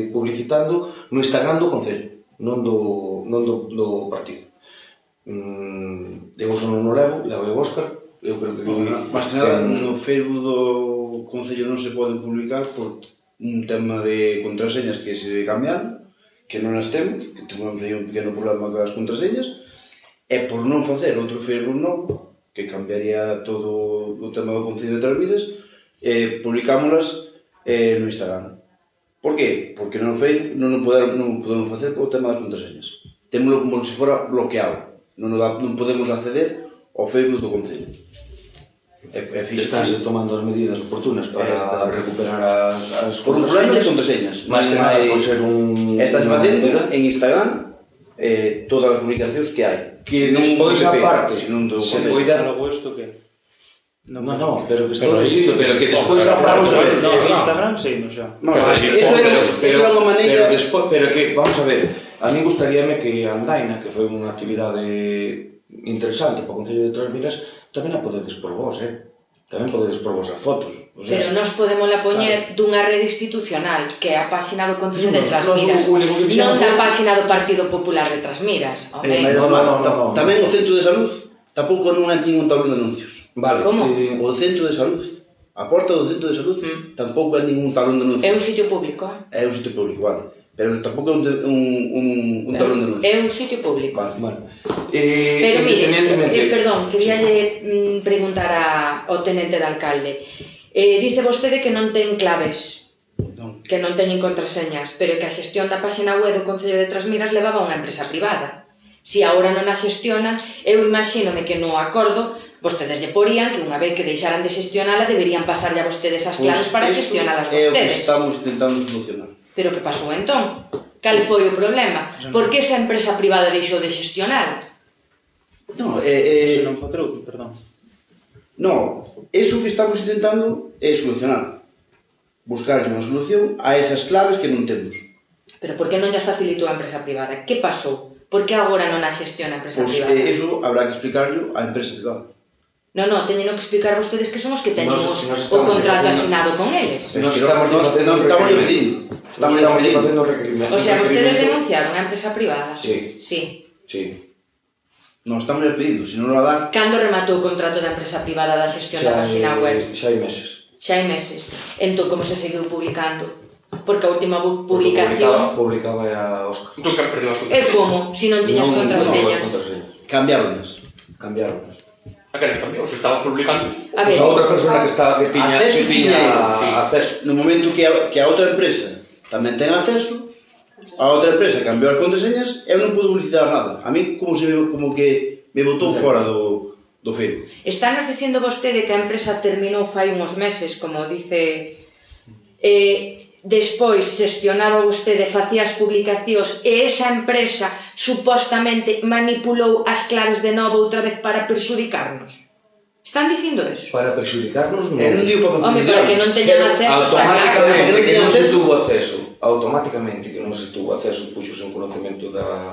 publicitando no Instagram do Concello. non do partido. Eu só non o levo o Óscar, eu creo que... Más que nada, no Facebook do Concello non se pode publicar por un tema de contraseñas que se cambiaron, que non as temos, que temos aí un pequeno problema con as contraseñas, e por non facer outro Facebook novo, que cambiaría todo o tema do Concello de Trasmiras, publicámolas no Instagram. Por qué? Porque no Facebook non podemos facer o tema das contraseñas. Témolo como se fora bloqueado. Non podemos acceder ao Facebook do Concello. Estás tomando as medidas oportunas para recuperar as por un problema de contraseñas. Máis que nada por ser un... Estás facendo en Instagram todas as publicacións que hai. Que despois a parte se Cuida algo isto que... No, pero que estou dicindo, pero que despois a parte... No, Instagram sei, non xa. Eso é unha maneira... Pero que, vamos a ver, a mí gustaríame que a Andaina, que foi unha actividade interesante para o Concello de Trasmiras, tamén a podedes por vos, tamén podedes por vos as fotos. Pero nós podemos la poñer dunha rede institucional, que é a páxina do Concello de Trasmiras, non da páxina do Partido Popular de Trasmiras. Tamén o Centro de Salud tampouco non hai ningún tablón de anuncios. Vale. Como? O Centro de Salud, a porta do Centro de Salud tampouco hai ningún tablón de anuncios. É un sitio público, É un sitio público, vale. Pero tampouco é un tablón de anuncios. É un sitio público. Vale. Pero mire, perdón, quería preguntar ao tenente de alcalde. Dice vostede que non ten claves, que non teñen contraseñas, pero que a xestión da páxina web do Concello de Trasmiras levaba a unha empresa privada. Si agora non a xestionan, eu imagínome que no acordo vostedes lle porían que unha vez que deixaran de xestionala deberían pasarlle a vostedes as claves para xestionalas vostedes. É o que estamos intentando solucionar. Pero que pasou entón? Cal foi o problema? Por que esa empresa privada deixou de xestionala? Non, Se non facer outro, perdón. non, eso que estamos intentando é solucionar. Buscar unha solución a esas claves que non temos. Pero por que non llas facilitou a empresa privada? Que pasou? Por que agora non a xestiona a empresa privada? Eso habrá que explicarlo á empresa privada. Non, teñen que explicar vostedes que son os que teñen o contrato asinado con eles. Nos estamos pedindo. Estamos facendo requerimentos. O sea, vostedes denunciaron a empresa privada? Sí. Nos estamos pedindo, se non lo dan... Cando rematou o contrato da empresa privada da xestión da página web? Xa hai meses. Xa hai meses. Entón, como se seguiu publicando? Porque a última publicación... Publicaba a Óscar. Tú que has perdido as E como? Se non tiñas contraseñas? Cambiáronas. A que les cambiou? Se estaba publicando. A ver, A outra persona que tiña acceso. No momento que a outra empresa tamén ten acceso, a outra empresa cambiou as contraseñas e eu non pude publicitar nada. A mí como que me botou fora do Facebook. Estános dicindo vostede que a empresa terminou fai uns meses, como dice... Despois xestionaba vostede, facía as publicacións e esa empresa supostamente manipulou as claves de novo outra vez para perxudicarnos. Están dicindo eso? Para perxudicarnos non. Non digo para Home, para que non teñan acceso está claro. Automáticamente que non se tuvo acceso. Automáticamente que non se tuvo acceso, puxos en conocemento da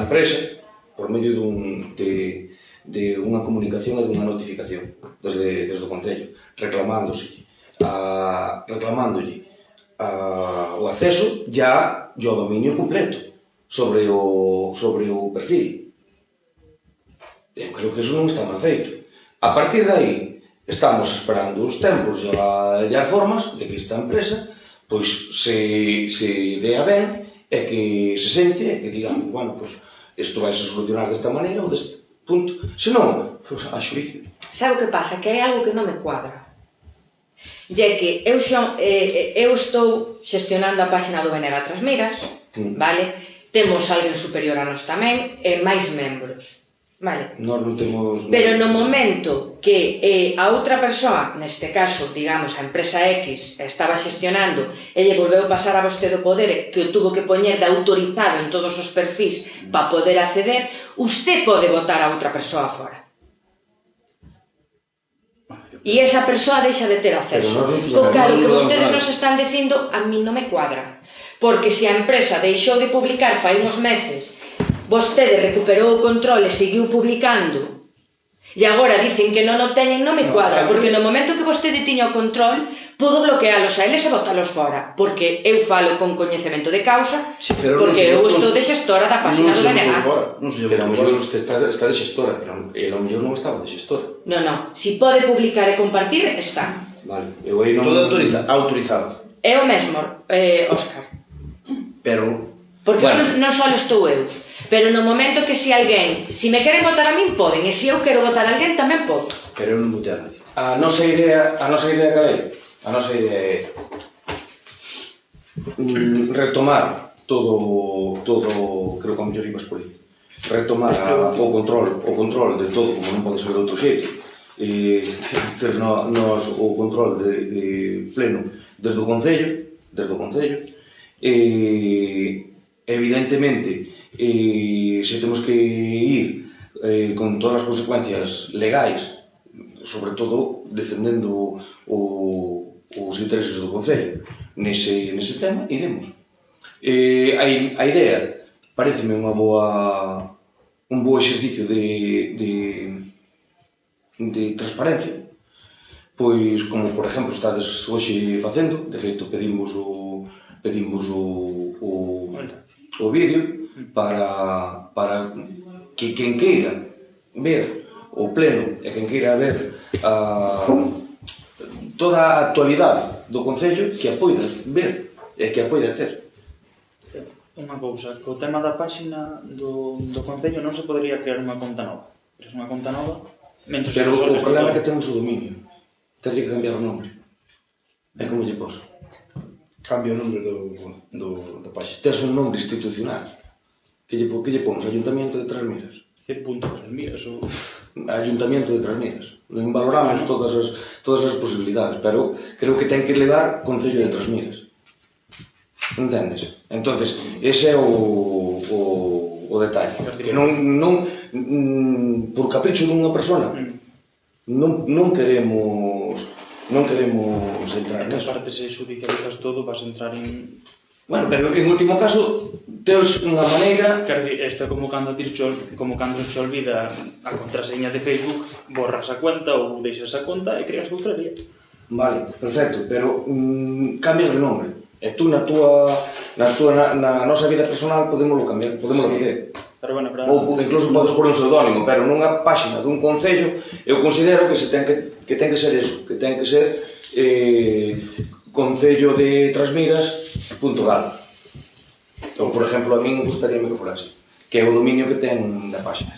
empresa por medio de unha comunicación e dunha notificación desde o Concello, reclamándolle o acceso ya o dominio completo sobre o perfil. Eu creo que eso non está mal feito. A partir de aí, estamos esperando os tempos e as formas de que esta empresa pois se dea ben e que se sente e que digan, bueno, pois isto vai se solucionar desta maneira ou deste punto. Se non, pois a xuicio. Sabe o que pasa? Que hai algo que non me cuadra. E é que eu estou xestionando a páxina do BNG Trasmiras, vale? Temos alguén superior a nós tamén e máis membros. Vale. Nós non temos... Pero no momento que a outra persoa, neste caso, digamos, a empresa X, estaba xestionando e lle volveu pasar a vostede o poder que o tuvo que poñer de autorizado en todos os perfis para poder acceder, usted pode votar a outra persoa fora. E esa persoa deixa de ter acceso. Claro, que vostedes nos están dicindo, a mí non me cuadra. Porque se a empresa deixou de publicar fai uns meses, vostede recuperou o control e seguiu publicando, E agora dicen que non o teñen, non me cuadra, porque no momento que vostede tiña o control, pudo bloquealos a eles e botalos fora, porque eu falo con coñecemento de causa, porque eu estou de xestora da página do BNG. Pero a mellor usted está de xestora, pero el a mellor non estaba de xestora. Non, si pode publicar e compartir, está. Vale, eu aí non... Todo autorizado. É o mesmo, Óscar. Pero... Porque non só estou eu, pero no momento que si alguén, si me queren votar a min, poden, e se eu quero votar a alguén, tamén podo. Pero eu non votei a nadie. A nosa idea cal é? A nosa idea é retomar todo, creo que a mellor ibas por aí, retomar o control de todo, como non pode ser de outro xeito, ter nos o control de pleno desde o Concello, evidentemente, se temos que ir con todas as consecuencias legais, sobre todo defendendo os intereses do Concello. Nese tema iremos. A idea pareceme un bo exercicio de transparencia, pois como por exemplo estades hoxe facendo, de feito pedimos o vídeo para que quen queira ver o pleno e quen queira ver toda a actualidade do Concello que a poida ver e que a poida ter. Unha cousa, co tema da páxina do Concello non se podería crear unha conta nova. Creas unha conta nova, pero o problema é que temos o dominio. Tens que cambiar o nome. É como lle posa. Cambia o nombre da página. Tes un nombre institucional. Que lle pomos? Ayuntamiento de Trasmiras. C.Trasmiras ou... Ayuntamiento de Trasmiras. Valoramos todas as posibilidades, pero creo que ten que levar Concello de Trasmiras. Entendes? Entonces, ese é o detalle. Que non por capricho dunha persona non queremos entrar neso. neso. Aparte, se judicializas todo, vas a entrar en... Bueno, pero en último caso, teos unha maneira... Quero dicir, isto é como cando se olvida a contraseña de Facebook, borras a cuenta ou deixas a conta e creas outra vía. Vale, perfecto, pero cambias de nombre. E tú na nosa vida personal podémoslo cambiar, podémoslo facer. Pero bueno, ou incluso podes por un pseudónimo, pero nunha páxina dun concello eu considero que ten que ser eso, que ten que ser Concello de Trasmiras.gal. Ou, por exemplo, a min gustaríame que fora así, que é o dominio que ten da páxina.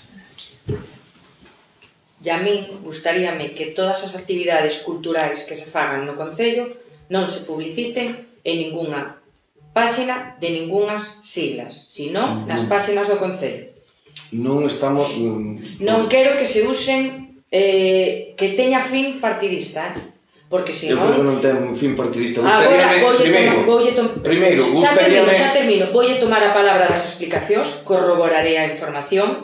E a min gustaríame que todas as actividades culturais que se fagan no Concello non se publiciten en ningunha páxina de ningunhas siglas, sino nas páxinas do Concello. Non estamos... Non quero que se usen que teña fin partidista, porque se non... Eu creo que non ten fin partidista. Agora, primeiro, gustaríame... Xa termino, voulle tomar a palabra das explicacións, corroboraré a información,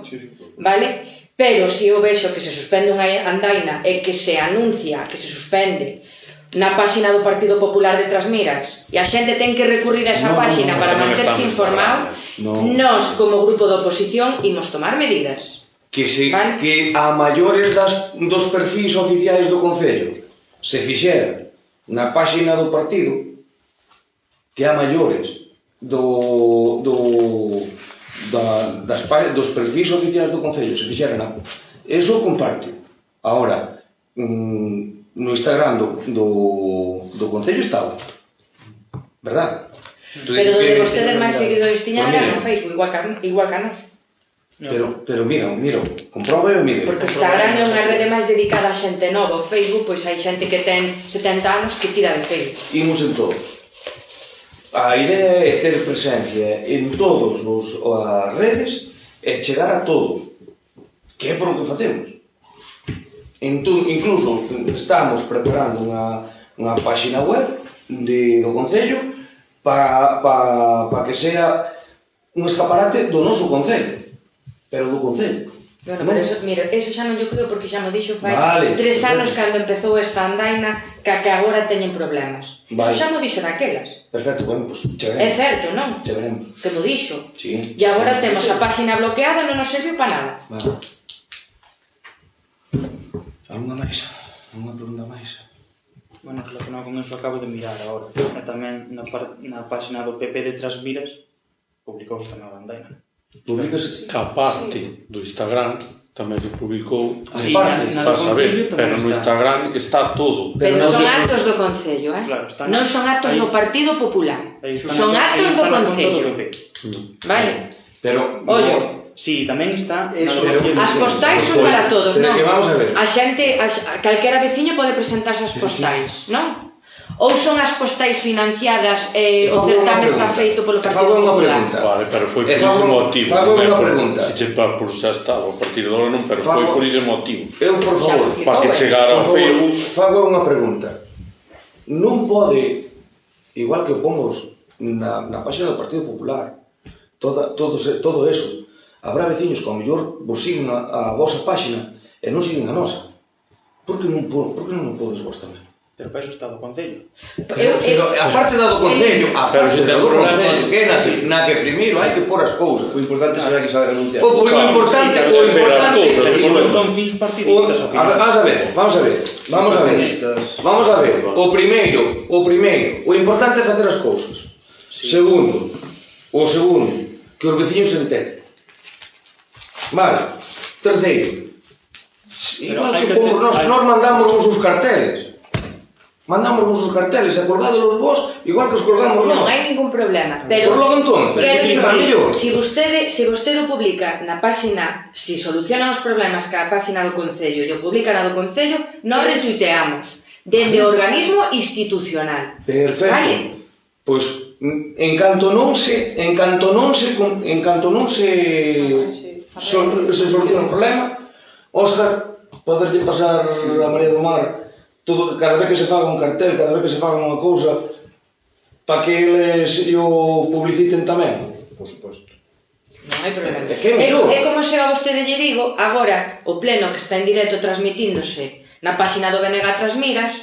vale? Pero se eu vexo que se suspende unha andaina e que se anuncia que se suspende na páxina do Partido Popular de Trasmiras e a xente ten que recurrir a esa páxina para manterse informado, nós, como grupo de oposición, imos tomar medidas. Que a maiores dos perfis oficiais do Concello se fixera na páxina do partido, que a maiores dos perfis oficiais do Concello se fixeran, eso comparto. Ahora, no Instagram do Concello estaba, verdad? Pero donde vostedes máis seguidores tiñan era no Facebook, igual que a nos. Pero mira, comprobe e mire. Porque Instagram é unha rede máis dedicada a xente nova. O Facebook, pois hai xente que ten 70 anos que tira de Facebook. Imos en todos. A idea é ter presencia en todas as redes e chegar a todos, que é por o que facemos. Incluso estamos preparando unha páxina web do Concello para que sea un escaparate do noso Concello, pero do Concello. Bueno, pero eso, mira, eso xa non yo creo porque xa me dixo fai 3 anos cando empezou esta andaina que agora teñen problemas. Eso xa me dixo naquelas. Perfecto, bueno, pues chegaremos. É certo, non? Chegaremos. Que me dixo. Sí. E agora temos a páxina bloqueada e non nos serviu para nada. Vale. Alguna máis? Alguna pregunta máis? Bueno, relacionado con eso acabo de mirar agora. E tamén na página do PP de Trasmiras publicouse tamén a bandeira. Publicas? Que a parte do Instagram tamén se publicou Sí, partes, na do para saber, Concello tamén pero no está. Instagram está todo. Pero non son se- actos do Concello, Claro, están- non son actos aí- do Partido Popular. Aí está Son na- aí actos está do na conta Concello. PP. Vale? Pero... Ollo, Sí, tamén está na Eso, do Concello. as postais son para todos, Pero non? que vamos a ver. A xente, calquera veciño pode presentarse as postais, non? Ou son as postais financiadas E o fago certame unha está pregunta. feito polo E Partido fago unha Popular? pregunta. Vale, pero foi por Fago- ese motivo. fago non é unha por- pregunta. Se che pa por xa estaba, a partir de agora non, pero foi Fago- por ese motivo. Eu, por favor, Xa, Para que Joven, chegara ao por favor, Facebook, fago unha pregunta. Non pode, igual que o pomos na página do Partido Popular, todo eso, habrá veciños que ao mellor vos siguen a vosa página e non siguen a nosa. Por que non podes vos tamén? Pero para eso está do Concello. Pero aparte da do Concello, Pero aparte se ten da do problemas, Concello, que é na que primeiro hai que pôr as cousas. O importante será que salga a anunciar. O importante, sí, o pero as importante... cousas, Pero Bueno, son fins partidistas ao final. Vamos a ver. Vamos a ver. O primeiro, o importante é facer as cousas. Segundo, que os veciños se enteren. Vale. Terceiro, igual hai que que como ter- nós mandamos os carteles. Mandamos os carteles e colgádelos vos, igual que os colgamos Non nós. hai ningún problema, pero Por logo entonces, quero utilizar dicir, mellor. se vostede o publica na páxina, si solucionan os problemas que a páxina do Concello e o publica na do Concello, nós retuiteamos dende o organismo institucional. Perfecto. Vale. Pois en canto non se soluciona o problema, Óscar poderlle pasar a María do Mar todo, cada vez que se faga un cartel, cada vez que se faga unha cousa, para que eles o publiciten tamén. Por suposto. Non hai problema. É que é mellor. É como se a vostede lle digo, agora o pleno que está en directo transmitíndose na páxina do BNG Trasmiras,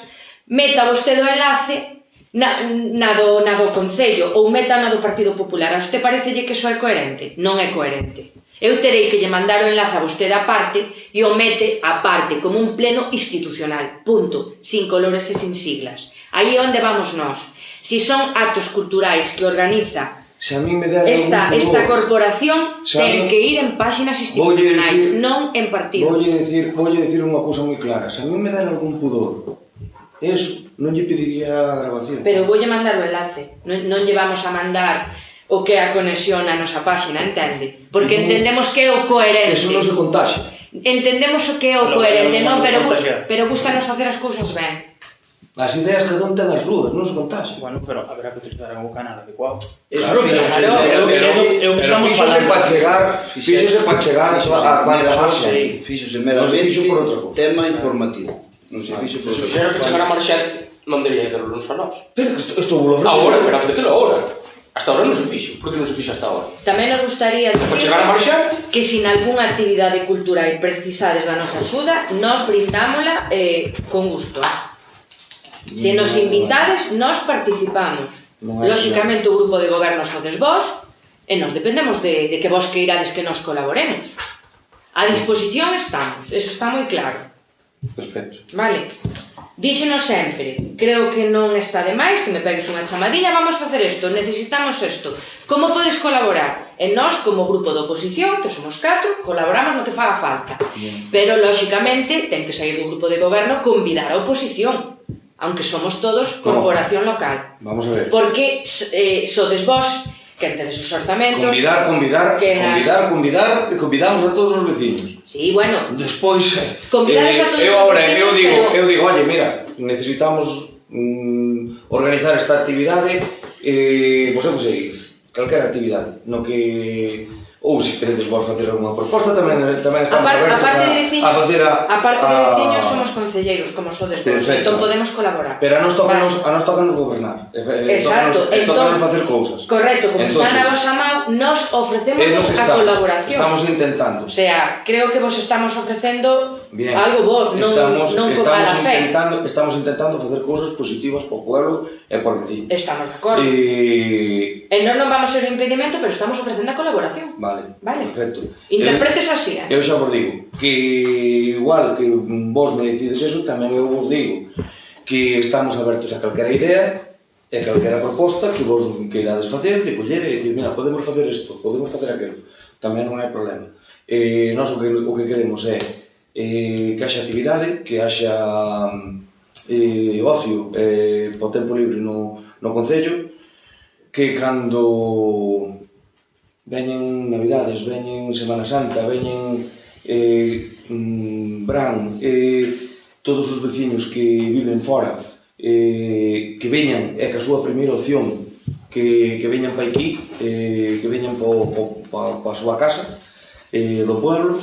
meta vostede o enlace na do Concello ou meta na do Partido Popular. A vostede parecelle que iso é coherente? Non é coherente. Eu terei que lle mandar o enlace a vostede a parte e o mete a parte como un pleno institucional. Punto. Sin colores e sin siglas. Aí é onde vamos nós. Si son actos culturais que organiza Se a mí me der esta corporación, ten que ir en páxinas institucionais, non en partidos. Voulle dicir unha cousa moi clara. Se a mí me der algún pudor, eso non lle pediría a grabación. Pero voulle mandar o enlace. Non lle vamos a mandar o que é a conexión na nosa páxina, entende? Porque entendemos que é o coherente. Eso non se contaxe. Entendemos o que é o Lo coherente, que non? non Pero contagiar. gustanos facer as cousas ben. As ideas cada un ten as súas, non se contaxe. Bueno, pero habrá que utilizar o canal adecuado. Eso Claro, fíxose para chegar a cuanta máis xente. Fíxose Non se meramente fixo por outra cousa. tema informativo. Non se fixo por Se outra fixera que cousa. chegar a Marxete, non debería quedarlo non só nós. Pero isto vou ofrecer. Ahora, pero ofrecelo ahora. Hasta ahora non se fixo. Por que non se fixo hasta ahora? Tamén nos gustaría Para dicir chegar a Marxete, que sin algunha actividade cultural precisades da nosa axuda, nós brindámola con gusto. Se nos invitades, nós participamos. Non hai Lóxicamente o grupo de goberno sodes vós, e nos dependemos de que vos queirades que nos colaboremos. A disposición estamos, eso está moi claro. Perfecto. Vale? Díxenos sempre, creo que non está de máis, que me pegues unha chamadilla, vamos facer isto, necesitamos isto. Como podes colaborar? E nós, como grupo de oposición, que somos 4, colaboramos no que faga falta. Pero, lóxicamente, ten que sair do grupo de goberno convidar a oposición, aunque somos todos corporación local. Vamos a ver. Porque sodes vós que tedes os orzamentos... Convidamos a todos os veciños. Sí, bueno, Despois, Convidaros a todos eu os agora, veciños, eu digo, oye, mira, necesitamos organizar esta actividade, pois eu sei, calquera actividade, no que ou se queredes vos facer alguna proposta, tamén estamos abertos a facer aparte de veciños somos concelleiros, como sodes vos, Perfecto. entón podemos colaborar. Pero a nos tócanos Vale. gobernar, Exacto, tócanos facer cousas. Correcto, como está na vosa mão, nos ofrecemos a colaboración. Estamos intentando. O sea, creo que vos estamos ofrecendo Bien. algo bo, non con mala fe. Estamos intentando facer cousas positivas para o pueblo e para o veciño. Estamos de acordo. E E non vamos ser un impedimento, pero estamos ofrecendo a colaboración. Vale, Vale. perfecto. Interpretes así, Eu xa vos digo que igual que vos me decides eso, tamén eu vos digo que estamos abertos a calquera idea e calquera proposta que vos queirades facer, de coller e dicir, mira, podemos facer isto, podemos facer aquilo. Tamén non hai problema. Nós o que queremos é que haxa actividade, que haxa ocio po tempo libre no Concello, que cando veñen Navidades, veñen Semana Santa, veñen Brán, todos os veciños que viven fora, que veñan, que a súa primeira opción que veñan pa aquí, que veñan pa súa casa do pueblo,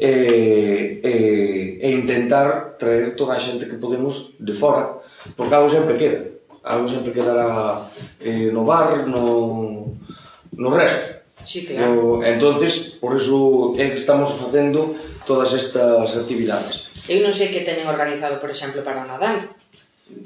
e intentar traer toda a xente que podemos de fora, porque algo sempre quedará no bar, no resto. Sí, claro. Entonces, por eso é que estamos facendo todas estas actividades. Eu non sei que teñen organizado, por exemplo, para o Nadal.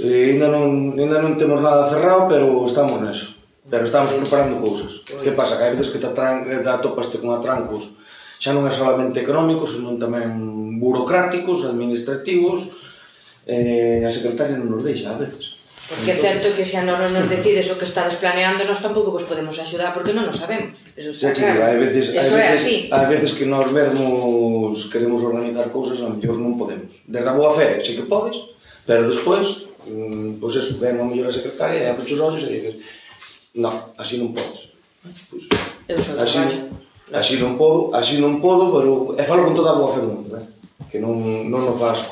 Ainda non temos nada cerrado, pero estamos neso. Pero estamos preparando cousas. Que pasa? Que hai veces que te atopaste con atrancos xa non é solamente económicos, senón tamén burocráticos, administrativos, a secretaria non nos deixa a veces. Porque é certo que se a non nos decides o que estades planeando, nós tampouco vos podemos axudar, porque non o sabemos. Eso está claro. Eso é así. Hai veces que nós mesmos queremos organizar cousas, a mellor non podemos. Desde a boa fe, sei que podes, pero despois, pois eso, ven a mellor a secretaria e abre os olhos e dices, non, así non podes. Así non podo, pero falo con toda a boa fe do mundo, que non o faz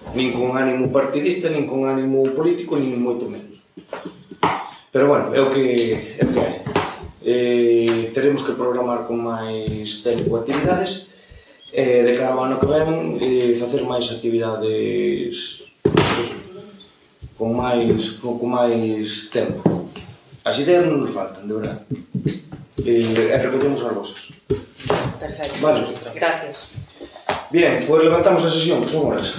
nin con ánimo partidista, nin con ánimo político, nin moito menos. Pero bueno, é o que hai. Teremos que programar con máis tempo actividades, de cara ao ano que ven, facer máis actividades con máis tempo. As ideas non nos faltan, de verdade. E recollemos as vosas. Perfecto. Vale. Gracias. Bien, pues levantamos a sesión, que son horas.